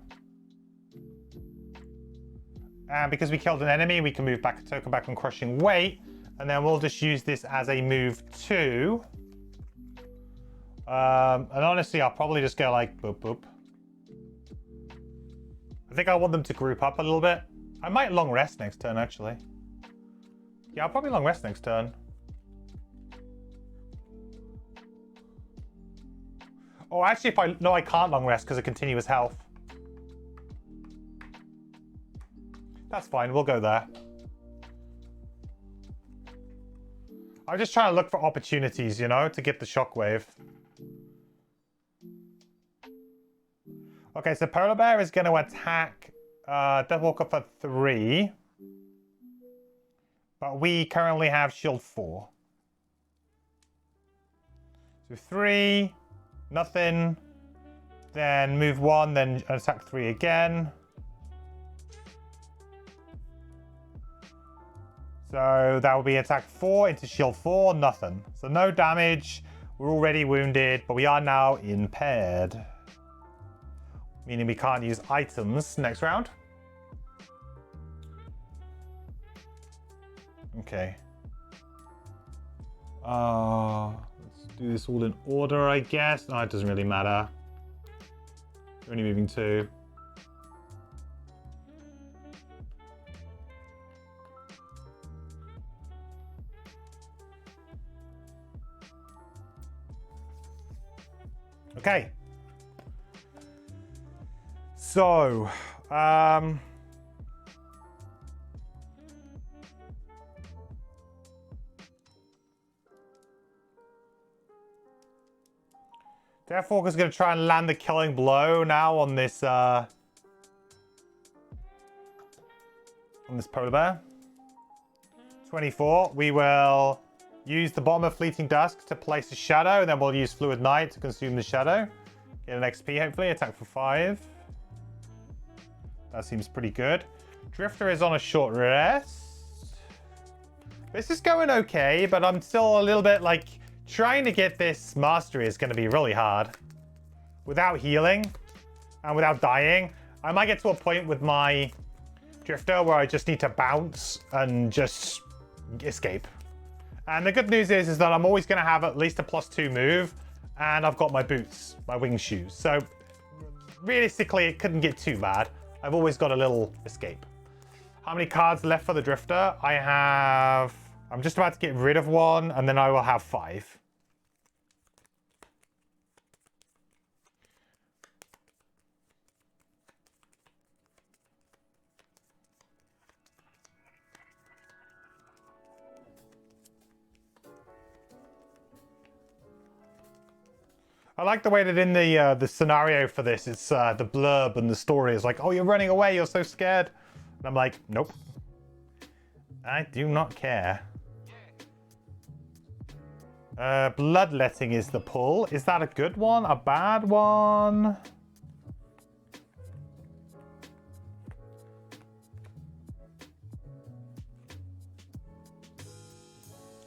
And because we killed an enemy, we can move back a token back on Crushing Weight. And then we'll just use this as a move 2. And honestly, I'll probably just go like boop boop. I think I want them to group up a little bit. I might long rest next turn, actually. Yeah, I'll probably long rest next turn. Oh, actually, no, I can't long rest because of continuous health. That's fine, we'll go there. I'm just trying to look for opportunities, you know, to get the shockwave. Okay, so Polar Bear is going to attack Deathwalker for 3. But we currently have shield 4. So 3, nothing. Then move 1, then attack 3 again. So that will be attack 4 into shield 4, nothing. So no damage. We're already wounded, but we are now impaired. Meaning we can't use items next round. Okay. Let's do this all in order, I guess. No, it doesn't really matter. We're only moving 2. Okay. So, Deathwalker's going to try and land the killing blow now on this polar bear. 24. We will use the Bomb of Fleeting Dusk to place a shadow, and then we'll use Fluid Night to consume the shadow. Get an XP, hopefully. Attack for 5. That seems pretty good. Drifter is on a short rest. This is going okay, but I'm still a little bit like... Trying to get this mastery is going to be really hard. Without healing and without dying, I might get to a point with my Drifter where I just need to bounce and just escape. And the good news is that I'm always going to have at least a +2 move, and I've got my boots, my wing shoes. So realistically, it couldn't get too bad. I've always got a little escape. How many cards left for the Drifter? I'm just about to get rid of 1, and then I will have 5. I like the way that in the scenario for this, it's the blurb and the story is like, oh, you're running away, you're so scared. And I'm like, nope. I do not care. Bloodletting is the pull. Is that a good one? A bad one?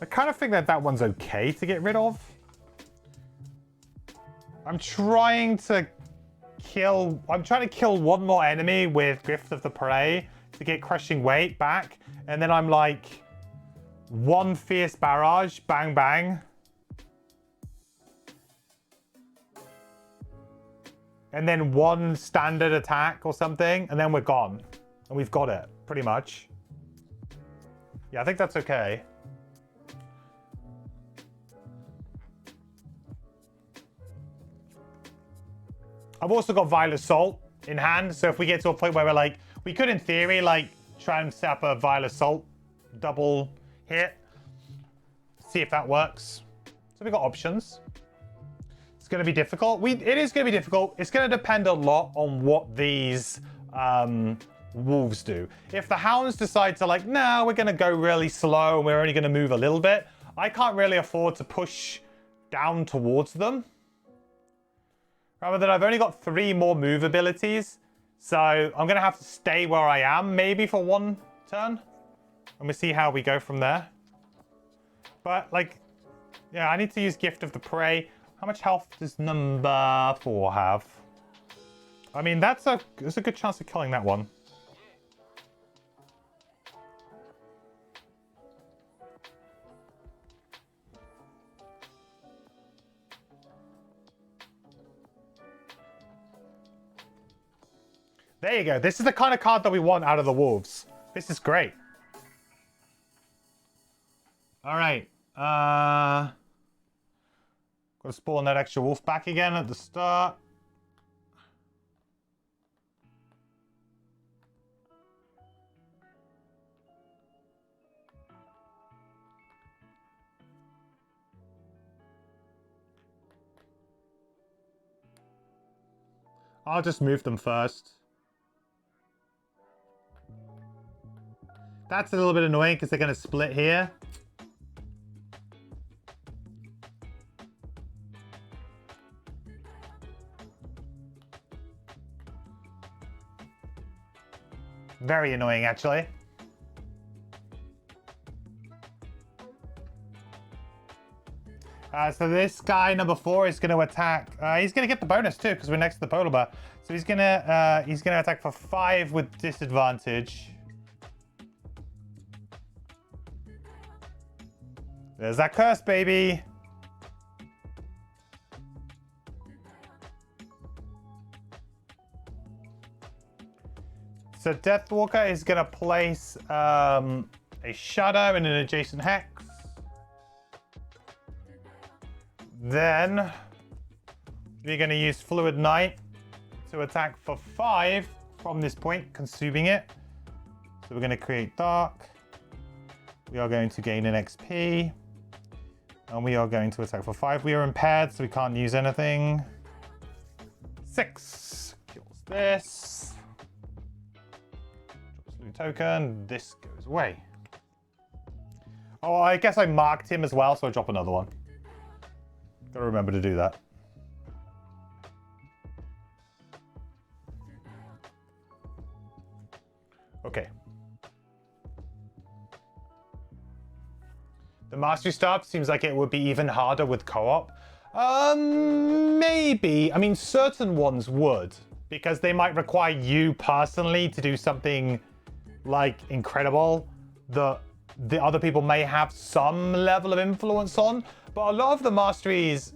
I kind of think that that one's okay to get rid of. I'm trying to kill one more enemy with Gift of the Prey to get Crushing Weight back. And then I'm like, one Fierce Barrage, bang, bang. And then one standard attack or something, and then we're gone. And we've got it, pretty much. Yeah, I think that's okay. I've also got Vile Assault in hand, so if we get to a point where we're like, we could in theory like try and set up a Vile Assault double hit, see if that works. So we've got options. It's going to be difficult. It is going to be difficult. It's going to depend a lot on what these wolves do. If the hounds decide to like, no, we're going to go really slow and we're only going to move a little bit, I can't really afford to push down towards them. Rather than I've only got 3 more move abilities, so I'm going to have to stay where I am maybe for one turn. And we'll see how we go from there. But like, yeah, I need to use Gift of the Prey. How much health does number 4 have? I mean, there's a good chance of killing that one. There you go. This is the kind of card that we want out of the wolves. This is great. All right. Got to spawn that extra wolf back again at the start. I'll just move them first. That's a little bit annoying because they're going to split here. Very annoying, actually. So this guy, number 4, is going to attack. He's going to get the bonus too because we're next to the polar bear. So he's going to attack for 5 with disadvantage. There's that curse, baby. So Deathwalker is going to place a shadow in an adjacent hex. Then we're going to use Fluid Knight to attack for 5 from this point, consuming it. So we're going to create Dark. We are going to gain an XP. And we are going to attack for 5. We are impaired, so we can't use anything. 6 kills this. Drops loot token. This goes away. Oh, I guess I marked him as well, so I drop another one. Gotta remember to do that. Okay. The Mastery Staff seems like it would be even harder with co-op. Maybe. I mean, certain ones would, because they might require you personally to do something like incredible that the other people may have some level of influence on. But a lot of the masteries,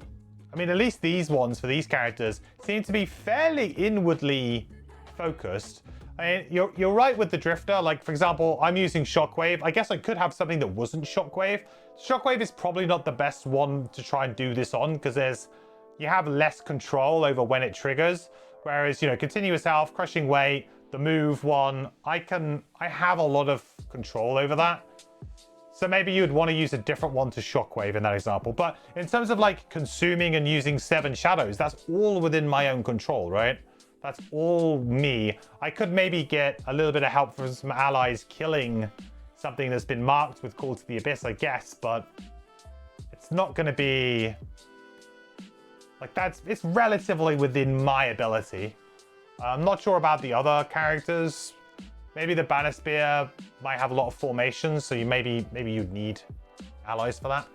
I mean, at least these ones for these characters, seem to be fairly inwardly focused. I mean, you're right with the Drifter. Like, for example, I'm using Shockwave. I guess I could have something that wasn't Shockwave. Shockwave is probably not the best one to try and do this on because you have less control over when it triggers. Whereas, you know, Continuous Health, Crushing Weight, the move one, I have a lot of control over that. So maybe you'd want to use a different one to Shockwave in that example. But in terms of like consuming and using 7 shadows, that's all within my own control, right? That's all me. I could maybe get a little bit of help from some allies killing something that's been marked with Call to the Abyss, I guess, but it's not going to be like it's relatively within my ability. I'm not sure about the other characters. Maybe the Banner Spear might have a lot of formations, so maybe you'd need allies for that.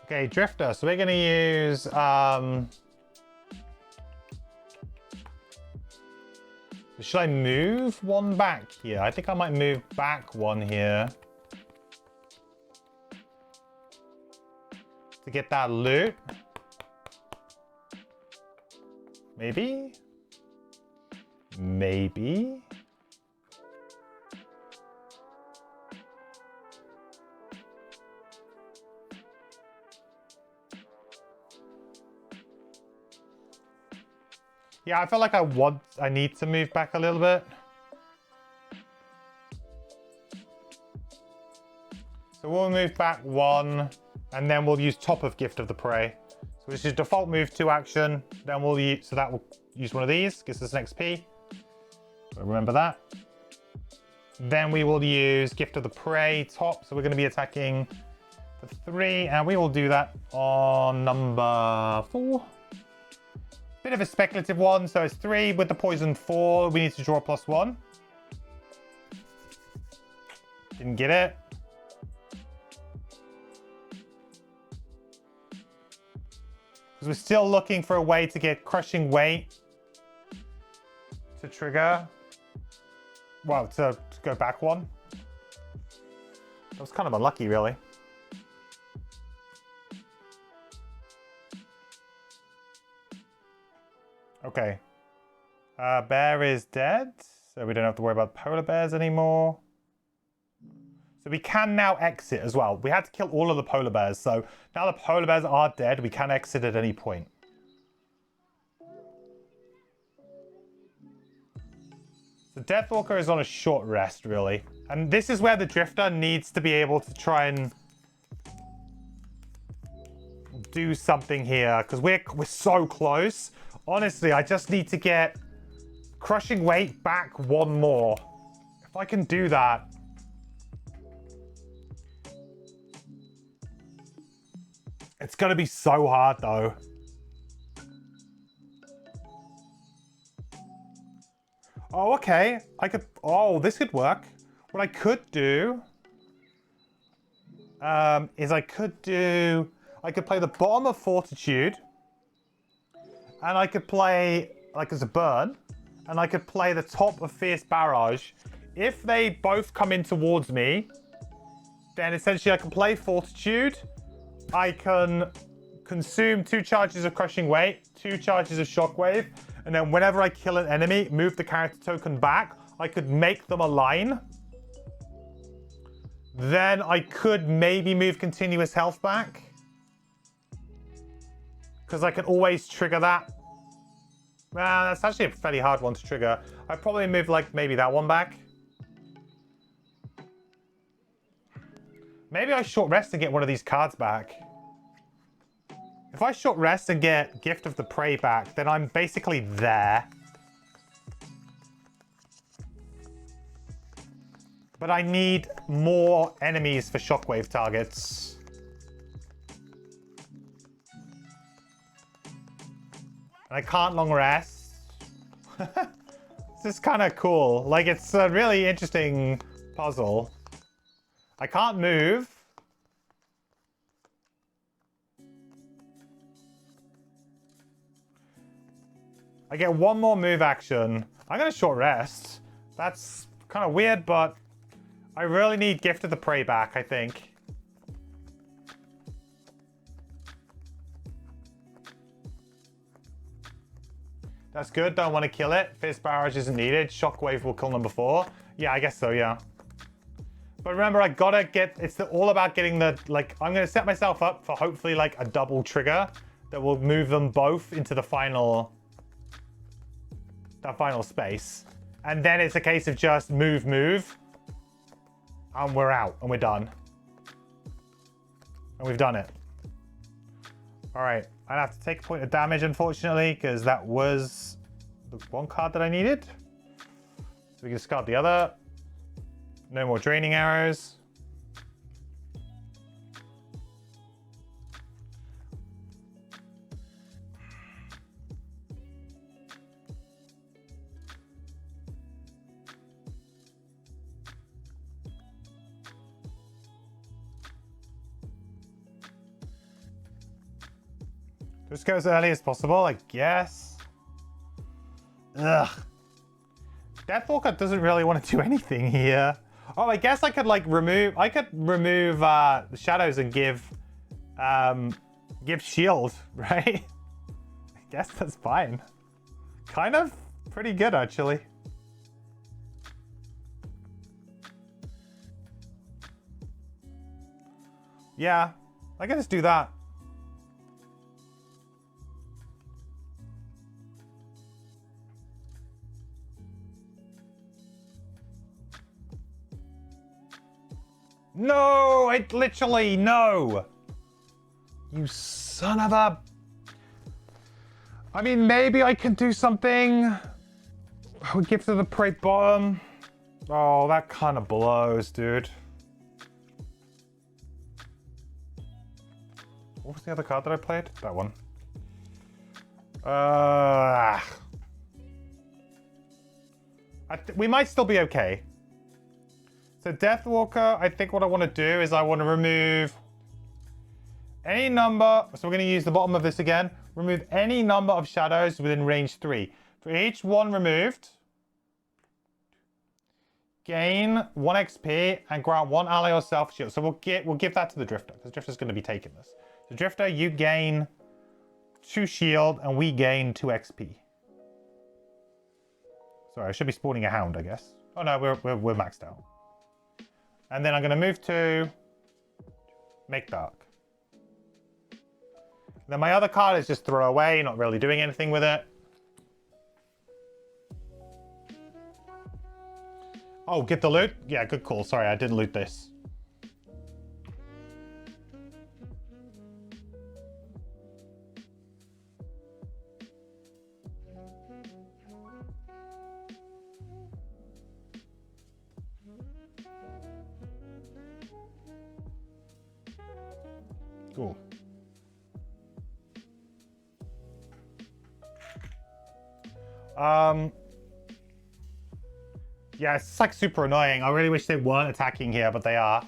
Okay, Drifter. So we're going to use should I move one back here? I think I might move back one here to get that loot. Maybe? Maybe? Yeah, I feel like I need to move back a little bit. So we'll move back 1, and then we'll use top of Gift of the Prey. So this is default move 2 action. Then we'll use, so that will use one of these, gives us an XP. So remember that. Then we will use Gift of the Prey top. So we're going to be attacking for 3, and we will do that on number 4. Bit of a speculative one, so it's 3 with the poison 4. We need to draw +1. Didn't get it. Because we're still looking for a way to get Crushing Weight to trigger. Well, to go back 1. That was kind of unlucky, really. Okay. Bear is dead, so we don't have to worry about polar bears anymore. So we can now exit as well. We had to kill all of the polar bears, so now the polar bears are dead, we can exit at any point. So Deathwalker is on a short rest, really. And this is where the Drifter needs to be able to try and do something here, because we're so close. Honestly, I just need to get Crushing Weight back 1 more. If I can do that. It's going to be so hard, though. Oh, okay. Oh, this could work. What I could do is I could play the bottom of Fortitude. And I could play, like, as a burn. And I could play the top of Fierce Barrage. If they both come in towards me, then essentially I can play Fortitude. I can consume 2 charges of Crushing Weight, 2 charges of Shockwave. And then whenever I kill an enemy, move the character token back. I could make them align. Then I could maybe move Continuous Health back. Because I can always trigger that. Well, that's actually a fairly hard one to trigger. I'd probably move, like, maybe that one back. Maybe I short rest and get one of these cards back. If I short rest and get Gift of the Prey back, then I'm basically there. But I need more enemies for Shockwave targets. I can't long rest. This is kind of cool. Like, it's a really interesting puzzle. I can't move. I get 1 more move action. I'm going to short rest. That's kind of weird, but I really need Gift of the Prey back, I think. That's good. Don't want to kill it. Fierce Barrage isn't needed. Shockwave will kill number 4. Yeah, I guess so, yeah. But remember, I gotta get... It's all about getting the... Like, I'm going to set myself up for hopefully, like, a double trigger that will move them both into the final that final space. And then it's a case of just move, move. And we're out, and we're done. And we've done it. All right, I'd have to take a point of damage, unfortunately, because that was the one card that I needed. So we can discard the other. No more draining arrows. Just go as early as possible, I guess. Ugh. Deathwalker doesn't really want to do anything here. Oh, I guess I could like remove. I could remove the shadows and give shield, right? I guess that's fine. Kind of pretty good actually. Yeah, I can just do that. No, it literally, no. You son of a... I mean, maybe I can do something. We give to the prey bottom. Oh, that kind of blows, dude. What was the other card that I played? That one. We might still be okay. So Deathwalker, I think what I want to do is I want to remove any number. So we're going to use the bottom of this again. Remove any number of shadows within range 3. For each one removed, gain 1 XP and grant 1 ally or self shield. So we'll give that to the Drifter because Drifter's going to be taking this. So Drifter, you gain 2 shield and we gain 2 XP. Sorry, I should be spawning a hound, I guess. Oh no, we're maxed out. And then I'm going to move to Make Dark. Then my other card is just throw away, not really doing anything with it. Oh, get the loot? Yeah, good call. Sorry, I didn't loot this. Cool. Yeah, it's like super annoying. I really wish they weren't attacking here, but they are.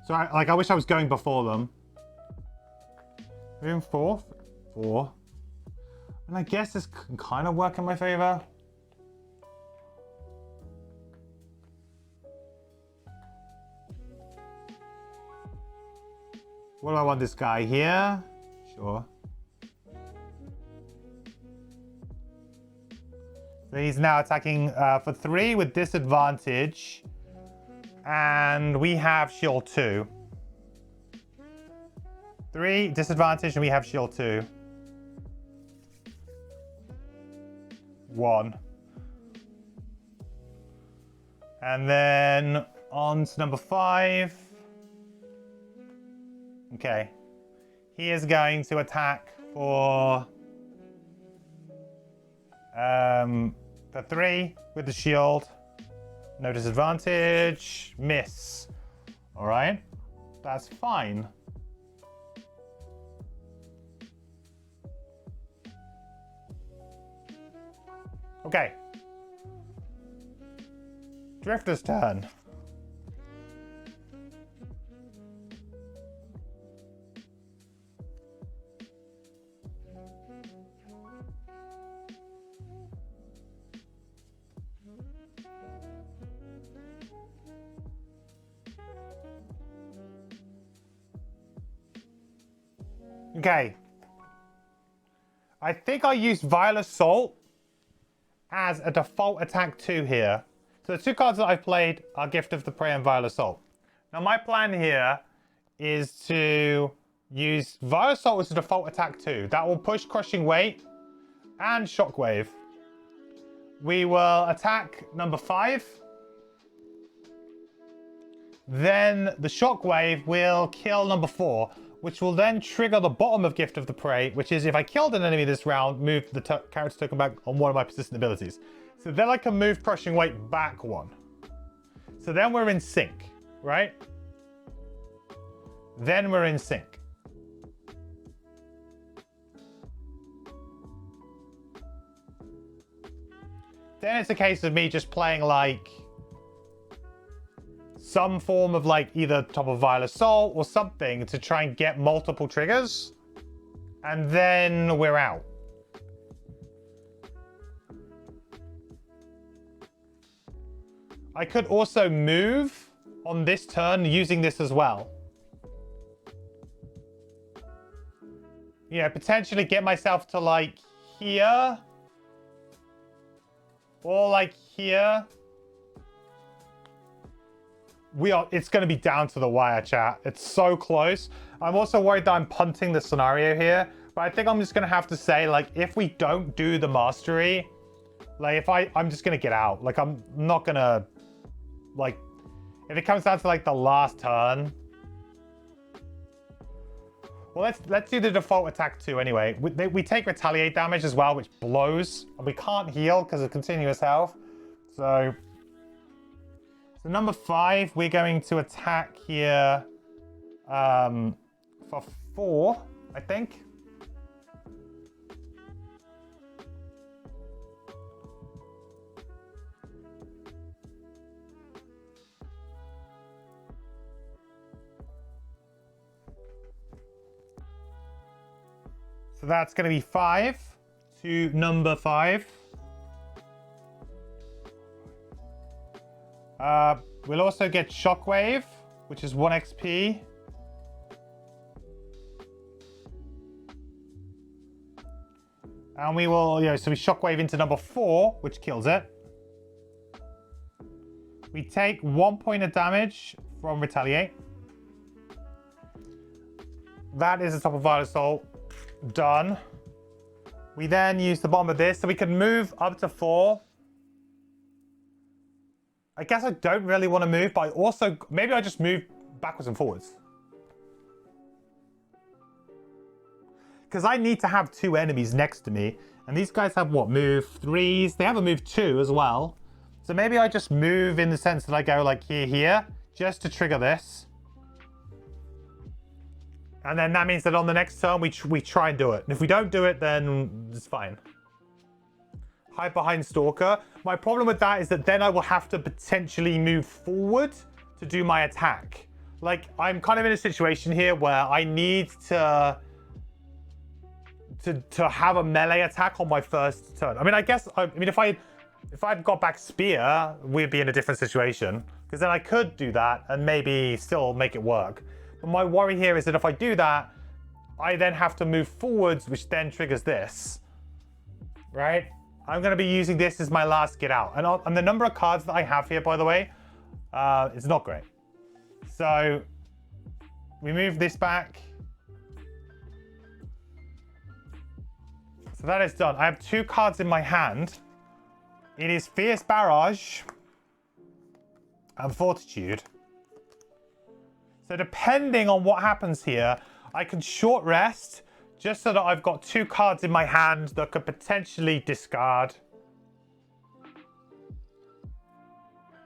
So I wish I was going before them. Moving 4. And I guess this can kind of work in my favor. What do I want this guy here? Sure. So he's now attacking for 3 with disadvantage. And we have shield 2. 3 disadvantage and we have shield 2. 1. And then on to number 5. Okay. He is going to attack for 3 with the shield. No disadvantage. Miss. All right. That's fine. Okay. Drifter's turn. Okay. I think I used Vile Assault as a default attack 2 here. So the 2 cards that I've played are Gift of the Prey and Vile Assault. Now my plan here is to use Vile Assault as a default attack 2. That will push Crushing Weight and Shockwave. We will attack number 5. Then the Shockwave will kill number 4, which will then trigger the bottom of Gift of the Prey, which is if I killed an enemy this round, move the character token back on one of my persistent abilities. So then I can move Crushing Weight back 1. So then we're in sync, right? Then we're in sync. Then it's a case of me just playing like some form of like either Top of Vile Assault or something to try and get multiple triggers. And then we're out. I could also move on this turn using this as well. Yeah, potentially get myself to like here. Or like here. It's going to be down to the wire, chat. It's so close. I'm also worried that I'm punting the scenario here. But I think I'm just going to have to say, like, if we don't do the mastery, like, I'm just going to get out. Like, I'm not going to, like, if it comes down to, like, the last turn. Well, let's do the default attack too anyway. We take retaliate damage as well, which blows. And we can't heal because of continuous health. So number 5, we're going to attack here for 4, I think. So that's going to be 5 to number 5. We'll also get Shockwave, which is 1 XP. And we will, so we Shockwave into number 4, which kills it. We take 1 point of damage from Retaliate. That is the Top of Vile Assault. Done. We then use the bottom of this, so we can move up to 4. I guess I don't really want to move, but I also, maybe I just move backwards and forwards. Because I need to have 2 enemies next to me. And these guys have what, move 3s? They have a move 2 as well. So maybe I just move in the sense that I go like here, just to trigger this. And then that means that on the next turn, we try and do it. And if we don't do it, then it's fine. Hide behind Stalker. My problem with that is that then I will have to potentially move forward to do my attack. Like, I'm kind of in a situation here where I need to have a melee attack on my first turn. I mean, if I'd got back Spear, we'd be in a different situation. Because then I could do that and maybe still make it work. But my worry here is that if I do that, I then have to move forwards, which then triggers this. Right? I'm going to be using this as my last get out. And the number of cards that I have here, by the way, is not great. So we move this back. So that is done. I have 2 cards in my hand. It is Fierce Barrage and Fortitude. So depending on what happens here, I can short rest just so that I've got 2 cards in my hand that could potentially discard.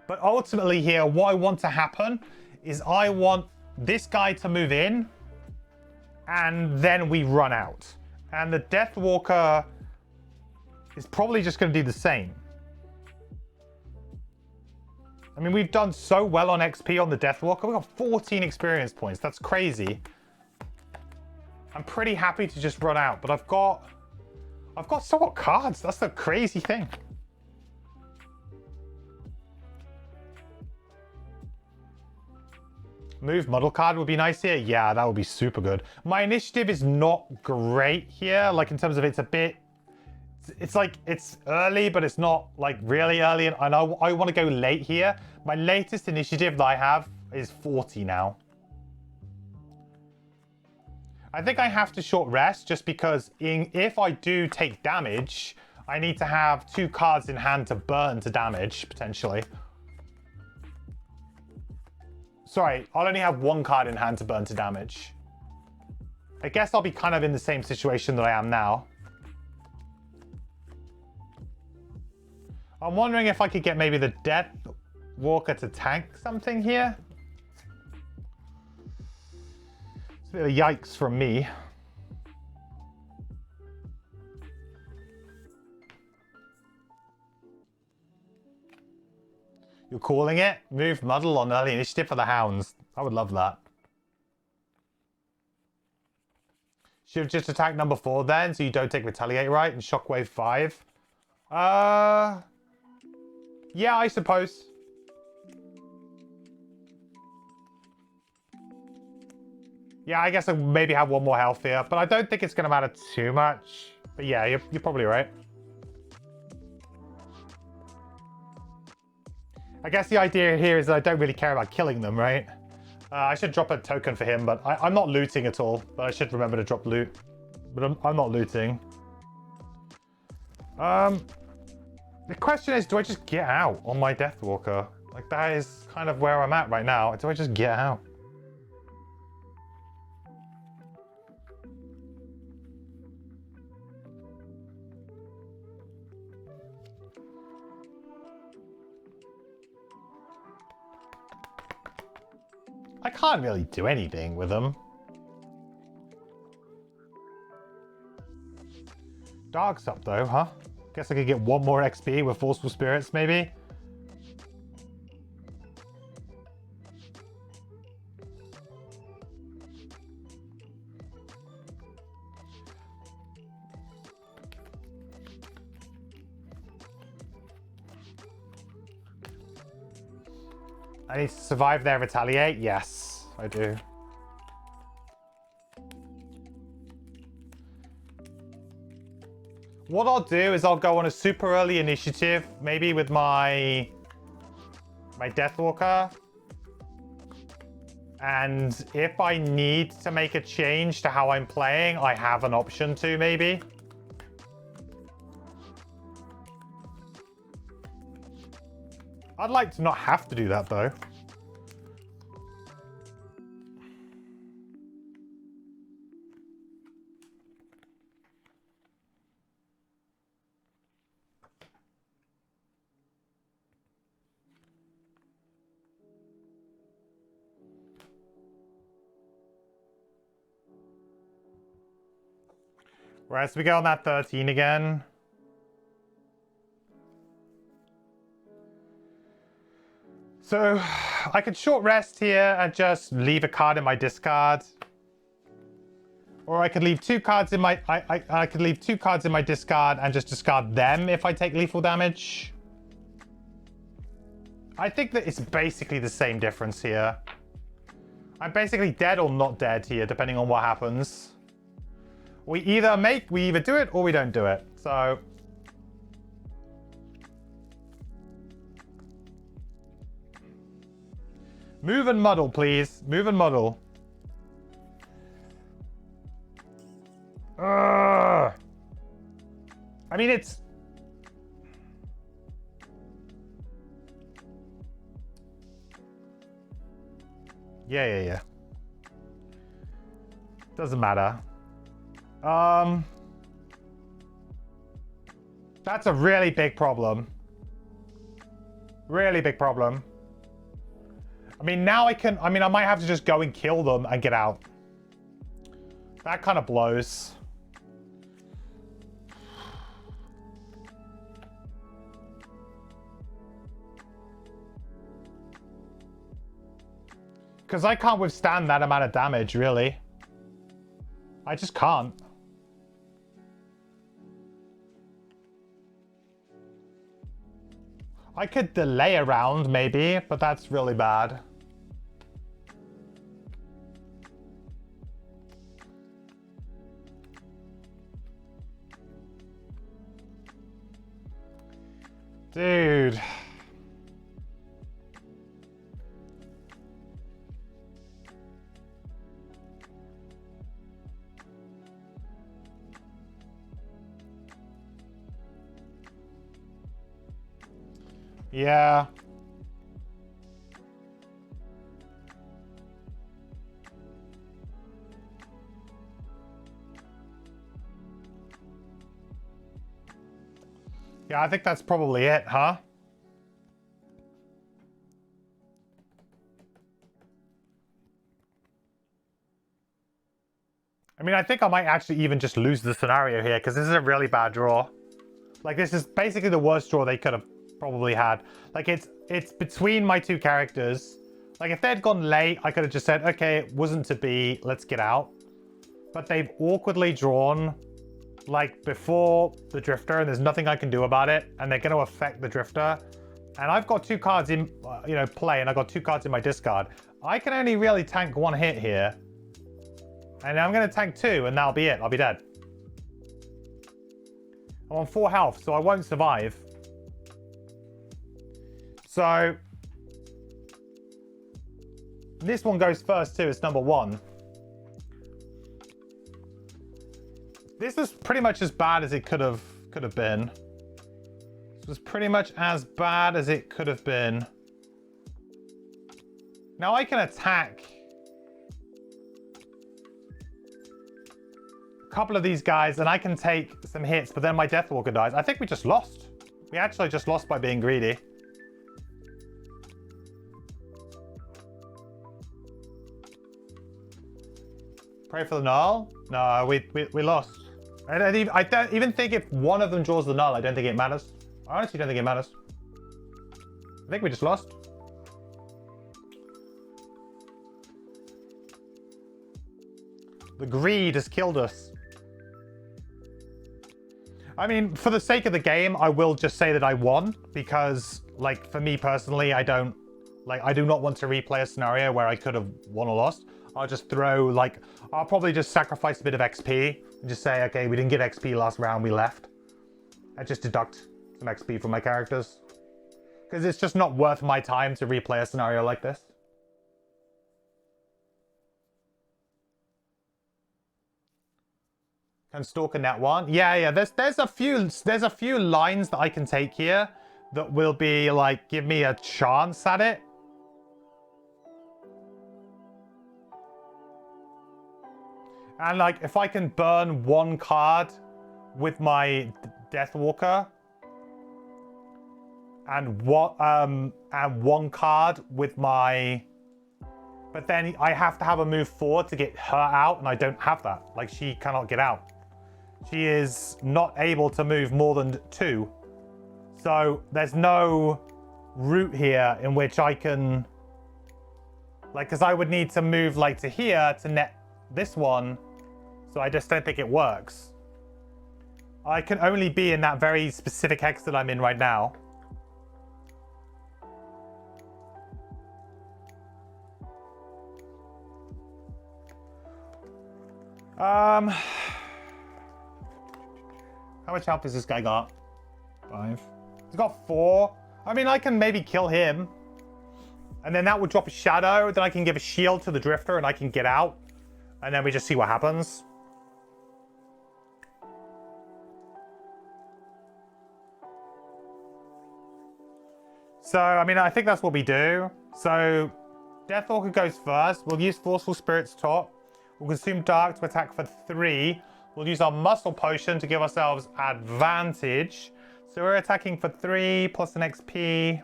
But ultimately here, what I want to happen is I want this guy to move in and then we run out. And the Deathwalker is probably just going to do the same. I mean, we've done so well on XP on the Deathwalker. We've got 14 experience points. That's crazy. I'm pretty happy to just run out, but I've got so what cards? That's the crazy thing. Move model card would be nice here. Yeah, that would be super good. My initiative is not great here. Like in terms of it's like it's early, but it's not like really early. And I want to go late here. My latest initiative that I have is 40 now. I think I have to short rest just because if I do take damage, I need to have 2 cards in hand to burn to damage, potentially. Sorry, I'll only have 1 card in hand to burn to damage. I guess I'll be kind of in the same situation that I am now. I'm wondering if I could get maybe the Death Walker to tank something here. It's a bit of a yikes from me. You're calling it? Move Muddle on early initiative for the Hounds. I would love that. Should have just attacked number 4 then, so you don't take Retaliate, right? And Shockwave 5. Yeah, I suppose. Yeah, I guess I maybe have 1 more health here, but I don't think it's going to matter too much. But yeah, you're probably right. I guess the idea here is that I don't really care about killing them, right? I should drop a token for him, but I'm not looting at all. But I should remember to drop loot. But I'm not looting. The question is, do I just get out on my Deathwalker? Like, that is kind of where I'm at right now. Do I just get out? I can't really do anything with them. Dark's up though, huh? Guess I could get 1 more XP with Forceful Spirits, maybe? I need to survive their Retaliate? Yes, I do. What I'll do is I'll go on a super early initiative, maybe with my Deathwalker. And if I need to make a change to how I'm playing, I have an option to, maybe. I'd like to not have to do that, though. Right, so we go on that 13 again. So I could short rest here and just leave a card in my discard. Or I could leave 2 cards in my I could leave 2 cards in my discard and just discard them if I take lethal damage. I think that it's basically the same difference here. I'm basically dead or not dead here, depending on what happens. We either do it or we don't do it. So move and muddle, please. Move and muddle. I mean, it's... Yeah. Doesn't matter. That's a really big problem. Really big problem. I mean, now I might have to just go and kill them and get out. That kind of blows. Because I can't withstand that amount of damage, really. I just can't. I could delay a round, maybe, but that's really bad. Dude. Yeah. Yeah, I think that's probably it, huh? I mean, I think I might actually even just lose the scenario here because this is a really bad draw. Like, this is basically the worst draw they could have probably had. Like, it's between my two characters. Like, if they'd gone late, I could have just said, okay, it wasn't to be, let's get out. But they've awkwardly drawn, like, before the Drifter, and there's nothing I can do about it, and they're going to affect the Drifter. And I've got 2 cards in, play, and I've got 2 cards in my discard. I can only really tank 1 hit here. And I'm going to tank 2, and that'll be it. I'll be dead. I'm on 4 health, so I won't survive. So this one goes first too. It's number 1. This was pretty much as bad as it could have been. This was pretty much as bad as it could have been. Now I can attack a couple of these guys and I can take some hits, but then my Deathwalker dies. I think we just lost. We actually just lost by being greedy. Pray for the null? No, we lost. I don't even think if one of them draws the null, I don't think it matters. I honestly don't think it matters. I think we just lost. The greed has killed us. I mean, for the sake of the game, I will just say that I won because, like, for me personally, I do not want to replay a scenario where I could have won or lost. I'll just throw, like, I'll probably just sacrifice a bit of XP and just say, okay, we didn't get XP last round, we left. I just deduct some XP from my characters. Because it's just not worth my time to replay a scenario like this. Can Stalker net 1? Yeah, there's a few lines that I can take here that will be, like, give me a chance at it. And, like, if I can burn 1 card with my Deathwalker and 1 card with my... But then I have to have a move forward to get her out, and I don't have that. Like, she cannot get out. She is not able to move more than 2. So there's no route here in which I can... Like, because I would need to move, like, to here to net this one. So I just don't think it works. I can only be in that very specific hex that I'm in right now. How much health has this guy got? 5. He's got 4. I mean, I can maybe kill him. And then that would drop a shadow. Then I can give a shield to the Drifter and I can get out. And then we just see what happens. So, I mean, I think that's what we do. So, Deathwalker goes first. We'll use Forceful Spirit's top. We'll consume Dark to attack for 3. We'll use our Muscle Potion to give ourselves advantage. So we're attacking for 3 plus an XP.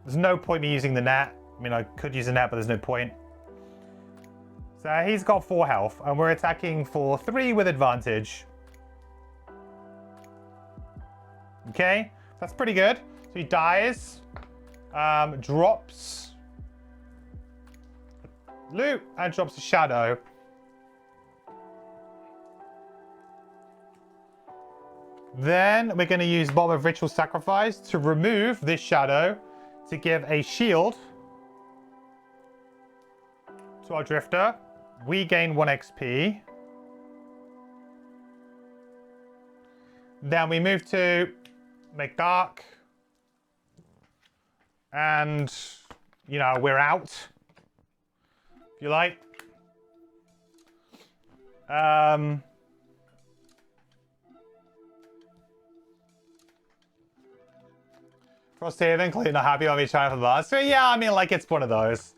There's no point me using the net. I mean, I could use a net, but there's no point. So he's got 4 health, and we're attacking for 3 with advantage. Okay, that's pretty good. So he dies, drops loot, and drops a shadow. Then we're going to use Bomb of Ritual Sacrifice to remove this shadow to give a shield to our Drifter. We gain 1 XP. Then we move to make dark. And, you know, we're out. If you like. Frosthaven, clearly not happy on me trying for the mastery. Yeah, I mean, like, it's one of those.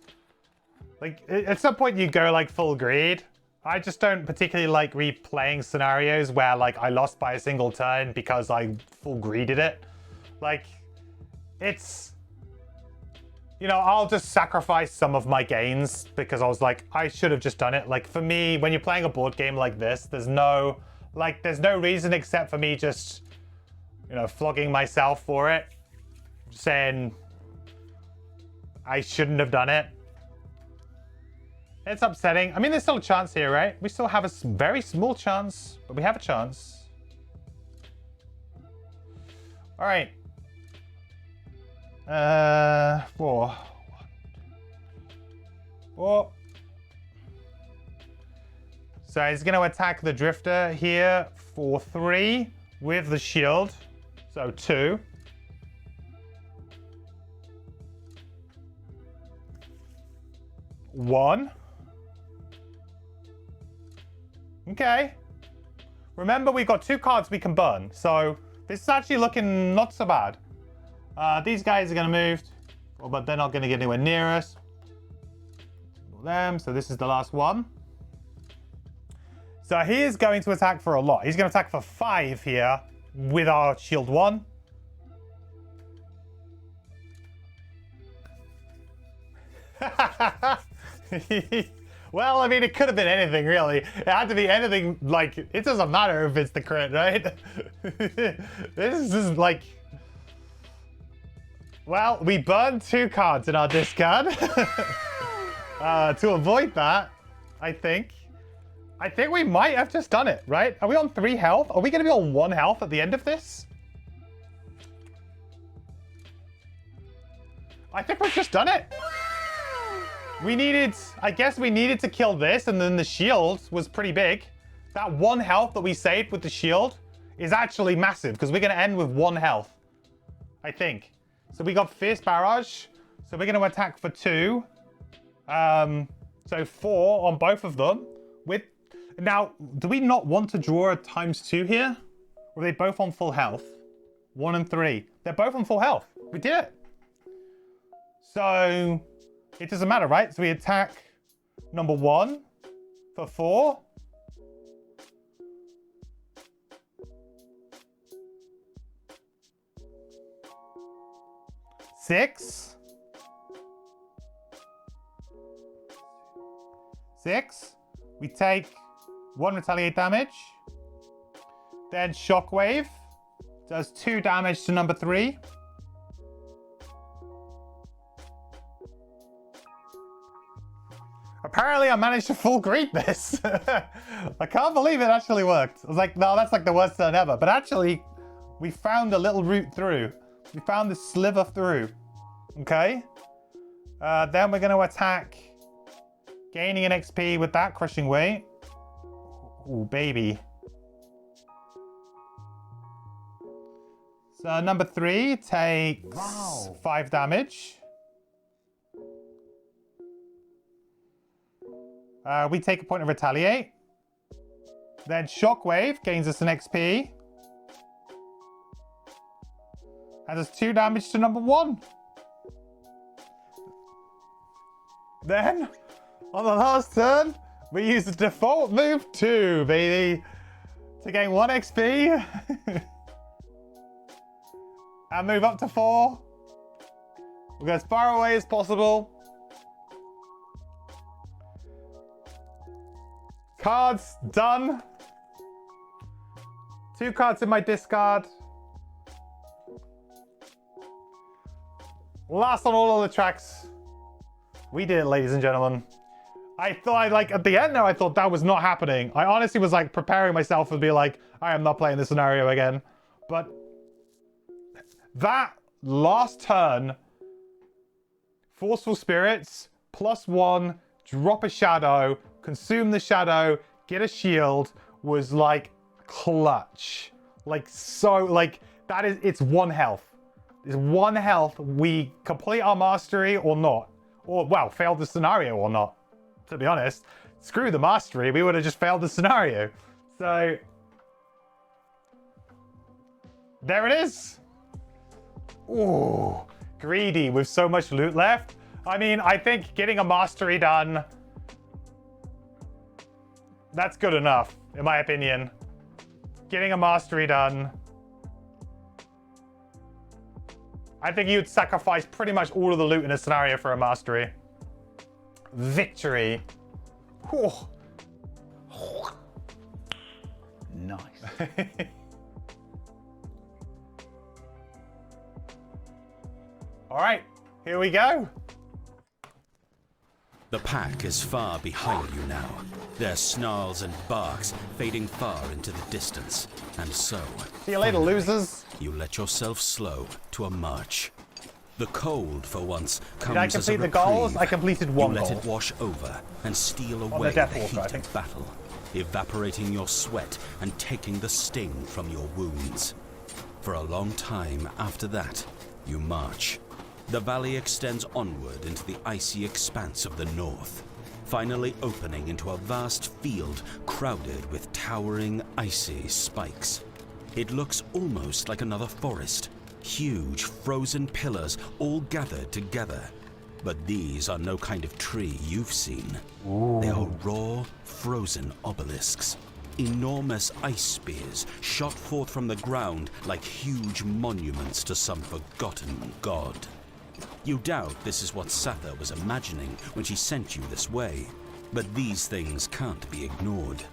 Like, at some point you go, like, full greed. I just don't particularly like replaying scenarios where, like, I lost by a single turn because I full greeded it. Like, it's... You know, I'll just sacrifice some of my gains because I was like, I should have just done it. Like, for me, when you're playing a board game like this, there's no reason except for me just, you know, flogging myself for it. Saying I shouldn't have done it. It's upsetting. I mean, there's still a chance here, right? We still have a very small chance, but we have a chance. All right. 4. 4. So he's going to attack the Drifter here for 3 with the shield. So 2. One. Okay. Remember, we've got 2 cards we can burn, so this is actually looking not so bad. These guys are going to move, but they're not going to get anywhere near us. Them. So this is the last one. So he is going to attack for a lot. He's going to attack for 5 here with our shield 1. Well, I mean, it could have been anything, really. It had to be anything, like, it doesn't matter if it's the crit, right? This is like... Well, we burned 2 cards in our discard. To avoid that, I think we might have just done it, right? Are we on 3 health? Are we going to be on 1 health at the end of this? I think we've just done it. I guess we needed to kill this, and then the shield was pretty big. That 1 health that we saved with the shield is actually massive, because we're going to end with 1 health, I think. So we got Fierce Barrage, so we're going to attack for 2. So 4 on both of them. Now, do we not want to draw a ×2 here? Or are they both on full health? 1 and 3. They're both on full health. We did it. So... It doesn't matter, right? So we attack number 1 for 4. Six. We take 1 retaliate damage. Then Shockwave does 2 damage to number 3. Apparently I managed to full greed this. I can't believe it actually worked. I was like, no, that's like the worst turn ever. But actually, we found a little route through. We found this sliver through. Okay. Then we're going to attack, gaining an XP with that crushing weight. Ooh, baby. So number 3 takes 5 damage. We take a point of retaliate. Then Shockwave gains us an XP. And does 2 damage to number 1. Then, on the last turn, we use the default move 2, baby. To gain 1 XP. And move up to 4. We'll go as far away as possible. Cards done. 2 cards in my discard. Last on all of the tracks. We did it, ladies and gentlemen. I thought, like, at the end there, I thought that was not happening. I honestly was, like, preparing myself to be like, I am not playing this scenario again. But that last turn, Forceful Spirits, +1, drop a shadow, consume the shadow, get a shield, was like clutch. Like, so, like, that is, it's 1 health. It's 1 health. We complete our mastery or not. Or, well, failed the scenario or not. To be honest, screw the mastery. We would have just failed the scenario. So, there it is. Ooh, greedy with so much loot left. I mean, I think getting a mastery done, that's good enough, in my opinion. Getting a mastery done. I think you'd sacrifice pretty much all of the loot in a scenario for a mastery. Victory. Whew. Nice. All right, here we go. The pack is far behind you now, their snarls and barks fading far into the distance. And so, See you later, losers. you let yourself slow to a march. The cold, for once, comes Did I as a complete the reprieve. goals? I completed one You let goal. it wash over and steal the away the Death Walker, heat I think. of battle, evaporating your sweat and taking the sting from your wounds. For a long time after that, you march. The valley extends onward into the icy expanse of the north, finally opening into a vast field crowded with towering, icy spikes. It looks almost like another forest, huge frozen pillars all gathered together. But these are no kind of tree you've seen. They are raw, frozen obelisks. Enormous ice spears shot forth from the ground like huge monuments to some forgotten god. You doubt this is what Satha was imagining when she sent you this way, but these things can't be ignored.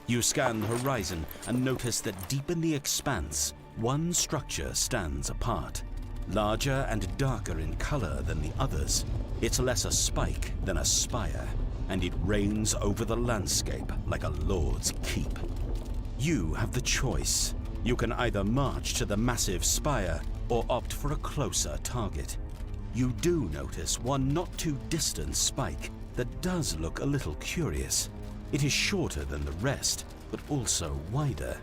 You scan the horizon and notice that deep in the expanse, one structure stands apart. Larger and darker in color than the others, it's less a spike than a spire, and it reigns over the landscape like a lord's keep. You have the choice. You can either march to the massive spire or opt for a closer target. You do notice one not too distant spike that does look a little curious. It is shorter than the rest, but also wider.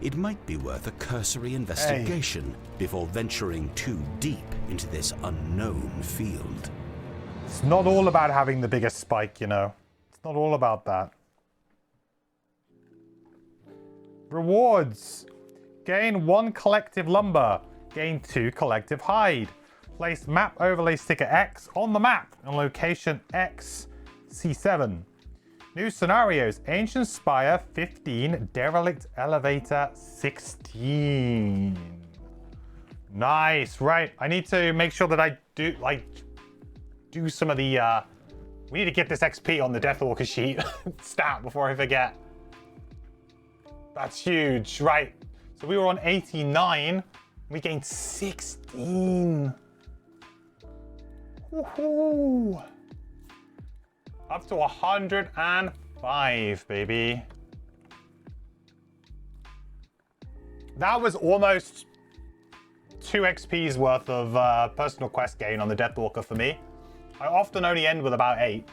It might be worth a cursory investigation before venturing too deep into this unknown field. It's not all about having the biggest spike, you know. It's not all about that. Rewards. Gain 1 collective lumber. Gain 2 collective hide. Place map overlay sticker X on the map in location X, C7. New scenarios. Ancient Spire 15, Derelict Elevator 16. Nice, right. I need to make sure that I do some of the we need to get this XP on the Deathwalker sheet stat before I forget. That's huge, right. So we were on 89, we gained 16. Woohoo! Up to 105, baby. That was almost 2 XP's worth of personal quest gain on the Deathwalker for me. I often only end with about 8.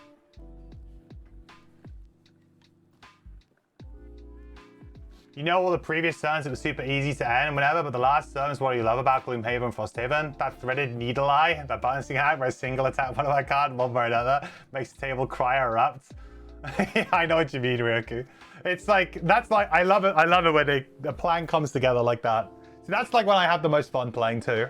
You know, all the previous turns, it was super easy to end and whatever, but the last turn is what you love about Gloomhaven and Frosthaven. That threaded needle eye, that balancing act where a single attack one of my card, one for another, makes the table cry erupt. I know what you mean, Ryoku. It's like, that's like, I love it when the plan comes together like that. So that's like when I have the most fun playing too.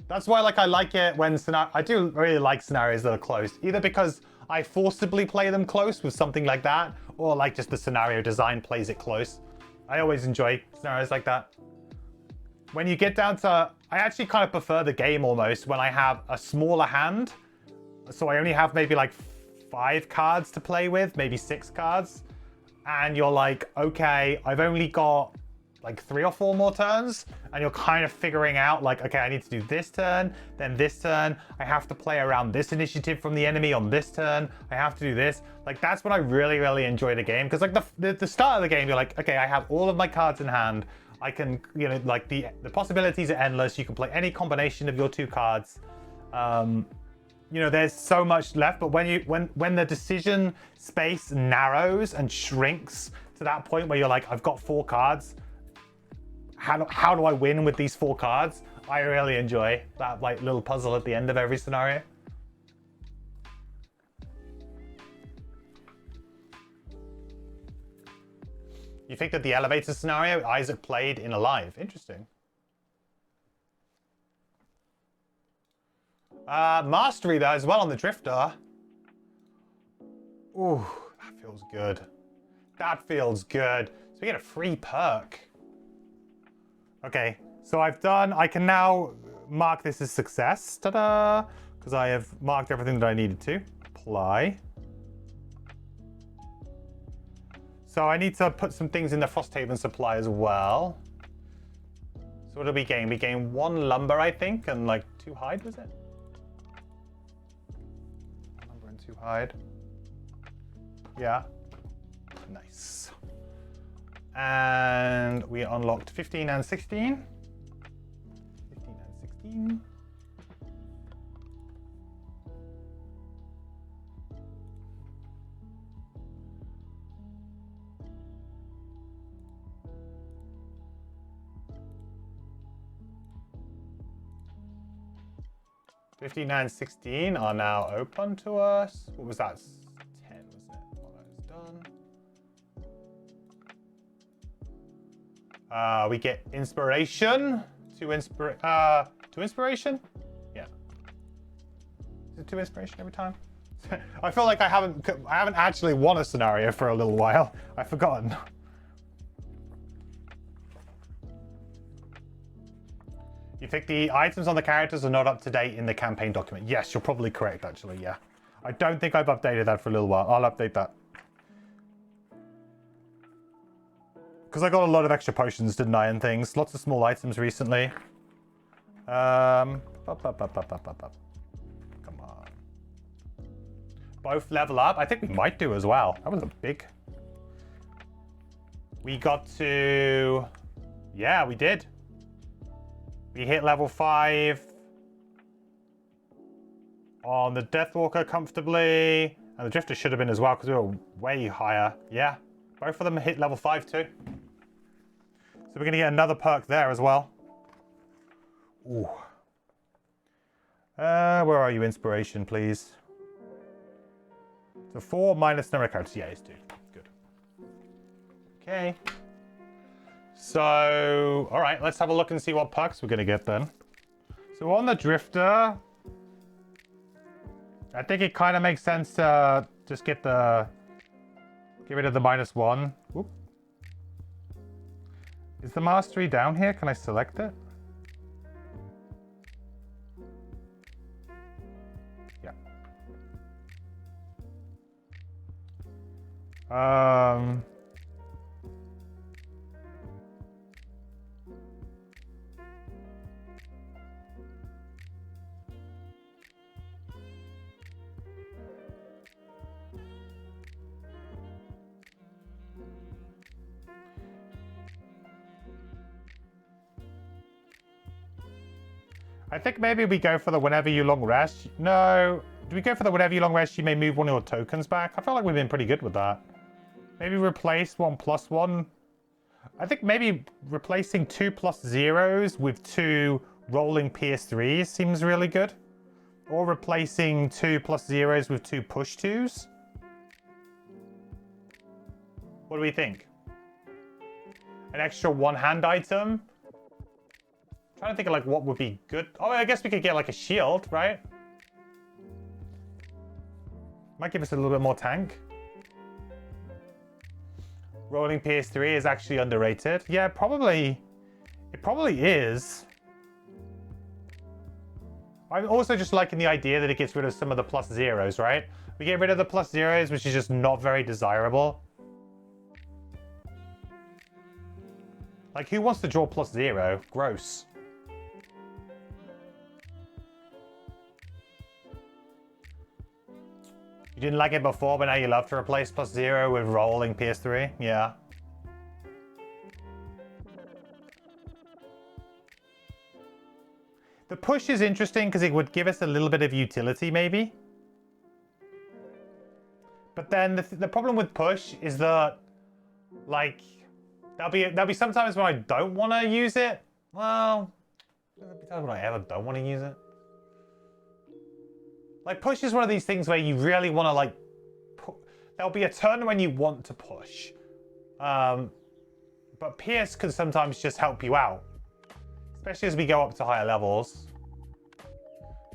That's why I like it when I do really like scenarios that are close, either because I forcibly play them close with something like that, or like just the scenario design plays it close. I always enjoy scenarios like that. When you get down to, I actually kind of prefer the game almost when I have a smaller hand. So I only have maybe like 5 cards to play with, maybe 6 cards. And you're like, okay, I've only got like 3 or 4 more turns. And you're kind of figuring out like, okay, I need to do this turn, then this turn. I have to play around this initiative from the enemy on this turn. I have to do this. Like, that's when I really, really enjoy the game. Because like the start of the game, you're like, okay, I have all of my cards in hand. I can, you know, like the possibilities are endless. You can play any combination of your 2 cards. You know, there's so much left. But when the decision space narrows and shrinks to that point where you're like, I've got 4 cards. How do I win with these 4 cards? I really enjoy that like little puzzle at the end of every scenario. You think that the elevator scenario Isaac played in Alive? Interesting. Mastery there as well on the Drifter. Ooh, that feels good. That feels good. So we get a free perk. Okay, so I can now mark this as success. Ta-da! Because I have marked everything that I needed to. Apply. So I need to put some things in the Frosthaven supply as well. So what did we gain? We gained 1 lumber, I think, and like 2 hide, was it? 1 lumber and 2 hide. Yeah. Nice. And we unlocked 15 and 16. 15 and 16. $59 and 16 are now open to us. What was that? 10, wasn't it? Well, that is done. We get inspiration. 2 inspiration? Yeah. Is it 2 inspiration every time? I feel like I haven't actually won a scenario for a little while. I've forgotten. You think the items on the characters are not up to date in the campaign document? Yes, you're probably correct, actually, yeah. I don't think I've updated that for a little while. I'll update that. Because I got a lot of extra potions, didn't I, and things. Lots of small items recently. Come on. Both level up? I think we might do as well. That was a big... We got to... Yeah, we did. We hit level 5 on the Deathwalker comfortably. And the Drifter should have been as well because we were way higher. Yeah, both of them hit level 5 too. So we're going to get another perk there as well. Ooh. Where are you? Inspiration, please. So 4 minus number of characters. Yeah, it's 2. Good. Okay. So, all right, let's have a look and see what perks we're going to get then. So on the Drifter, I think it kind of makes sense to just get rid of the -1. Whoop. Is the mastery down here? Can I select it? Yeah. I think maybe we go for the whenever you long rest. No, do we go for the whenever you long rest, you may move 1 of your tokens back? I feel like we've been pretty good with that. Maybe replace 1+1. I think maybe replacing 2 +0s with 2 rolling PS3s seems really good. Or replacing 2 +0s with 2 push 2s. What do we think? An extra 1-hand item? I'm trying to think of like what would be good. Oh, I guess we could get like a shield, right? Might give us a little bit more tank. Rolling PS3 is actually underrated. Yeah, probably. It probably is. I'm also just liking the idea that it gets rid of some of the +0s, right? We get rid of the +0s, which is just not very desirable. Like, who wants to draw +0? Gross. You didn't like it before, but now you love to replace +0 with rolling PS3? Yeah. The push is interesting because it would give us a little bit of utility, maybe. But then the problem with push is that, like, there'll be sometimes when I don't want to use it. Well, there'll be times when I ever don't want to use it. Like, push is one of these things where you really want to, like, there'll be a turn when you want to push. But PS can sometimes just help you out. Especially as we go up to higher levels.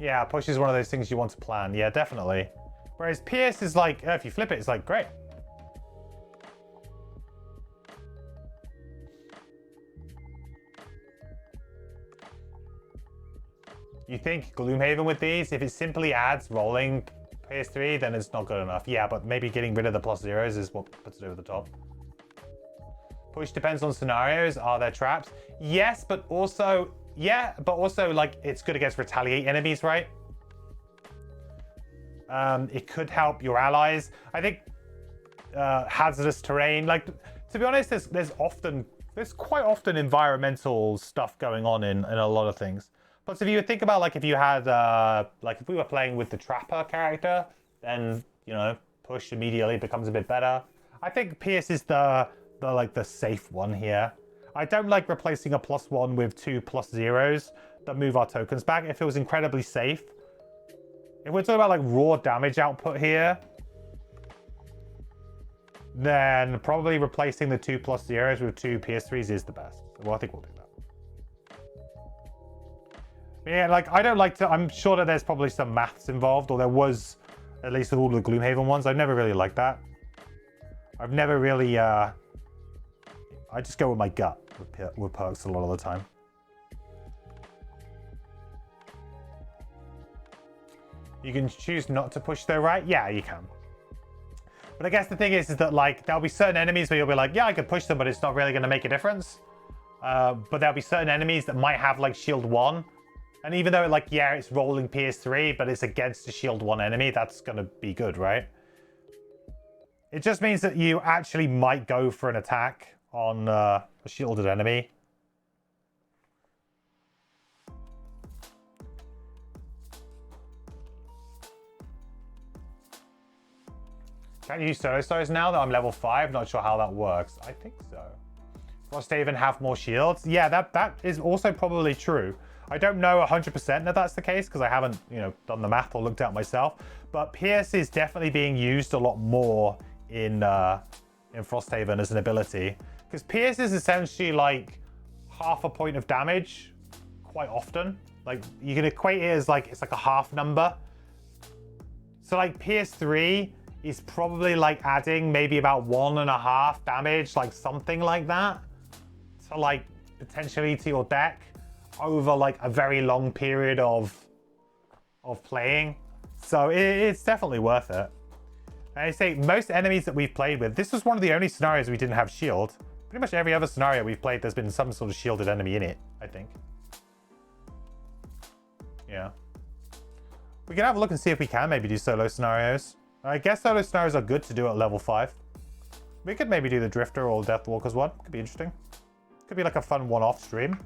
Yeah, push is one of those things you want to plan. Yeah, definitely. Whereas Pierce is like, if you flip it, it's like, great. You think Gloomhaven with these, if it simply adds rolling PS3, then it's not good enough. Yeah, but maybe getting rid of the +0s is what puts it over the top. Push depends on scenarios. Are there traps? Yes, but also, yeah, but also like it's good against retaliate enemies, right? It could help your allies. I think hazardous terrain, like to be honest, there's quite often environmental stuff going on in a lot of things. Plus, if you think about like if you had like if we were playing with the trapper character, then you know push immediately becomes a bit better. I think Pierce is the safe one here. I don't like replacing a +1 with 2 +0s that move our tokens back. It feels incredibly safe. If we're talking about like raw damage output here, then probably replacing the 2 +0s with 2 PS3s is the best. Well, I think we'll do that. Yeah, like I don't like to. I'm sure that there's probably some maths involved, or there was, at least with all the Gloomhaven ones. I've never really liked that. I've never really. I just go with my gut with perks a lot of the time. You can choose not to push though, right? Yeah, you can. But I guess the thing is that like there'll be certain enemies where you'll be like, yeah, I could push them, but it's not really going to make a difference. But there'll be certain enemies that might have like shield 1. And even though like, yeah, it's rolling PS3, but it's against a shield 1 enemy, that's going to be good, right? It just means that you actually might go for an attack on a shielded enemy. Can't you use solo stars now that I'm level 5? Not sure how that works. I think so. Frosthaven have more shields? Yeah, that is also probably true. I don't know 100% that that's the case because I haven't, you know, done the math or looked at it myself. But Pierce is definitely being used a lot more in Frosthaven as an ability, because Pierce is essentially like half a point of damage quite often. Like you can equate it as like it's like a half number. So like Pierce 3 is probably like adding maybe about 1.5 damage, like something like that, to like potentially to your deck over like a very long period of playing. So it's definitely worth it. And I say most enemies that we've played with, this was one of the only scenarios we didn't have shield. Pretty much every other scenario we've played, there's been some sort of shielded enemy in it, I think. Yeah. We can have a look and see if we can maybe do solo scenarios. I guess solo scenarios are good to do at level 5. We could maybe do the Drifter or Deathwalkers one. Could be interesting. Could be like a fun one-off stream.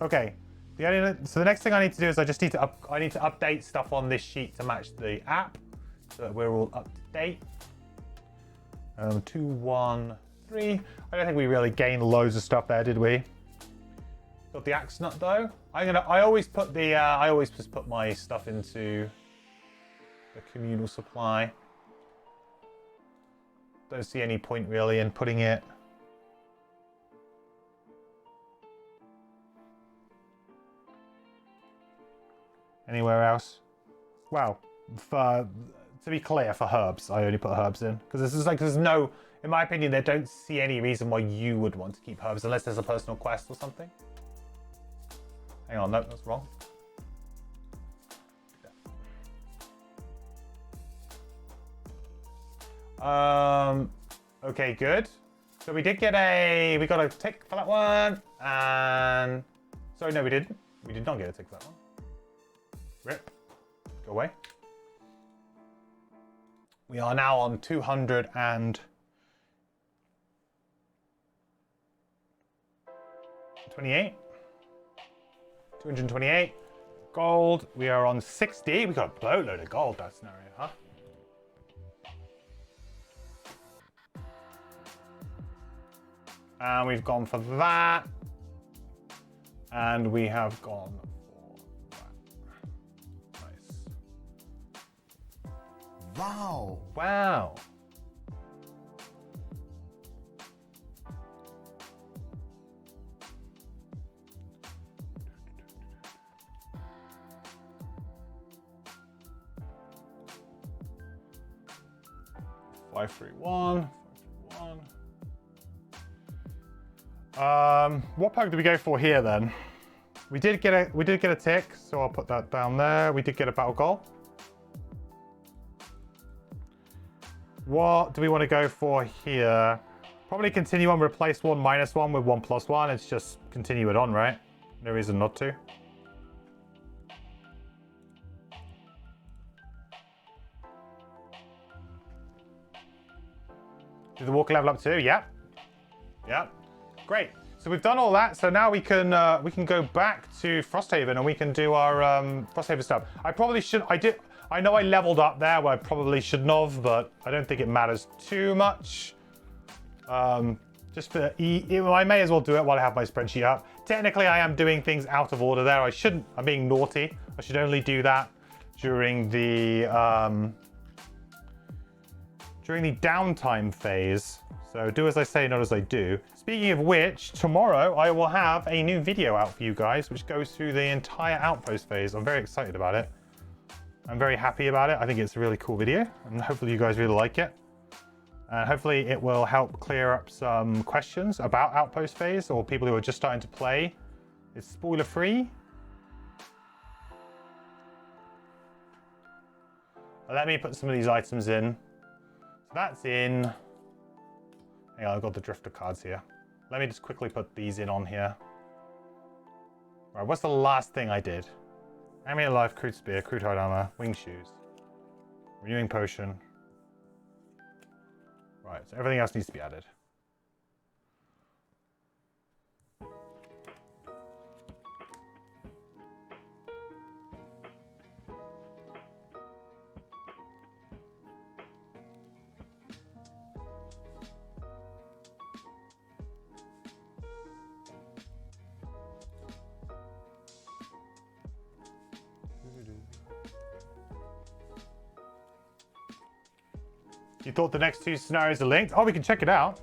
Okay. So the next thing I need to do is I just need to update stuff on this sheet to match the app, so that we're all up to date. 2, 1, 3. I don't think we really gained loads of stuff there, did we? Got the axe nut though. I always put the I always just put my stuff into the communal supply. Don't see any point really in putting it. Anywhere else? Wow. To be clear, for herbs, I only put herbs in because this is like there's no, in my opinion, they don't see any reason why you would want to keep herbs unless there's a personal quest or something. Hang on, no, that's wrong. Okay, good. So we did get we got a tick for that one, and sorry, no, we didn't. We did not get a tick for that one. Rip. Go away. We are now on 228. 228 gold. We are on 60. We got a boatload of gold that scenario, huh? And we've gone for that. And we have gone for that. Nice. Wow. Wow. 531. 531. What perk did we go for here then? We did get a tick, so I'll put that down there. We did get a battle goal. What do we want to go for here? Probably continue on, replace 1 minus 1 with 1 plus 1. It's just continue it on, right? No reason not to. Did the walker level up too? Yeah. Yeah. Great. So we've done all that. So now we can go back to Frosthaven and we can do our Frosthaven stuff. I probably should. I know I leveled up there where I probably shouldn't have, but I don't think it matters too much. Just for I may as well do it while I have my spreadsheet up. Technically, I am doing things out of order there. I shouldn't. I'm being naughty. I should only do that during the downtime phase. So do as I say, not as I do. Speaking of which, tomorrow I will have a new video out for you guys, which goes through the entire Outpost phase. I'm very excited about it. I'm very happy about it. I think it's a really cool video, and hopefully you guys really like it. And hopefully it will help clear up some questions about Outpost phase or people who are just starting to play. It's spoiler free. Let me put some of these items in. So that's in. Hang on, I've got the drifter cards here. Let me just quickly put these in on here. Right, what's the last thing I did? Ammunition life, crude spear, crude hard armor, wing shoes, renewing potion. Right, so everything else needs to be added. You thought the next two scenarios are linked? Oh, we can check it out.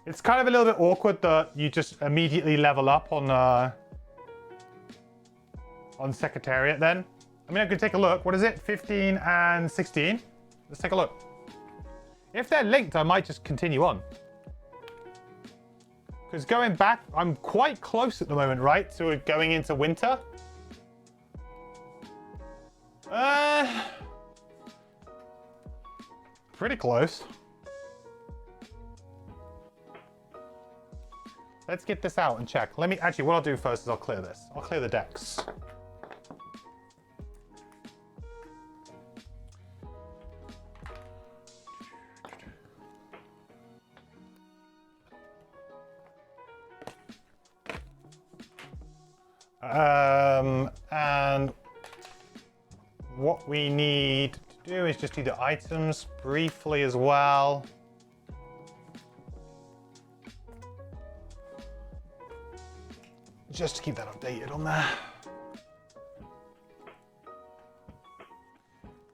It's kind of a little bit awkward that you just immediately level up on Secretariat then. I mean, I could take a look. What is it? 15 and 16? Let's take a look. If they're linked, I might just continue on. Because going back, I'm quite close at the moment, right? To going into winter. Pretty close. Let's get this out and check. Let me, actually, what I'll do first is I'll clear this. I'll clear the decks. And what we need to do is just do the items briefly as well. Just to keep that updated on there.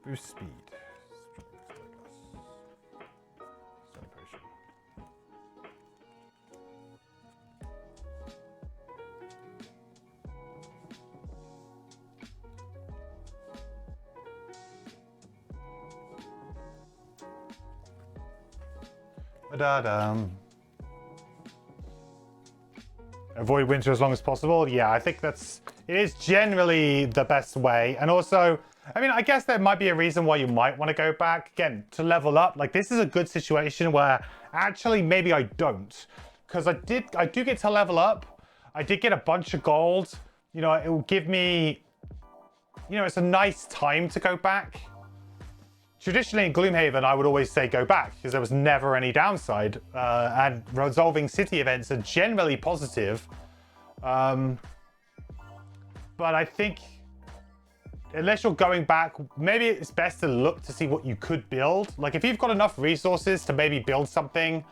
Boost speed. Strength potion. Da-dum. Avoid winter as long as possible. Yeah, I think it is generally the best way. And also, I mean, I guess there might be a reason why you might want to go back again to level up. Like, this is a good situation where actually maybe I don't, because I do get to level up. I did get a bunch of gold. You know, it will give me, you know, it's a nice time to go back. Traditionally in Gloomhaven, I would always say go back because there was never any downside, and resolving city events are generally positive. But I think unless you're going back, maybe it's best to look to see what you could build. Like if you've got enough resources to maybe build something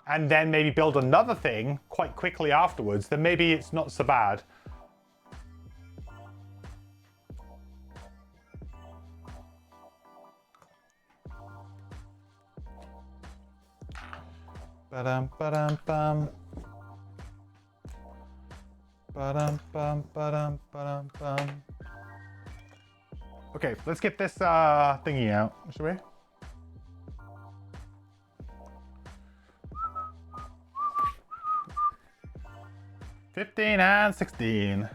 and then maybe build another thing quite quickly afterwards, then maybe it's not so bad. Ba-dum, ba-dum, bum. Ba-dum, bum, ba-dum, ba-dum, bum. Okay, let's get this thingy out, shall we? 15 and 16.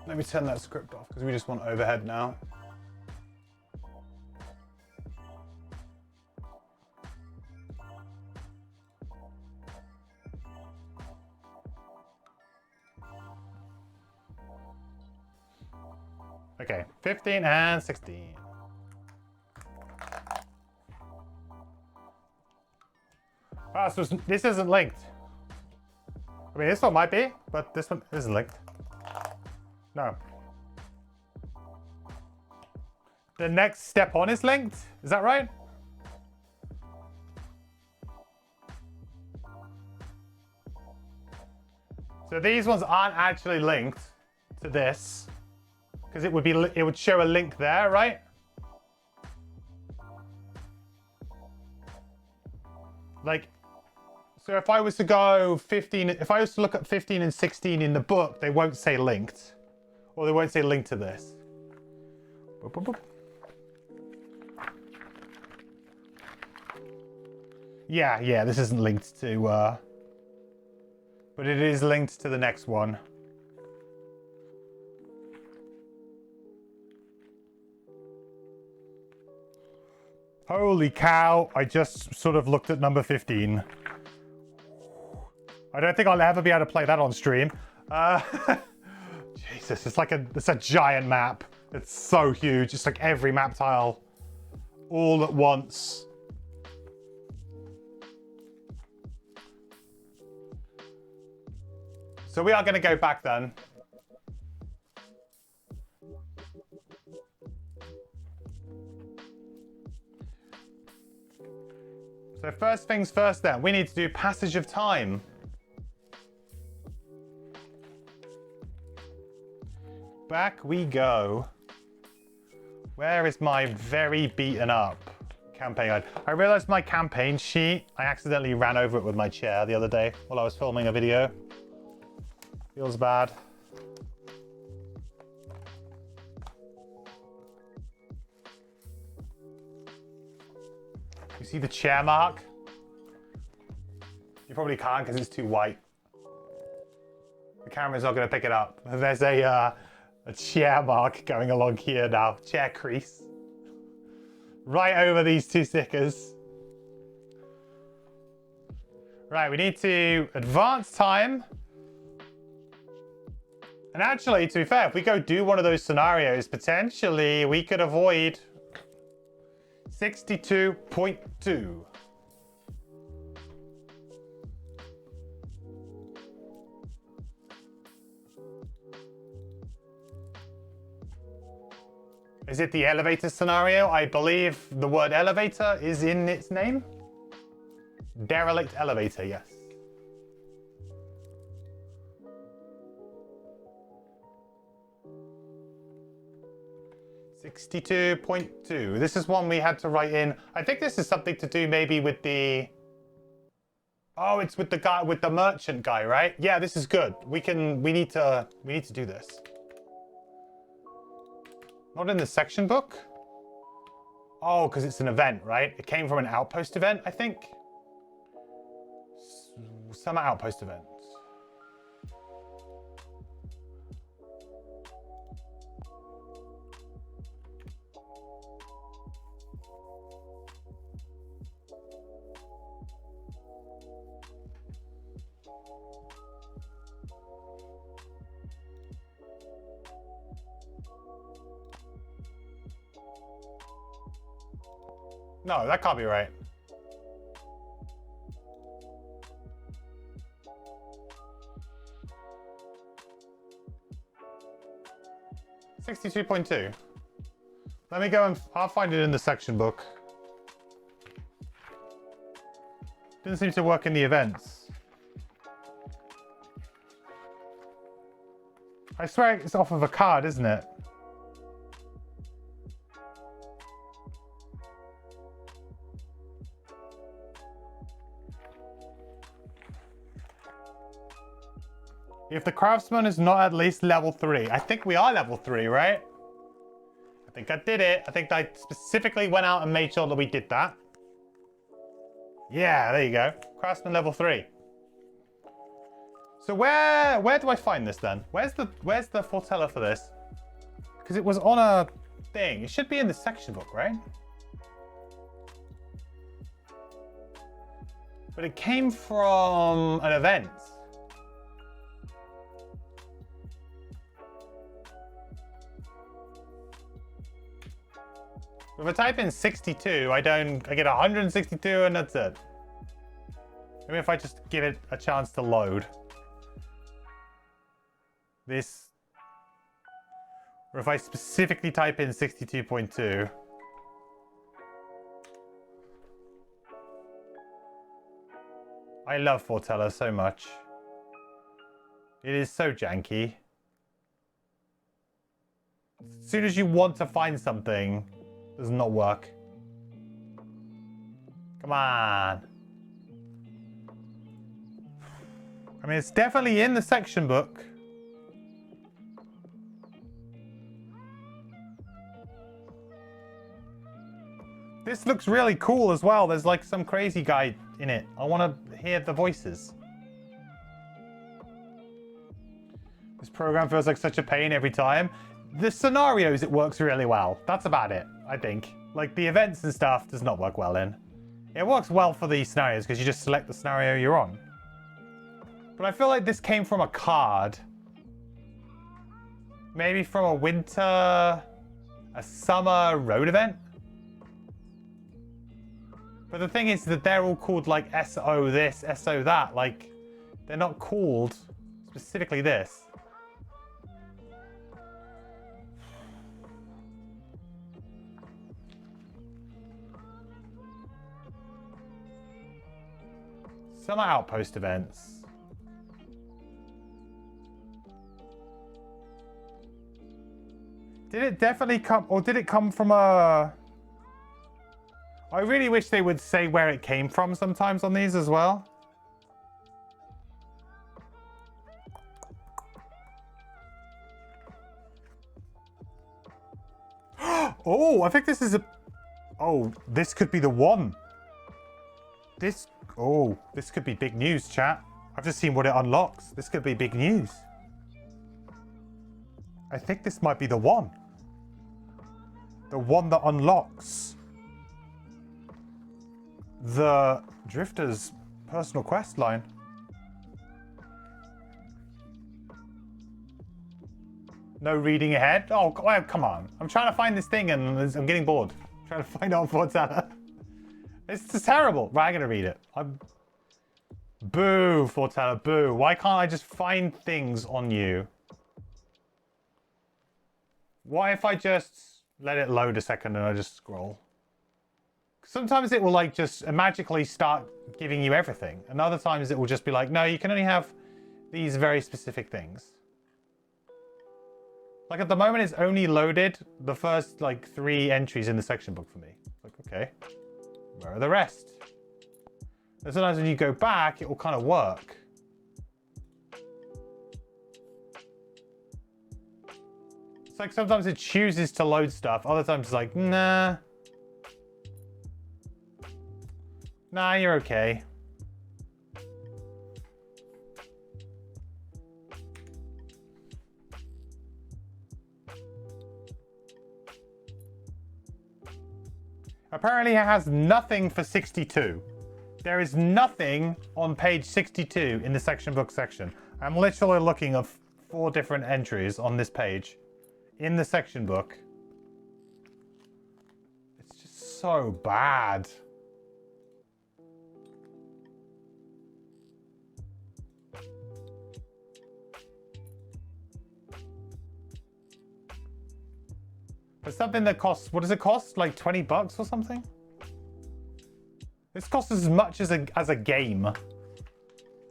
Let me turn that script off because we just want overhead now. Okay, 15 and 16. Ah, so this isn't linked. I mean, this one might be, but this one isn't linked. No. The next step on is linked. Is that right? So these ones aren't actually linked to this, because it would show a link there, right? Like, so if I was to go 15, if I was to look at 15 and 16 in the book, they won't say linked. Or they won't say link to this. Boop, boop, boop. Yeah, this isn't linked to, but it is linked to the next one. Holy cow, I just sort of looked at number 15. I don't think I'll ever be able to play that on stream. Jesus, it's a giant map. It's so huge. It's like every map tile all at once. So we are going to go back then. So first things first then, we need to do Passage of Time. Back we go. Where is my very beaten up campaign guide? I realized my campaign sheet, I accidentally ran over it with my chair the other day while I was filming a video. Feels bad. You see the chair mark? You probably can't because it's too white. The camera's not going to pick it up. There's a chair mark going along here now. Chair crease. Right over these two stickers. Right, we need to advance time. And actually, to be fair, if we go do one of those scenarios, potentially we could avoid 62.2. Is it the elevator scenario? I believe the word elevator is in its name. Derelict elevator, yes. $62.2. This is one we had to write in. I think this is something to do maybe with the... Oh, it's with the guy, with the merchant guy, right? Yeah, this is good. We need to do this. Not in the section book? Oh, because it's an event, right? It came from an Outpost event, I think. Summer Outpost event. No, that can't be right. $62.2. Let me go and I'll find it in the section book. Didn't seem to work in the events. I swear it's off of a card, isn't it? If the craftsman is not at least level 3. I think we are level 3, right? I think I did it. I think I specifically went out and made sure that we did that. Yeah, there you go. Craftsman level 3. So where do I find this then? Where's the foreteller for this? Because it was on a thing. It should be in the section book, right? But it came from an event. If I type in 62, I get 162 and that's it. Maybe if I just give it a chance to load. This, or if I specifically type in 62.2. I love foreteller so much. It is so janky. As soon as you want to find something, it does not work. Come on. I mean, it's definitely in the section book. This looks really cool as well. There's like some crazy guy in it. I want to hear the voices. This program feels like such a pain every time. The scenarios, it works really well. That's about it, I think. Like the events and stuff does not work well in. It works well for the scenarios because you just select the scenario you're on. But I feel like this came from a card. Maybe from a winter, a summer road event. But the thing is that they're all called like SO this, SO that. Like, they're not called specifically this. Summer Outpost events. Did it definitely come, or did it come from a... I really wish they would say where it came from sometimes on these as well. Oh, I think this is a... Oh, this could be the one. This could be big news, chat. I've just seen what it unlocks. This could be big news. I think this might be the one. The one that unlocks the Drifter's personal quest line. No reading ahead? Oh, come on. I'm trying to find this thing and I'm getting bored. I'm trying to find out what's at. It's just terrible. Right, I'm going to read it. Boo, Fortella, boo. Why can't I just find things on you? Why if I just let it load a second and I just scroll? Sometimes it will like just magically start giving you everything. And other times it will just be like, no, you can only have these very specific things. Like at the moment it's only loaded the first like 3 entries in the section book for me. Like, okay, where are the rest? And sometimes when you go back, it will kind of work. It's like sometimes it chooses to load stuff. Other times it's like, nah. Nah, you're okay. Apparently it has nothing for 62. There is nothing on page 62 in the section book section. I'm literally looking at 4 different entries on this page in the section book. It's just so bad. For something that costs, what does it cost? Like 20 bucks or something? This costs as much as a game.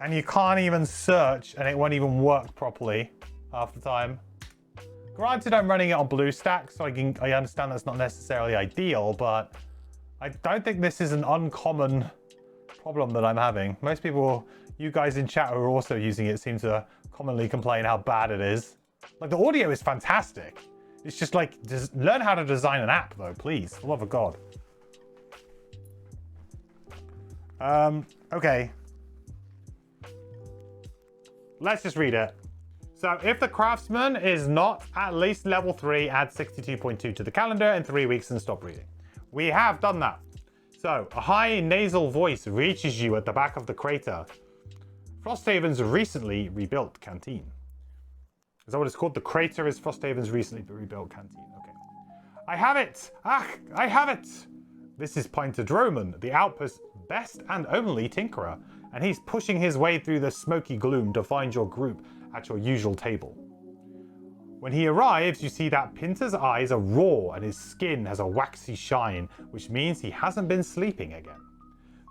And you can't even search and it won't even work properly half the time. Granted, I'm running it on BlueStacks, so I understand that's not necessarily ideal, but I don't think this is an uncommon problem that I'm having. Most people, you guys in chat who are also using it, seem to commonly complain how bad it is. Like, the audio is fantastic. It's just like, just learn how to design an app though, please, for the love of God. Okay. Let's just read it. So if the craftsman is not at least level 3, add 62.2 to the calendar in 3 weeks and stop reading. We have done that. So a high nasal voice reaches you at the back of the crater. Frosthaven's recently rebuilt canteen. Is that what it's called? The crater is Frosthaven's recently rebuilt canteen. Okay. I have it! Ah, I have it! This is Pinter Droman, the Outpost's best and only tinkerer, and he's pushing his way through the smoky gloom to find your group at your usual table. When he arrives, you see that Pinter's eyes are raw and his skin has a waxy shine, which means he hasn't been sleeping again.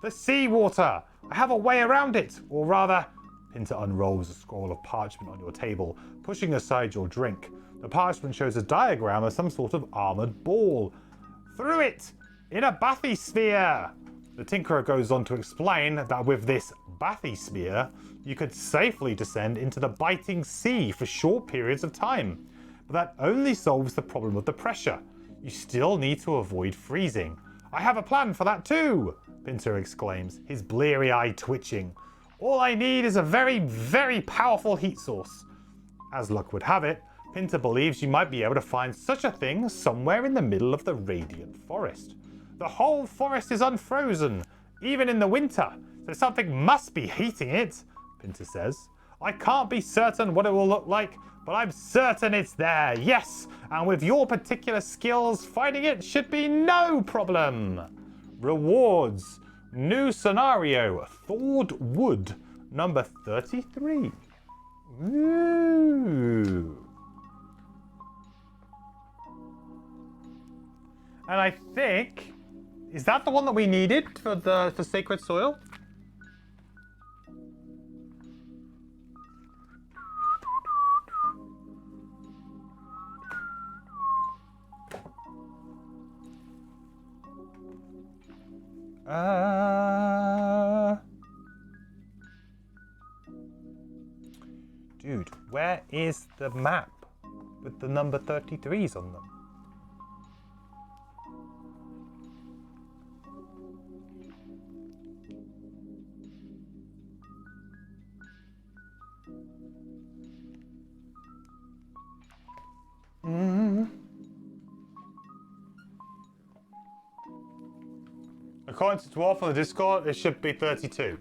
The seawater! I have a way around it! Or rather, Pinter unrolls a scroll of parchment on your table, pushing aside your drink. The parchment shows a diagram of some sort of armoured ball. Through it! In a bathysphere! The Tinkerer goes on to explain that with this bathysphere, you could safely descend into the biting sea for short periods of time. But that only solves the problem of the pressure. You still need to avoid freezing. I have a plan for that too, Pinter exclaims, his bleary eye twitching. All I need is a very, very powerful heat source. As luck would have it, Pinter believes you might be able to find such a thing somewhere in the middle of the Radiant Forest. The whole forest is unfrozen, even in the winter, so something must be heating it, Pinter says. I can't be certain what it will look like, but I'm certain it's there, yes, and with your particular skills, finding it should be no problem. Rewards. New scenario, Thawed Wood, number 33. Ooh. And I think, is that the one that we needed for Sacred Soil? Dude, where is the map with the number 33s on them? According to Dwarf on the Discord, it should be 32.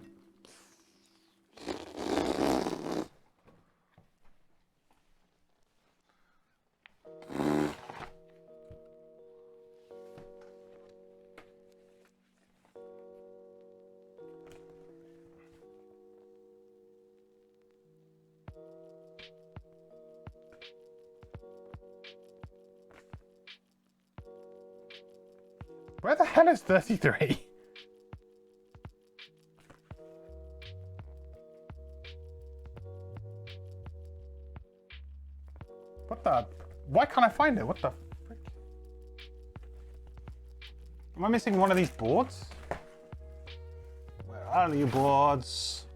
Where the hell is 33? What the? Why can't I find it? What the frick? Am I missing one of these boards? Where are you boards?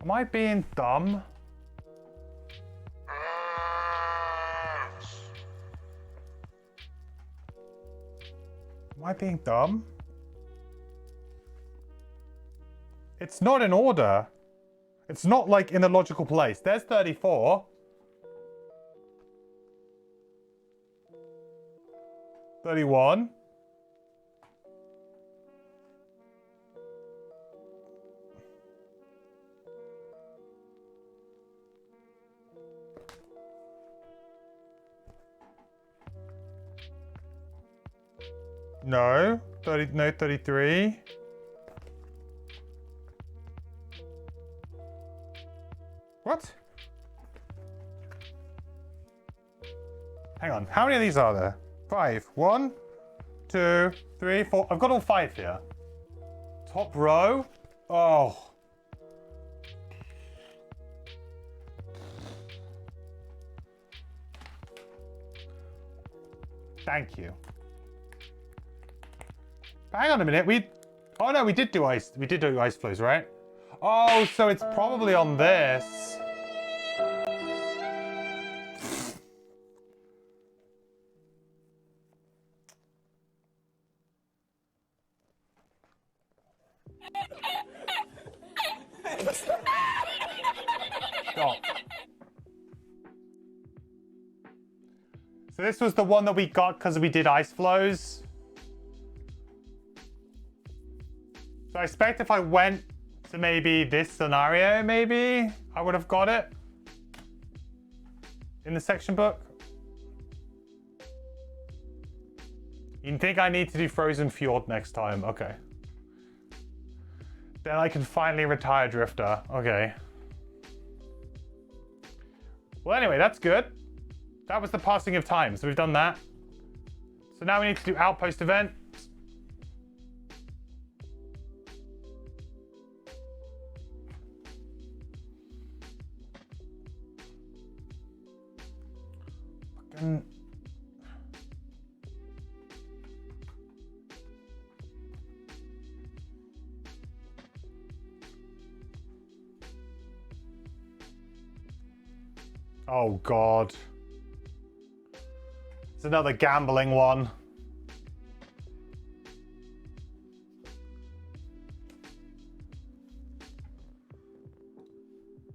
Am I being dumb? Am I being dumb? It's not in order. It's not like in a logical place. There's 34. 31. No. 30, no, 33. What? Hang on. How many of these are there? 5. 1, 2, 3, 4. I've got all 5 here. Top row. Oh. Thank you. Hang on a minute. Oh no, we did do ice. We did do ice flows, right? Oh, so it's probably on this. Stop. So this was the one that we got because we did ice flows. So I expect if I went to maybe this scenario, maybe I would have got it in the section book. You think I need to do Frozen Fjord next time? Okay. Then I can finally retire Drifter. Okay. Well, anyway, that's good. That was the passing of time, so we've done that. So now we need to do Outpost event. Fucking... Oh, God. It's another gambling one.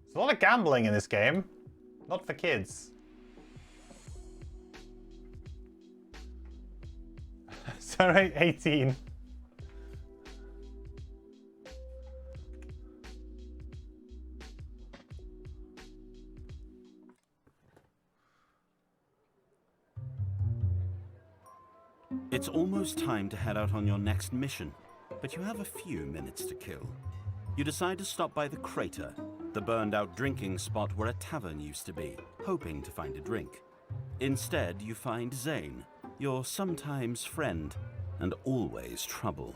There's a lot of gambling in this game. Not for kids. So 18. It's almost time to head out on your next mission, but you have a few minutes to kill. You decide to stop by the crater, the burned-out drinking spot where a tavern used to be, hoping to find a drink. Instead, you find Zane, your sometimes friend, and always trouble.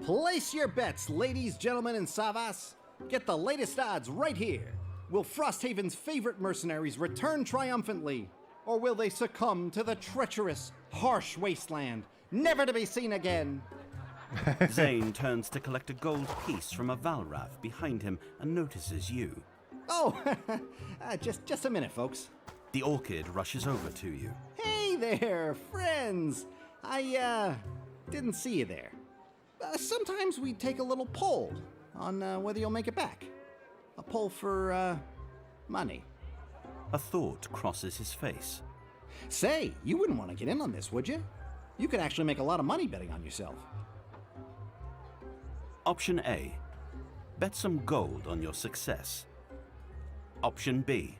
Place your bets, ladies, gentlemen, and savas. Get the latest odds right here. Will Frosthaven's favorite mercenaries return triumphantly? Or will they succumb to the treacherous, harsh wasteland, never to be seen again? Zane turns to collect a gold piece from a Valrath behind him and notices you. Oh, just a minute, folks. The orchid rushes over to you. Hey there, friends. I didn't see you there. Sometimes we take a little poll on whether you'll make it back. A poll for, money. A thought crosses his face. Say, you wouldn't want to get in on this, would you? You could actually make a lot of money betting on yourself. Option A. Bet some gold on your success. Option B.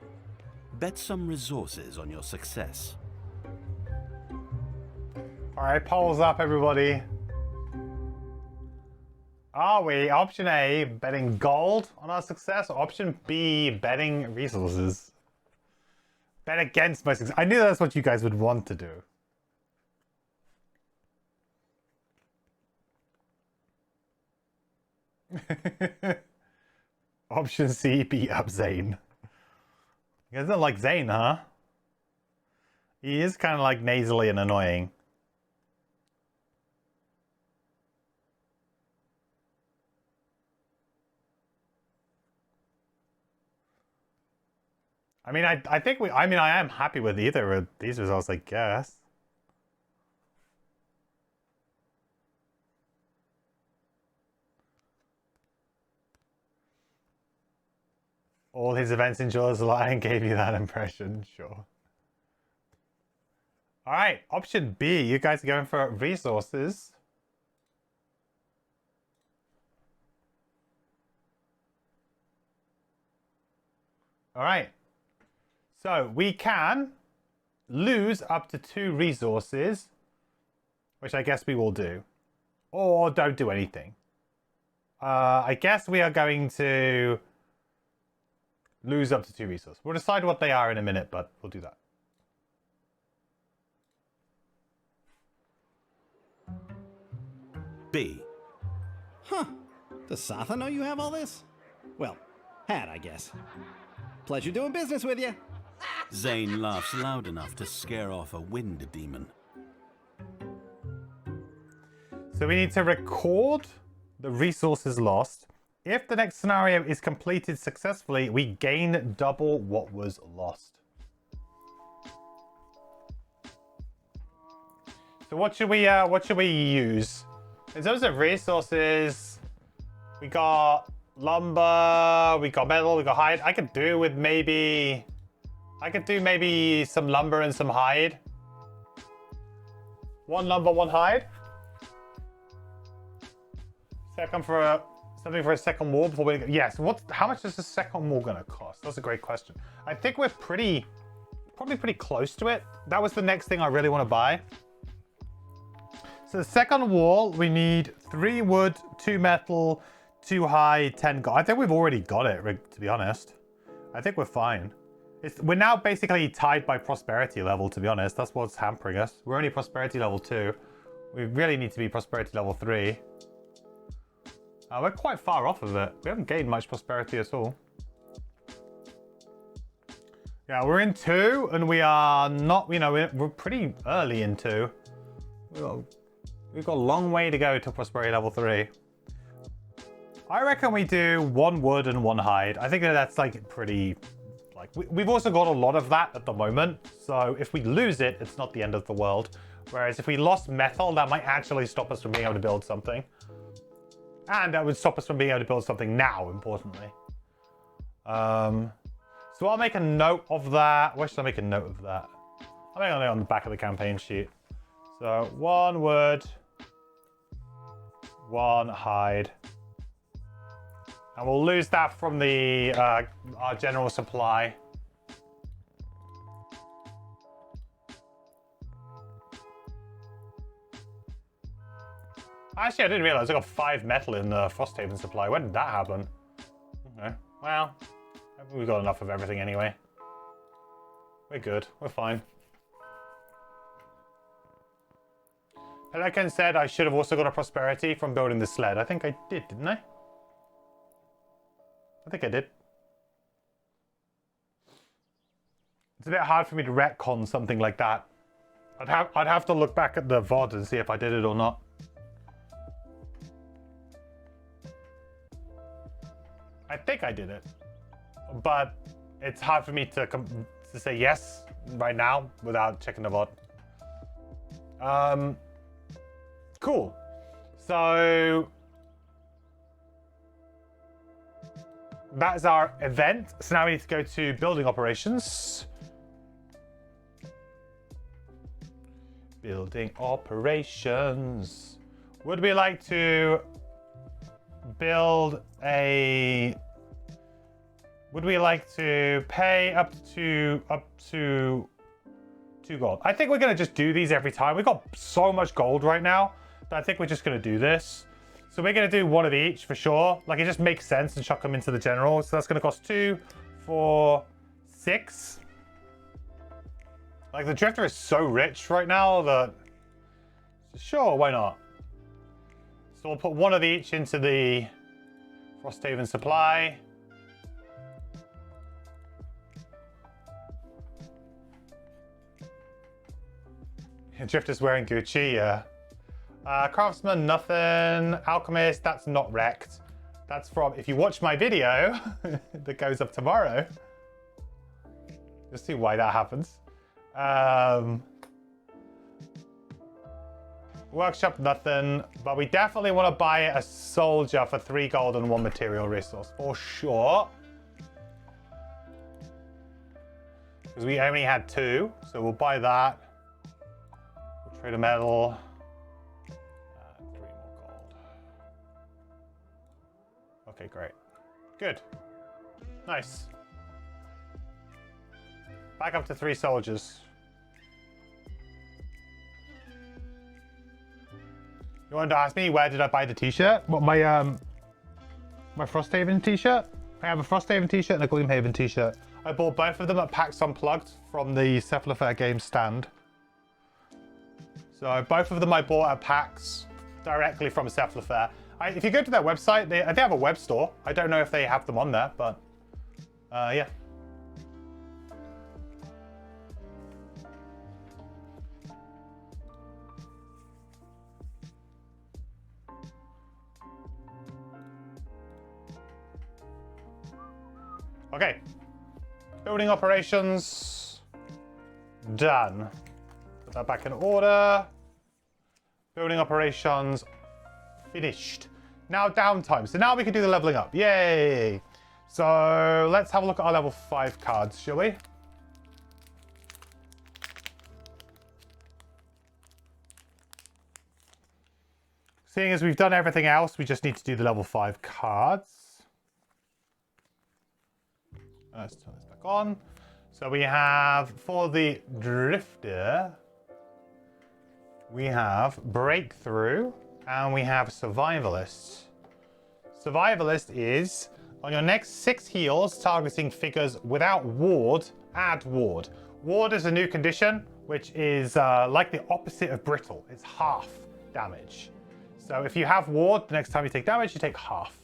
Bet some resources on your success. All right, polls up, everybody. Are we, option A, betting gold on our success, or option B, betting resources? Bet against my success. I knew that's what you guys would want to do. Option C, beat up Zane. You guys don't like Zane, huh? He is kind of like nasally and annoying. I mean, I think I am happy with either of these results, I guess. All his events in Jaws Lion gave you that impression, sure. All right, option B, you guys are going for resources. All right. So we can lose up to 2 resources, which I guess we will do, or don't do anything. I guess we are going to lose up to 2 resources. We'll decide what they are in a minute, but we'll do that. B. Huh. Does Satha know you have all this? Well, had, I guess. Pleasure doing business with you. Zane laughs loud enough to scare off a wind demon. So we need to record the resources lost. If the next scenario is completed successfully, we gain double what was lost. So what should we use? In terms of resources, we got Lumber, we got metal, we got hide. I could do maybe some lumber and some hide. 1 lumber, 1 hide. Something for a second wall before we go. Yes, how much is the second wall gonna cost? That's a great question. I think we're probably pretty close to it. That was the next thing I really want to buy. So the second wall, we need 3 wood, 2 metal, 2 hide, 10 gold. I think we've already got it, to be honest. I think we're fine. We're now basically tied by prosperity level, to be honest. That's what's hampering us. We're only prosperity level 2. We really need to be prosperity level 3. We're quite far off of it. We haven't gained much prosperity at all. Yeah, we're in 2, and we are not, we're pretty early in 2. We've got a long way to go to prosperity level 3. I reckon we do 1 wood and 1 hide. I think that's like pretty, we've also got a lot of that at the moment. So if we lose it, it's not the end of the world. Whereas if we lost metal, that might actually stop us from being able to build something. And that would stop us from being able to build something now, importantly. So I'll make a note of that. Where should I make a note of that? I'll make a note on the back of the campaign sheet. So 1 wood, 1 hide. And we'll lose that from the our general supply. Actually, I didn't realize I got 5 metal in the Frosthaven supply. When did that happen? Okay. Well, we've got enough of everything anyway. We're good. We're fine. Like I said, I should have also got a prosperity from building the sled. I think I did, didn't I? I think I did. It's a bit hard for me to retcon something like that. I'd have to look back at the VOD and see if I did it or not. I think I did it, but it's hard for me to say yes right now without checking the VOD. Cool. So that is our event. So now we need to go to building operations. Building operations. Would we like to build a... Would we like to pay up to 2 gold? I think we're going to just do these every time. We've got so much gold right now that I think we're just going to do this. So we're going to do 1 of each for sure. Like, it just makes sense to chuck them into the general. So that's going to cost 2, 4, 6. Like, the Drifter is so rich right now that... Sure, why not? So we'll put 1 of each into the Frosthaven supply. Drifter's wearing Gucci, yeah. Craftsman, nothing. Alchemist, that's not wrecked. That's from, if you watch my video that goes up tomorrow, you'll see why that happens. Workshop, nothing. But we definitely want to buy a soldier for 3 gold and 1 material resource, for sure. Because we only had 2, so we'll buy that. We'll trade a metal. 3 more gold. Okay, great. Good. Nice. Back up to 3 soldiers. You wanted to ask me where did I buy the t-shirt? What, my Frosthaven t-shirt? I have a Frosthaven t-shirt and a Gloomhaven t-shirt. I bought both of them at PAX Unplugged from the Cephalofair Games stand. So both of them I bought at PAX directly from Cephalofair. If you go to their website, they have a web store. I don't know if they have them on there, but yeah. Okay, building operations, done. Put that back in order. Building operations, finished. Now downtime. So now we can do the leveling up. Yay! So let's have a look at our level 5 cards, shall we? Seeing as we've done everything else, we just need to do the level 5 cards. Let's turn this back on. So we have, for the Drifter, we have Breakthrough, and we have Survivalist. Survivalist is, on your next 6 heals, targeting figures without ward, add ward. Ward is a new condition, which is like the opposite of brittle. It's half damage. So if you have ward, the next time you take damage, you take half.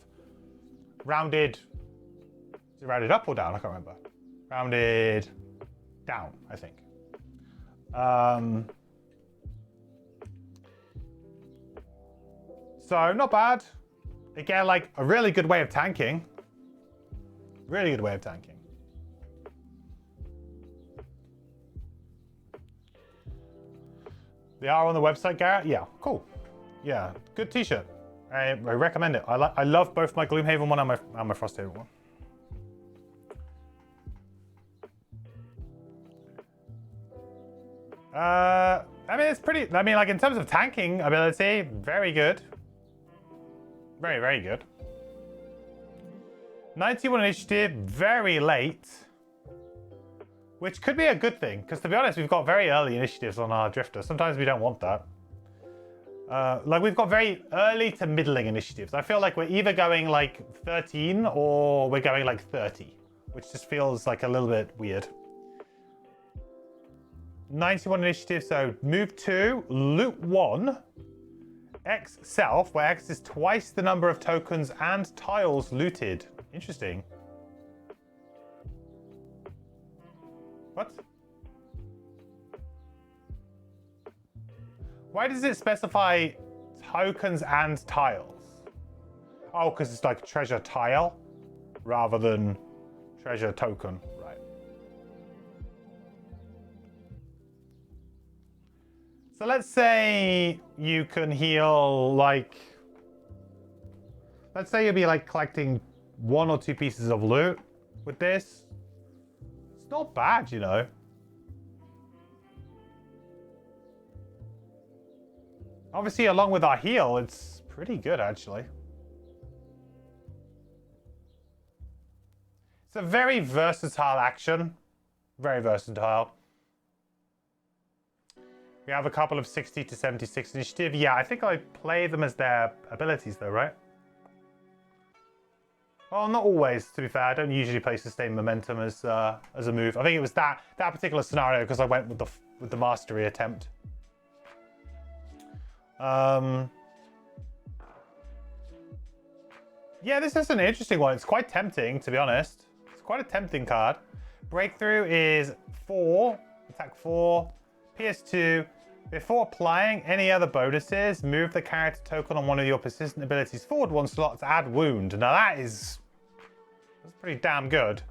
Rounded, is it rounded up or down? I can't remember. Rounded down, I think. So not bad. Again, like a really good way of tanking. Really good way of tanking. They are on the website, Garrett? Yeah, cool. Yeah, good t-shirt. I recommend it. I love both my Gloomhaven one and my Frosthaven one. I mean, it's pretty... I mean, like, in terms of tanking ability, very good. Very, very good. 91 initiative, very late. Which could be a good thing, because to be honest, we've got very early initiatives on our Drifter. Sometimes we don't want that. Like, we've got very early to middling initiatives. I feel like we're either going, like, 13 or we're going, like, 30. Which just feels, like, a little bit weird. 91 initiative, so move 2, loot 1, X self, where X is twice the number of tokens and tiles looted. Interesting. What? Why does it specify tokens and tiles? Oh, because it's like treasure tile rather than treasure token. Right. So let's say you can heal, like... Let's say you'll be like collecting 1 or 2 pieces of loot with this. It's not bad, you know. Obviously, along with our heal, it's pretty good, actually. It's a very versatile action. Very versatile. We have a couple of 60 to 76 initiative. Yeah, I think I play them as their abilities, though, right? Well, not always, to be fair. I don't usually play Sustained Momentum as a move. I think it was that particular scenario because I went with the Mastery attempt. Yeah, this is an interesting one. It's quite tempting, to be honest. It's quite a tempting card. Breakthrough is 4, attack 4, PS2. Before applying any other bonuses, move the character token on one of your persistent abilities forward 1 slot to add wound. Now that's pretty damn good.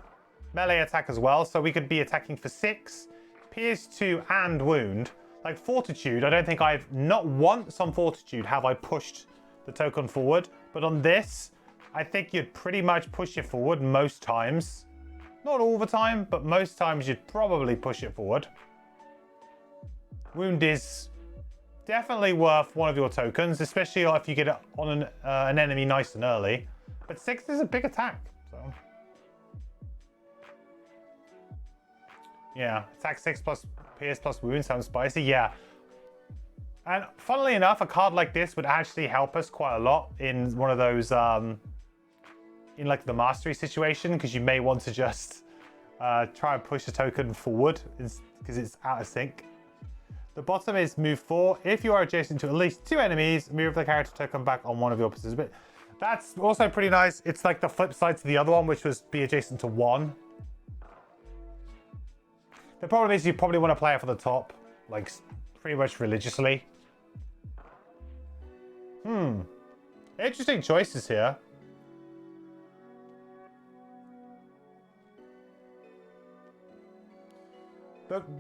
Melee attack as well, so we could be attacking for 6, PS2 and wound. Like Fortitude, I don't think not once on Fortitude have I pushed the token forward, but on this, I think you'd pretty much push it forward most times. Not all the time, but most times you'd probably push it forward. Wound is definitely worth one of your tokens, especially if you get it on an enemy nice and early. But 6 is a big attack, so... Yeah, attack 6 plus PS plus wound sounds spicy, yeah. And funnily enough, a card like this would actually help us quite a lot in one of those, in like the mastery situation, because you may want to just try and push the token forward because it's out of sync. The bottom is move 4. If you are adjacent to at least 2 enemies, move the character token back on one of your positions. But that's also pretty nice. It's like the flip side to the other one, which was be adjacent to 1. The problem is you probably want to play it for the top, like pretty much religiously. Interesting choices here.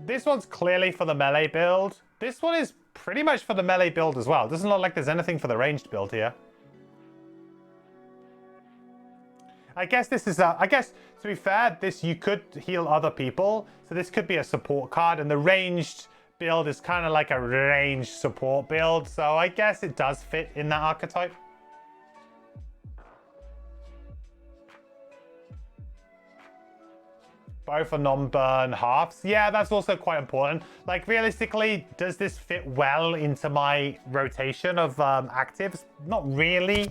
This one's clearly for the melee build. This one is pretty much for the melee build as well. It doesn't look like there's anything for the ranged build here. I guess this is I guess, to be fair, you could heal other people. So this could be a support card, and the ranged build is kind of like a ranged support build. So I guess it does fit in that archetype. Both are non-burn halves. Yeah, that's also quite important. Like, realistically, does this fit well into my rotation of actives? Not really.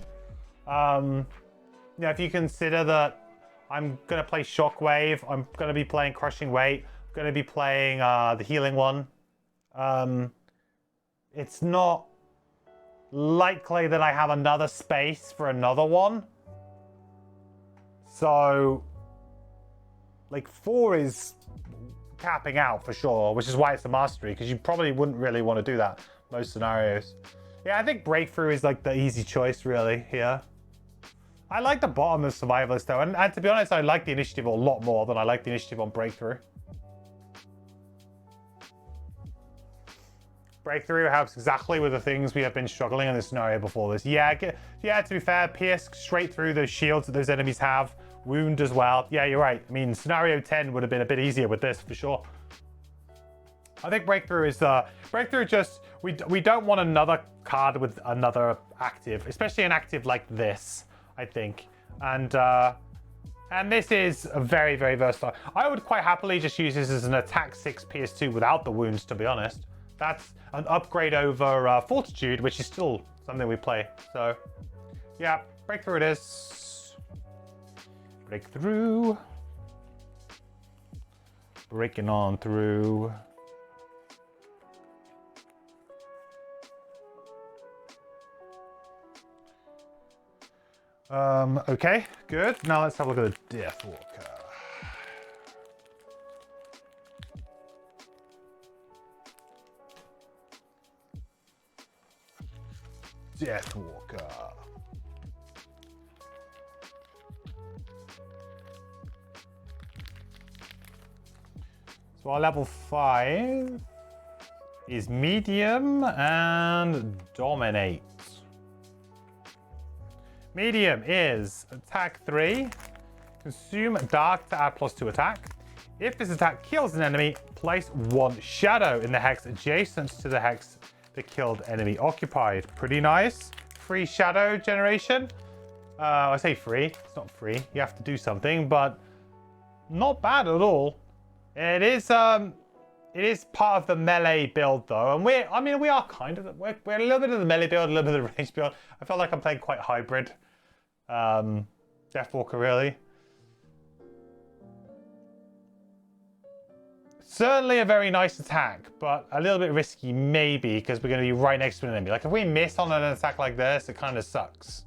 You know, if you consider that I'm going to play Shockwave, I'm going to be playing Crushing Weight, I'm going to be playing the healing one. It's not likely that I have another space for another one. So, like, 4 is capping out for sure, which is why it's a mastery, because you probably wouldn't really want to do that most scenarios. Yeah, I think Breakthrough is like the easy choice really here. I like the bottom of Survivalist though, and to be honest, I like the initiative a lot more than I like the initiative on Breakthrough. Breakthrough helps exactly with the things we have been struggling in this scenario before this. Yeah, to be fair, pierce straight through those shields that those enemies have. Wound as well. Yeah, you're right. I mean, scenario 10 would have been a bit easier with this for sure. I think Breakthrough is Breakthrough just we don't want another card with another active, especially an active like this, I think. And this is a very, very versatile. I would quite happily just use this as an attack 6 PS2 without the wounds, to be honest. That's an upgrade over Fortitude, which is still something we play. So, yeah, Breakthrough it is. Breakthrough. Breaking on through. Okay, good. Now let's have a look at the Deathwalker. Deathwalker. So our level 5 is medium and dominate. Medium is attack 3, consume dark to add +2 attack. If this attack kills an enemy, place 1 shadow in the hex adjacent to the hex the killed enemy occupied. Pretty nice. Free shadow generation. I say free, it's not free. You have to do something, but not bad at all. It is part of the melee build though, and we are kind of we're a little bit of the melee build, a little bit of the range build. I felt like I'm playing quite hybrid. Deathwalker really. Certainly a very nice attack, but a little bit risky maybe because we're going to be right next to an enemy. Like if we miss on an attack like this, it kind of sucks.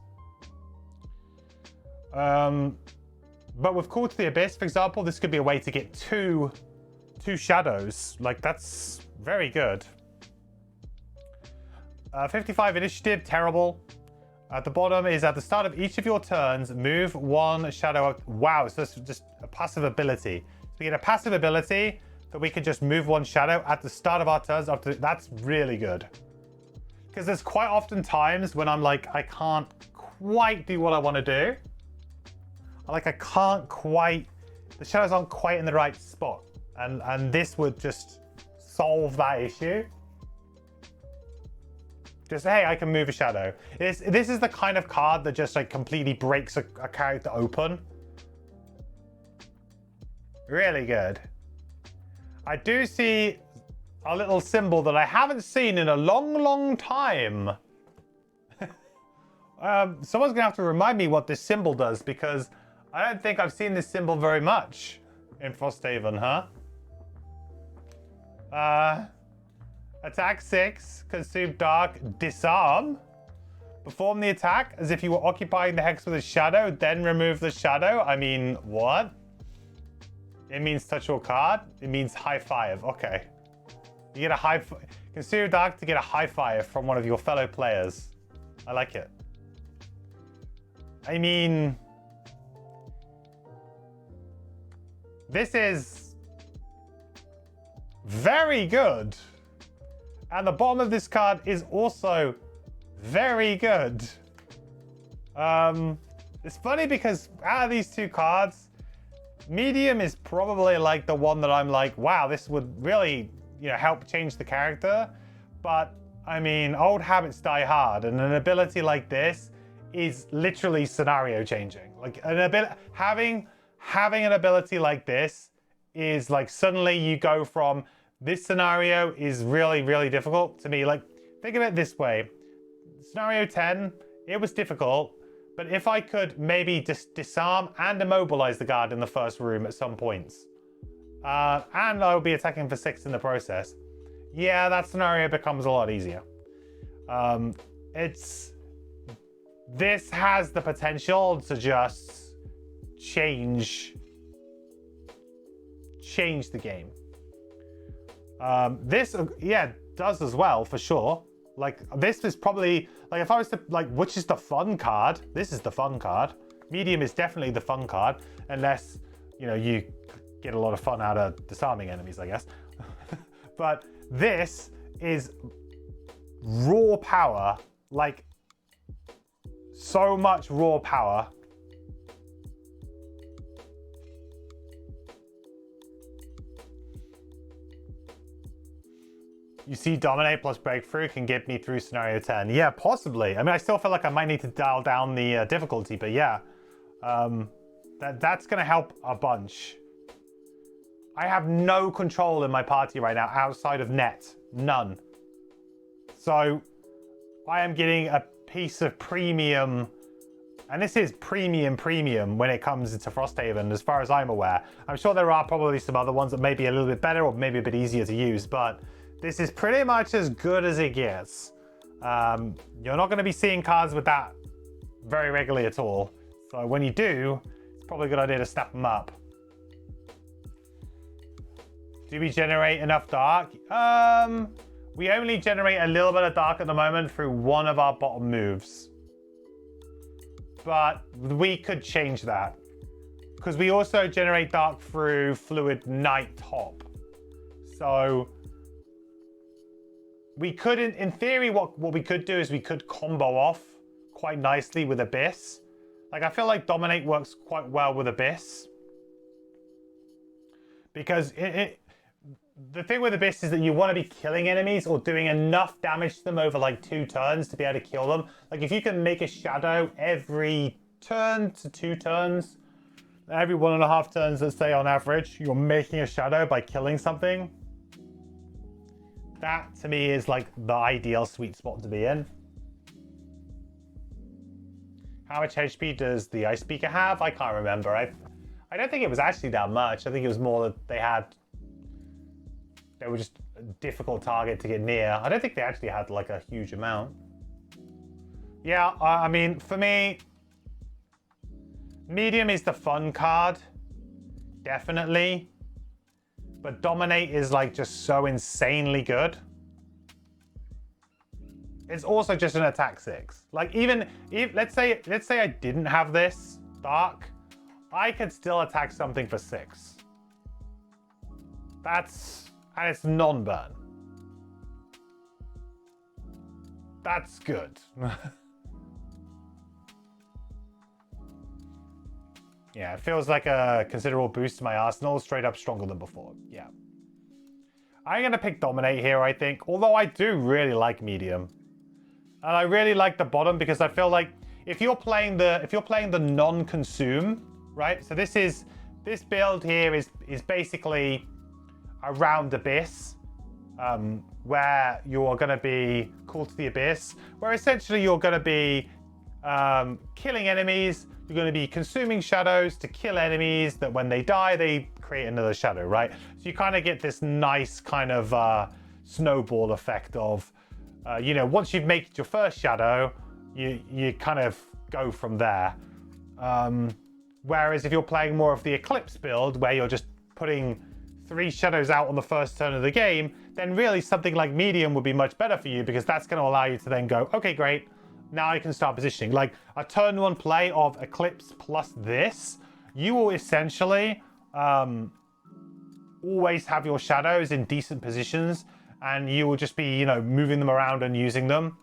But with Call to the Abyss, for example, this could be a way to get two shadows. Like, that's very good. 55 initiative, terrible. At the bottom is at the start of each of your turns, move 1 shadow up. Wow, so it's just a passive ability. So we get a passive ability that we can just move 1 shadow at the start of our turns. That's really good. Because there's quite often times when I'm like, I can't quite do what I want to do. Like I can't quite, the shadows aren't quite in the right spot. And this would just solve that issue. Just, hey, I can move a shadow. This is the kind of card that just like completely breaks a character open. Really good. I do see a little symbol that I haven't seen in a long, long time. Someone's gonna have to remind me what this symbol does because I don't think I've seen this symbol very much in Frosthaven, huh? Attack 6, consume dark, disarm. Perform the attack as if you were occupying the hex with a shadow, then remove the shadow. I mean, what? It means touch your card. It means high five. Okay. You get a consume dark to get a high five from one of your fellow players. I like it. I mean, this is very good. And the bottom of this card is also very good. It's funny because out of these two cards, medium is probably like the one that I'm like, wow, this would really, help change the character. But I mean, old habits die hard, and an ability like this is literally scenario changing. Like having an ability like this is like suddenly you go from this scenario is really, really difficult to me. Like, think of it this way. Scenario 10, it was difficult, but if I could maybe just disarm and immobilize the guard in the first room at some points, and I would be attacking for 6 in the process, yeah, that scenario becomes a lot easier. This has the potential to just change the game. This, yeah, does as well, for sure. Like, this is probably, like, if I was to, like, which is the fun card? This is the fun card. Medium is definitely the fun card, unless, you get a lot of fun out of disarming enemies, I guess. But this is raw power, like, so much raw power. You see, Dominate plus Breakthrough can get me through Scenario 10. Yeah, possibly. I mean, I still feel like I might need to dial down the difficulty, but yeah. That's going to help a bunch. I have no control in my party right now outside of net. None. So, I am getting a piece of premium, and this is premium when it comes into Frosthaven, as far as I'm aware. I'm sure there are probably some other ones that may be a little bit better or maybe a bit easier to use, but this is pretty much as good as it gets. You're not going to be seeing cards with that very regularly at all. So when you do, it's probably a good idea to step them up. Do we generate enough dark? We only generate a little bit of dark at the moment through one of our bottom moves. But we could change that, because we also generate dark through Fluid Night Top. So we could, in theory, what we could do is we could combo off quite nicely with Abyss. Like, I feel like Dominate works quite well with Abyss. Because the thing with Abyss is that you want to be killing enemies or doing enough damage to them over like 2 turns to be able to kill them. Like, if you can make a shadow every turn to 2 turns, every 1.5 turns, let's say on average, you're making a shadow by killing something. That, to me, is like the ideal sweet spot to be in. How much HP does the Ice Speaker have? I can't remember. I don't think it was actually that much. I think it was more that they were just a difficult target to get near. I don't think they actually had like a huge amount. Yeah, I mean, for me, medium is the fun card, definitely. But Dominate is like just so insanely good. It's also just an attack 6. Like, even if let's say I didn't have this dark, I could still attack something for 6. And it's non-burn. That's good. Yeah, it feels like a considerable boost to my arsenal, straight up stronger than before. Yeah. I'm going to pick Dominate here, I think, although I do really like medium. And I really like the bottom because I feel like if you're playing the non-consume, right? So this build here is basically around Abyss, where you're going to be called to the Abyss, where essentially you're going to be killing enemies. You're going to be consuming shadows to kill enemies that when they die, they create another shadow, right? So you kind of get this nice kind of snowball effect of, once you've made your first shadow, you kind of go from there. Whereas if you're playing more of the Eclipse build, where you're just putting 3 shadows out on the first turn of the game, then really something like medium would be much better for you, because that's going to allow you to then go, okay, great. Now I can start positioning. Like a turn 1 play of Eclipse plus this, you will essentially always have your shadows in decent positions, and you will just be, moving them around and using them.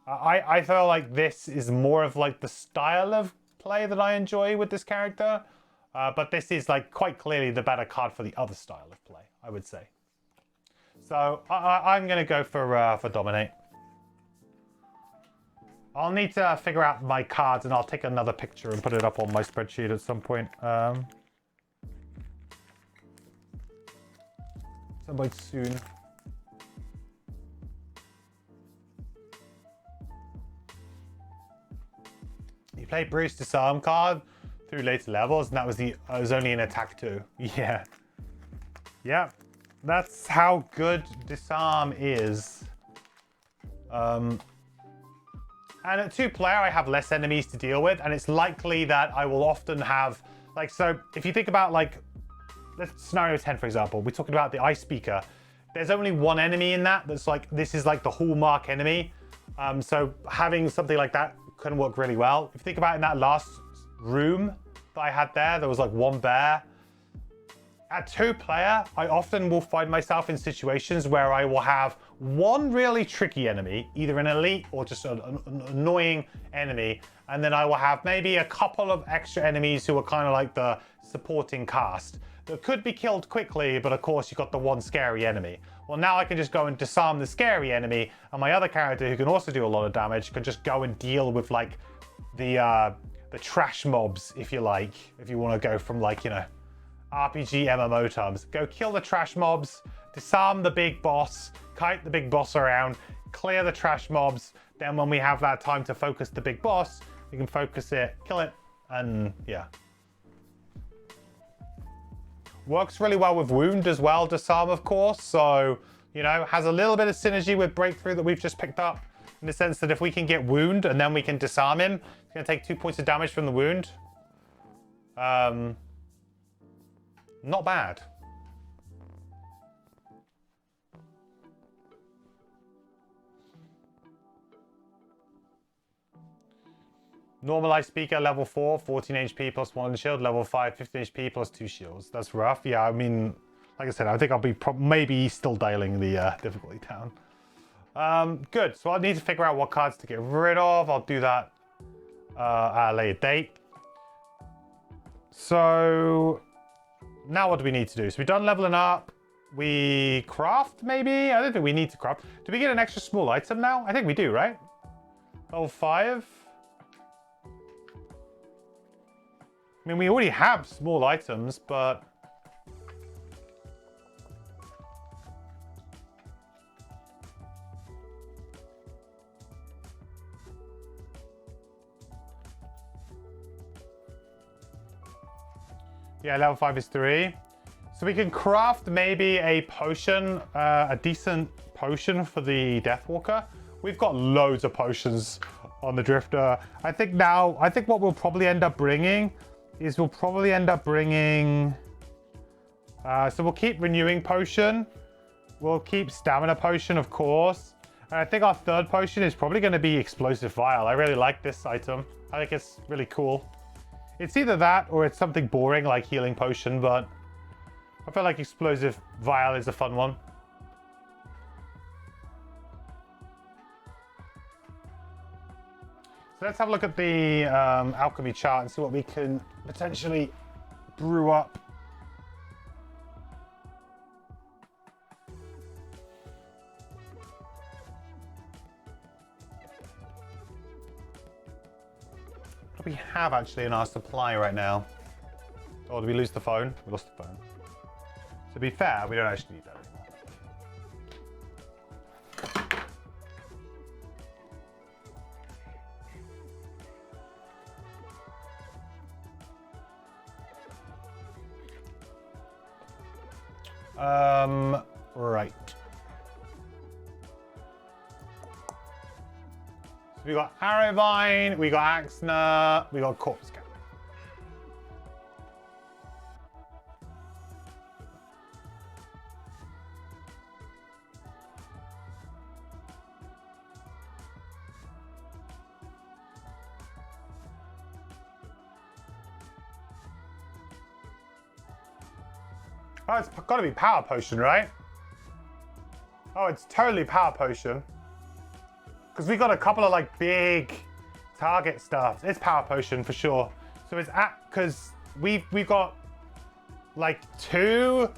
I feel like this is more of like the style of play that I enjoy with this character. But this is like quite clearly the better card for the other style of play, I would say. So I'm going to go for Dominate. I'll need to figure out my cards and I'll take another picture and put it up on my spreadsheet at some point. Some point soon. You played Bruce Disarm card through later levels, and that was only an attack 2. Yeah. Yeah. That's how good Disarm is. And at 2-player, I have less enemies to deal with, and it's likely that I will often have, like, so if you think about, like, let's scenario 10, for example, we're talking about the Ice Speaker. There's only one enemy in that that's like, this is like the hallmark enemy. So having something like that can work really well. If you think about in that last room that I had there was like one bear. At 2-player, I often will find myself in situations where I will have one really tricky enemy, either an elite or just an annoying enemy, and then I will have maybe a couple of extra enemies who are kind of like the supporting cast that could be killed quickly, but of course you've got the one scary enemy. Well, now I can just go and disarm the scary enemy, and my other character who can also do a lot of damage can just go and deal with like the trash mobs, if you like, if you want to go from like, you know, RPG MMO terms. Go kill the trash mobs, disarm the big boss, kite the big boss around, clear the trash mobs. Then when we have that time to focus the big boss, we can focus it, kill it, and yeah. Works really well with Wound as well, Disarm, of course. So, you know, has a little bit of synergy with Breakthrough that we've just picked up, in the sense that if we can get Wound and then we can disarm him, he's going to take 2 points of damage from the Wound. Not bad. Normalized Speaker, level 4, 14 HP plus 1 shield. Level 5, 15 HP plus 2 shields. That's rough. Yeah, I mean, like I said, I think I'll be maybe still dialing the difficulty down. Good. So I need to figure out what cards to get rid of. I'll do that at a later date. So now what do we need to do? So we've done leveling up. We craft, maybe? I don't think we need to craft. Do we get an extra small item now? I think we do, right? Level 5. I mean, we already have small items, but... yeah, level 5 is 3. So we can craft maybe a potion, a decent potion for the Deathwalker. We've got loads of potions on the Drifter. I think what we'll probably end up bringing is so we'll keep Renewing Potion. We'll keep Stamina Potion, of course. And I think our third potion is probably going to be Explosive Vial. I really like this item. I think it's really cool. It's either that or it's something boring like Healing Potion, but I feel like Explosive Vial is a fun one. So let's have a look at the alchemy chart and see what we can potentially brew up. What do we have actually in our supply right now? Oh, did we lose the phone? We lost the phone. To be fair, we don't actually need that anymore. Right. So we got Arrowvine, we got Axner, we got Corpse Cap. Oh, it's got to be Power Potion, right? Oh, it's totally Power Potion. Because we got a couple of like big Target stuff. It's power potion for sure. So it's because we've got like 2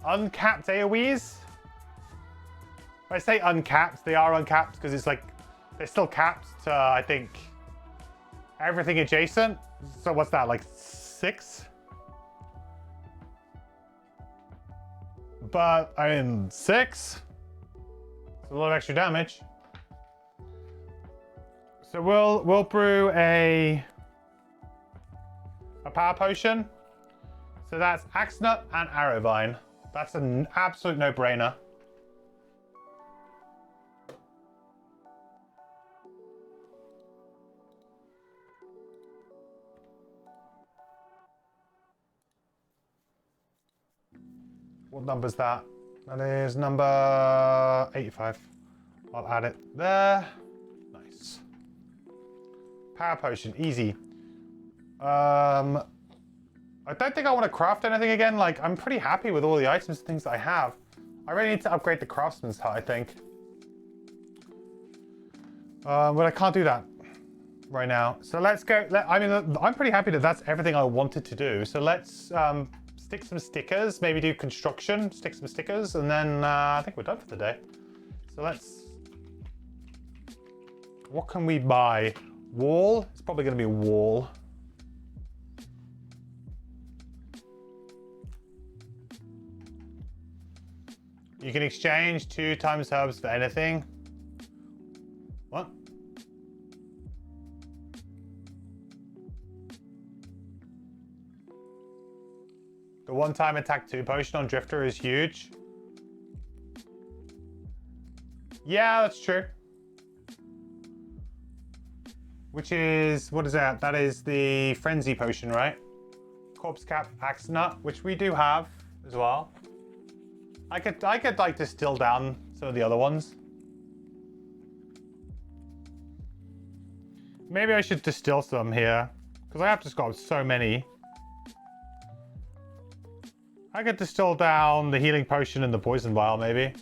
uncapped AoEs. When I say uncapped, they are uncapped because it's like they're still capped to, I think, everything adjacent. So what's that, like 6? But I mean 6. It's a lot of extra damage. So we'll brew a power potion. So that's Axe Nut and Arrowvine. That's an absolute no-brainer. What number's that? That is number 85. I'll add it there. Nice. Power potion, easy. I don't think I want to craft anything again. Like, I'm pretty happy with all the items and things that I have. I really need to upgrade the craftsman's hut, I think. But I can't do that right now. So let's go. I mean, I'm pretty happy that that's everything I wanted to do. So let's stick some stickers, maybe do construction, stick some stickers, and then I think we're done for the day. So let's... What can we buy? Wall? It's probably going to be a wall. You can exchange 2 times herbs for anything. What? The one-time attack 2 potion on Drifter is huge. Yeah, that's true. Which is, what is that? That is the Frenzy potion, right? Corpse Cap, Axe Nut, which we do have as well. I could like distill down some of the other ones. Maybe I should distill some here, because I have just got so many. I could distill down the healing potion and the poison vial, maybe.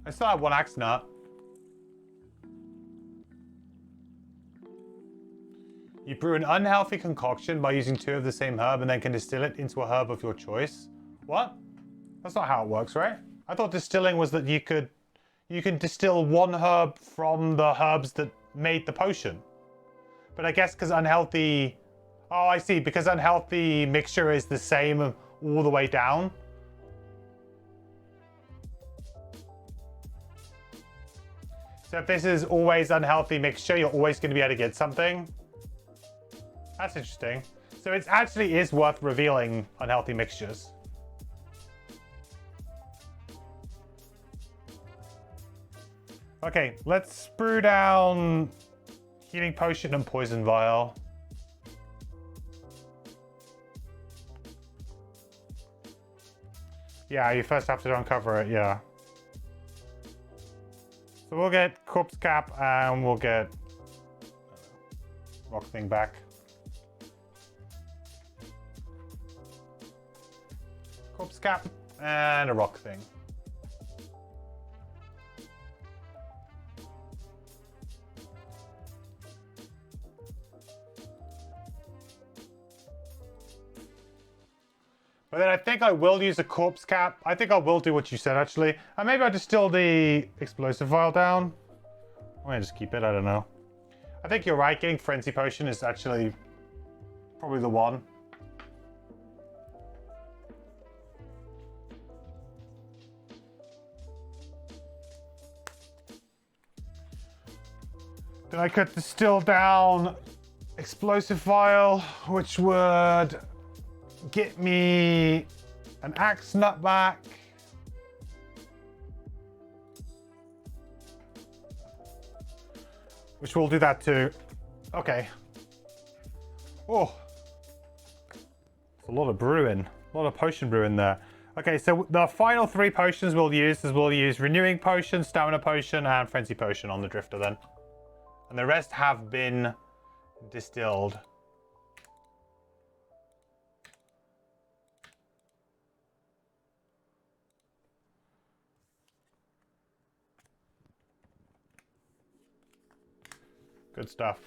I still have 1 Axe Nut. You brew an unhealthy concoction by using 2 of the same herb and then can distill it into a herb of your choice. What? That's not how it works, right? I thought distilling was that you can distill 1 herb from the herbs that made the potion. But I guess because unhealthy... Oh, I see. Because unhealthy mixture is the same all the way down. So if this is always unhealthy mixture, you're always going to be able to get something. That's interesting. So it actually is worth revealing unhealthy mixtures. Okay, let's brew down healing potion and poison vial. Yeah, you first have to uncover it, yeah. So we'll get Corpse Cap and we'll get Rock Thing back. Corpse Cap and a Rock Thing. But then I think I will use a Corpse Cap. I think I will do what you said, actually. And maybe I'll distill the explosive vial down. I might just keep it, I don't know. I think you're right, getting Frenzy Potion is actually probably the one. Then I could distill down explosive vial, which would get me an Axe Nut back. Which will do that too. Okay. Oh. It's a lot of brewing. A lot of potion brewing there. Okay, so the final 3 potions we'll use is we'll use Renewing Potion, Stamina Potion, and Frenzy Potion on the Drifter then. And the rest have been distilled. Good stuff.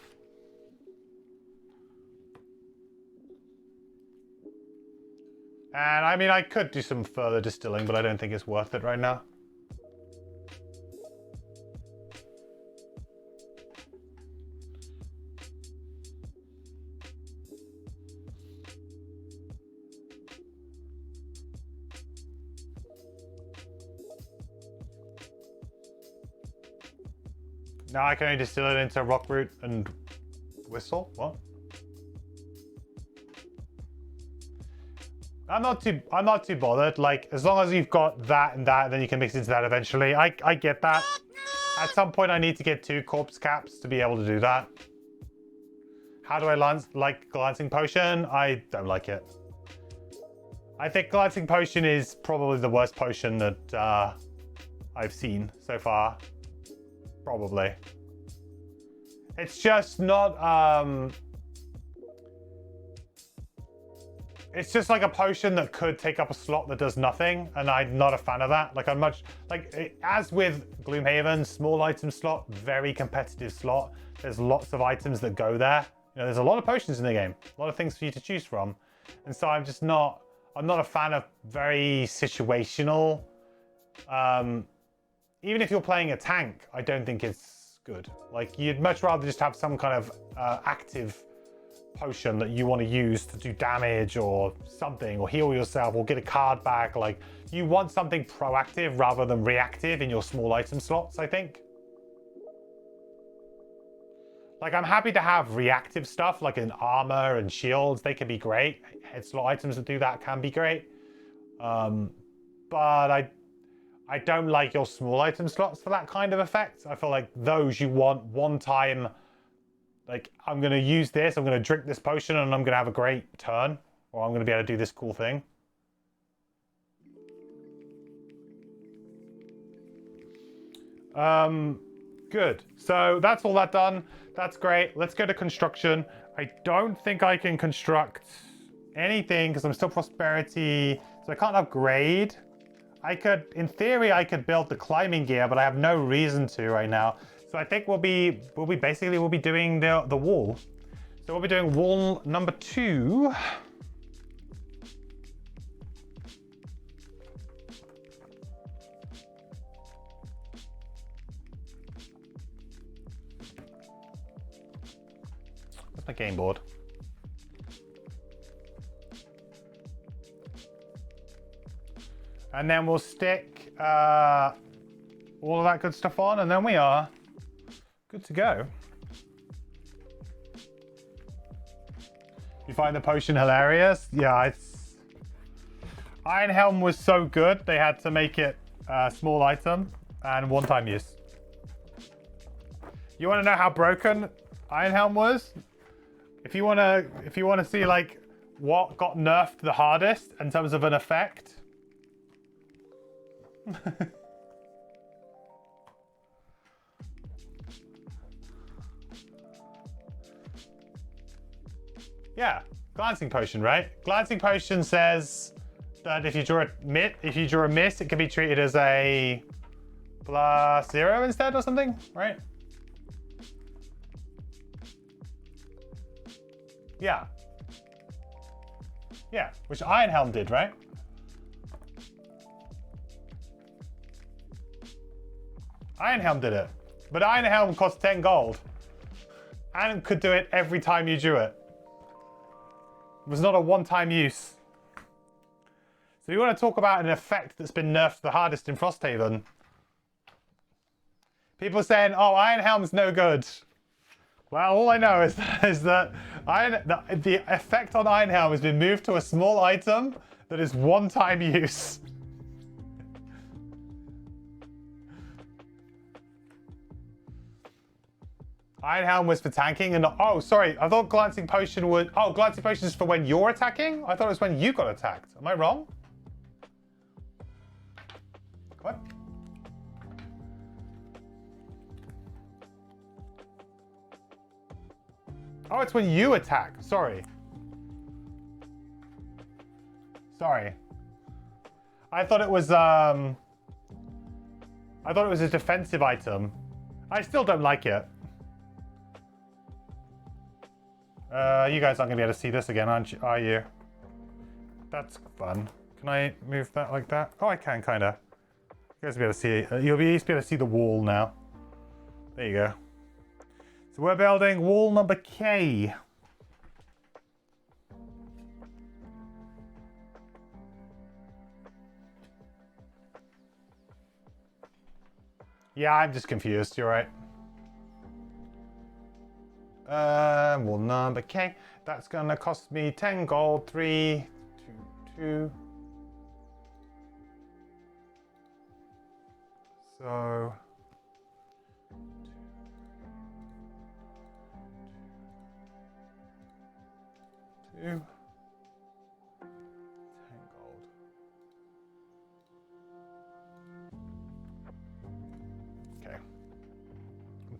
And I mean, I could do some further distilling, but I don't think it's worth it right now. Now I can only distill it into Rockroot and Whistle? What? I'm not too bothered. Like, as long as you've got that and that, then you can mix into that eventually. I get that. At some point I need to get 2 corpse caps to be able to do that. How do I like Glancing Potion? I don't like it. I think Glancing Potion is probably the worst potion that I've seen so far. Probably. It's just not it's just like a potion that could take up a slot that does nothing, and I'm not a fan of that. Like, I'm much like, as with Gloomhaven, small item slot, very competitive slot. There's lots of items that go there. You know, there's a lot of potions in the game, a lot of things for you to choose from, and so I'm not a fan of very situational. Even if you're playing a tank, I don't think it's good. Like, you'd much rather just have some kind of active potion that you want to use to do damage or something, or heal yourself, or get a card back. Like, you want something proactive rather than reactive in your small item slots, I think. Like, I'm happy to have reactive stuff like in armor and shields. They can be great. Head slot items that do that can be great. But I don't like your small item slots for that kind of effect. I feel like those you want one time. Like, I'm going to use this, I'm going to drink this potion, and I'm going to have a great turn. Or I'm going to be able to do this cool thing. Good. So that's all that done. That's great. Let's go to construction. I don't think I can construct anything because I'm still prosperity. So I can't upgrade. I could, in theory, I could build the climbing gear, but I have no reason to right now. So I think we'll be doing the wall. So we'll be doing wall number 2. That's my game board. And then we'll stick all of that good stuff on, and then we are good to go. You find the potion hilarious? Yeah, it's... Iron Helm was so good, they had to make it a small item and one-time use. You want to know how broken Iron Helm was? If you want to see like what got nerfed the hardest in terms of an effect. Yeah, glancing potion, right? Glancing potion says that if you draw a miss, it can be treated as a +0 instead or something, right? Yeah. Yeah, which Iron Helm did, right? Iron Helm did it. But Iron Helm cost 10 gold. And could do it every time you drew it. It was not a one-time use. So you want to talk about an effect that's been nerfed the hardest in Frosthaven. People are saying, oh, Iron Helm's no good. Well, all I know is that the effect on Iron Helm has been moved to a small item that is one-time use. Iron Helm was for tanking and oh, sorry, I thought Glancing Potion would... Oh, Glancing Potion is for when you're attacking? I thought it was when you got attacked. Am I wrong? What? Oh, it's when you attack. Sorry. Sorry. I thought it was a defensive item. I still don't like it. You guys aren't gonna be able to see this again, are you? That's fun. Can I move that like that? Oh, I can, kinda. You guys will be able to see. You'll be able to see the wall now. There you go. So we're building wall number K. Yeah, I'm just confused. You're right. Wall number K. That's gonna cost me 10 gold. 3, 2, 2. So. 2. 10 gold. Okay.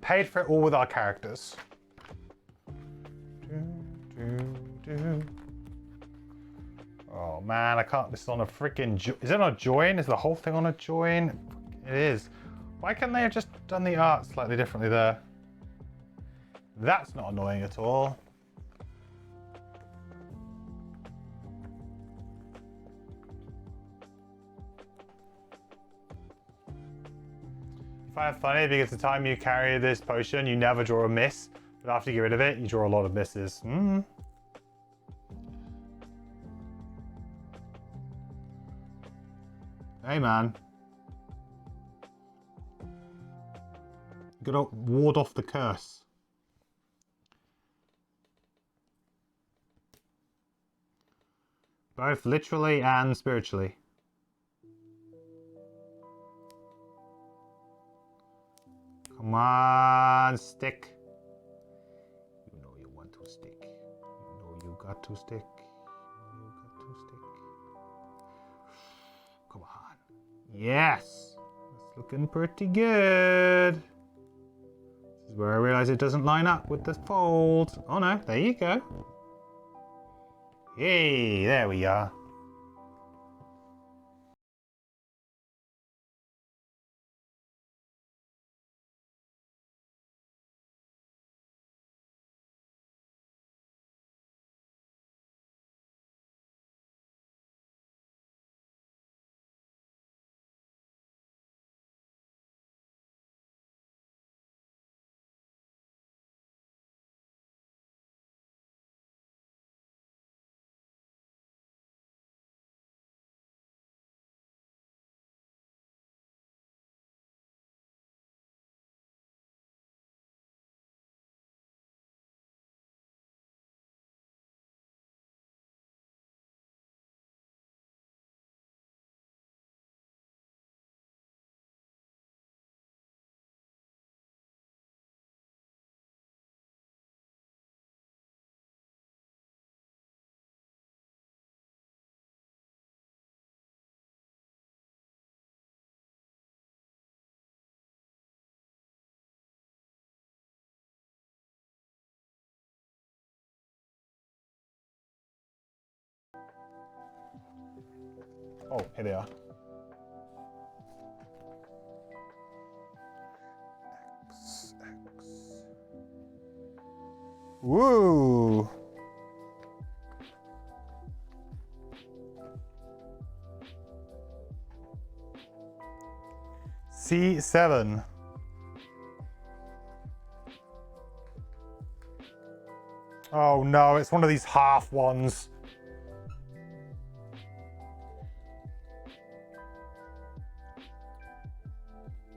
Paid for it all with our characters. Oh man, I can't. This is on a freaking. Is it on a join? Is the whole thing on a join? It is. Why can't they have just done the art slightly differently there? That's not annoying at all. You find it funny because the time you carry this potion, you never draw a miss. But after you get rid of it, you draw a lot of misses. Hey, man. You gotta ward off the curse. Both literally and spiritually. Come on, stick. You know you want to stick. You know you got to stick. You know you got to stick. Come on. Yes. It's looking pretty good. This is where I realize it doesn't line up with the fold. Oh no, there you go. Hey, there we are. Oh, here they are. X. Woo! C7. Oh no, it's one of these half ones.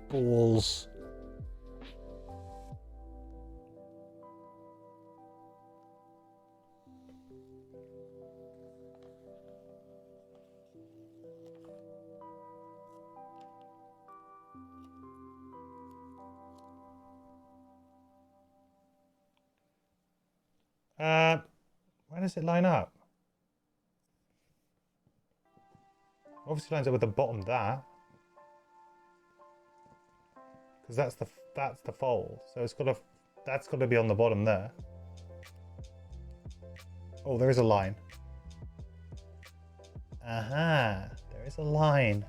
Balls. Where does it line up? Obviously lines up with the bottom there. Because that's the fold. So that's got to be on the bottom there. Oh, there is a line. Aha, there is a line.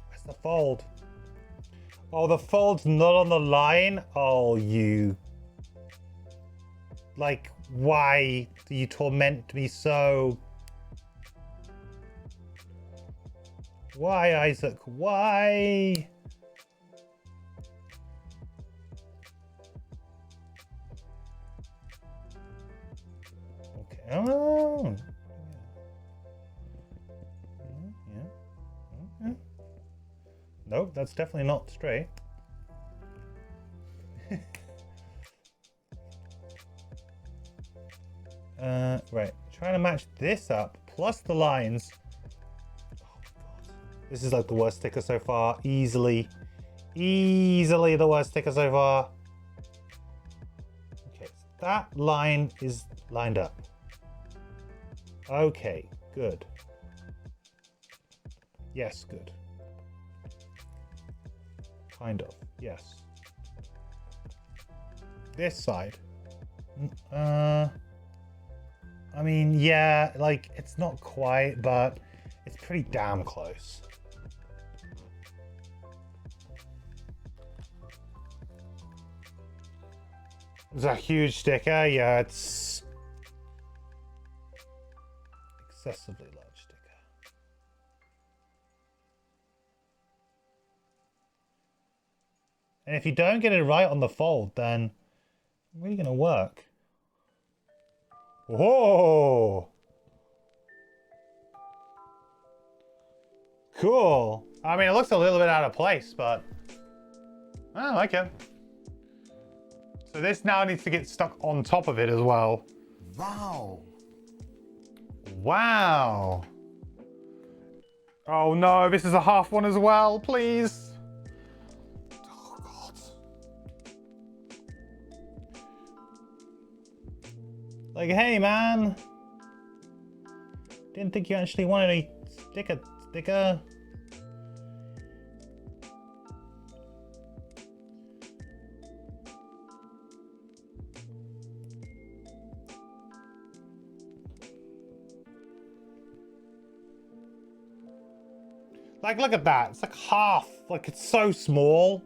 Where's the fold? Oh, the fold's not on the line? Oh, you... Like, why do you torment me so? Why, Isaac? Why? Okay. Oh. Yeah. Okay. Nope, that's definitely not straight. Right. Trying to match this up plus the lines. This is like the worst sticker so far. Easily the worst sticker so far. Okay, so that line is lined up. Okay, good. Yes, good. Kind of, yes. This side. I mean, yeah, like, it's not quite, but it's pretty damn close. It's a huge sticker. Yeah, it's excessively large sticker. And if you don't get it right on the fold, then it's really gonna work. Whoa! Cool. I mean, it looks a little bit out of place, but I like it. So this now needs to get stuck on top of it as well. Wow. Wow. Oh no, this is a half one as well, please. Oh God. Like, hey man. Didn't think you actually wanted a sticker. Like, look at that. It's like half. Like, it's so small.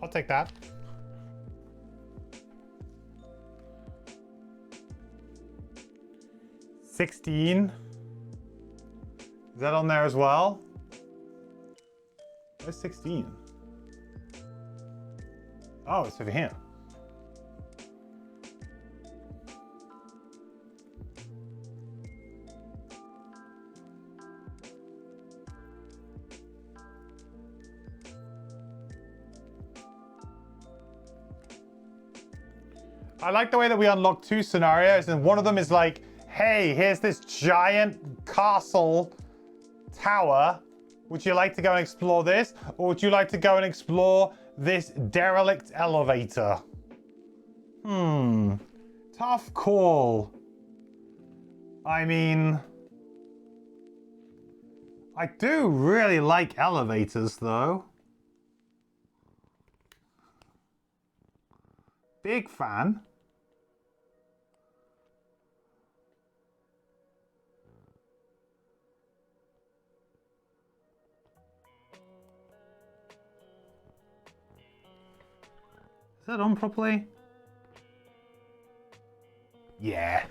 I'll take that. $16. Is that on there as well? Where's 16? Oh, it's over here. I like the way that we unlock two scenarios, and one of them is like, hey, here's this giant castle tower. Would you like to go and explore this? Or would you like to go and explore this derelict elevator? Tough call. I mean, I do really like elevators though. Big fan. Is that on properly? Yeah.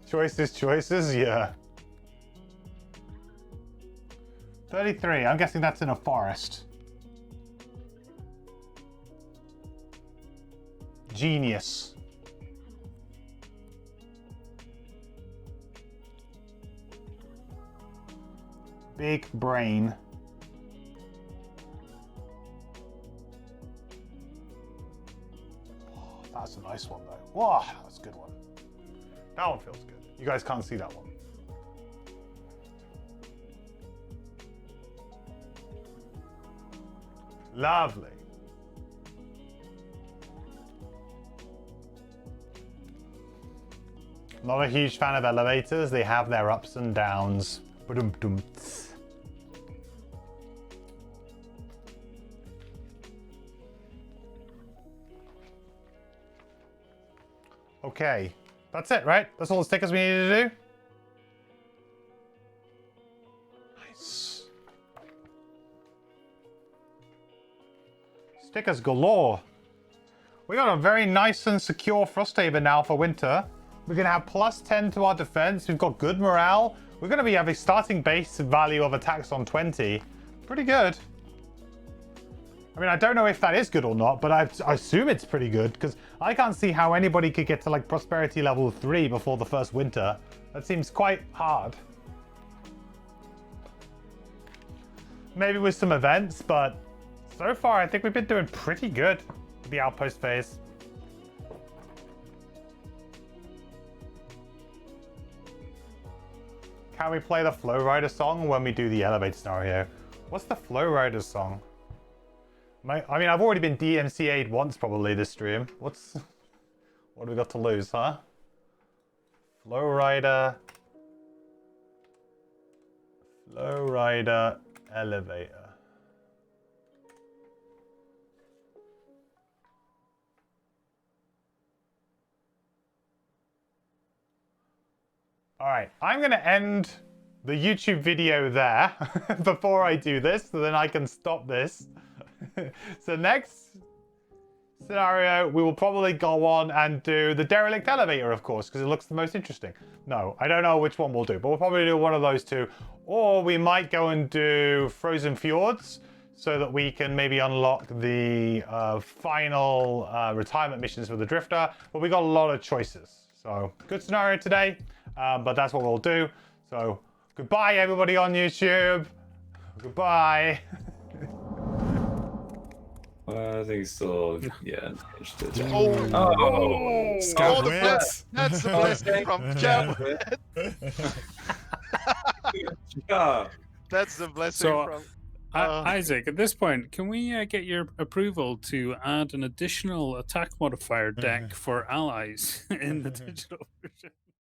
Choices, yeah. 33, I'm guessing that's in a forest. Genius. Big brain. Oh, that's a nice one, though. Wow, that's a good one. That one feels good. You guys can't see that one. Lovely. Not a huge fan of elevators. They have their ups and downs. Ba-dum-dum. Okay, that's it, right? That's all the stickers we needed to do? Nice. Stickers galore. We got a very nice and secure Frosthaven now for winter. We're going to have +10 to our defense. We've got good morale. We're going to be having starting base value of attacks on 20. Pretty good. I mean, I don't know if that is good or not, but I assume it's pretty good because I can't see how anybody could get to like prosperity level 3 before the first winter. That seems quite hard. Maybe with some events, but so far I think we've been doing pretty good with the Outpost Phase. Can we play the Flow Rider song when we do the elevator scenario? What's the Flow Rider song? I mean, I've already been DMCA'd once probably this stream. What do we got to lose, huh? Flow Rider elevator. All right, I'm going to end the YouTube video there before I do this, so then I can stop this. So next scenario, we will probably go on and do the derelict elevator, of course, because it looks the most interesting. No, I don't know which one we'll do, but we'll probably do one of those two. Or we might go and do Frozen Fjords, so that we can maybe unlock the final retirement missions for the Drifter. But we got a lot of choices. So good scenario today, but that's what we'll do. So goodbye, everybody on YouTube. Goodbye. I think still, yeah. That's the blessing from Chat. That's the blessing from. Isaac, at this point, can we get your approval to add an additional attack modifier deck for allies in the digital version?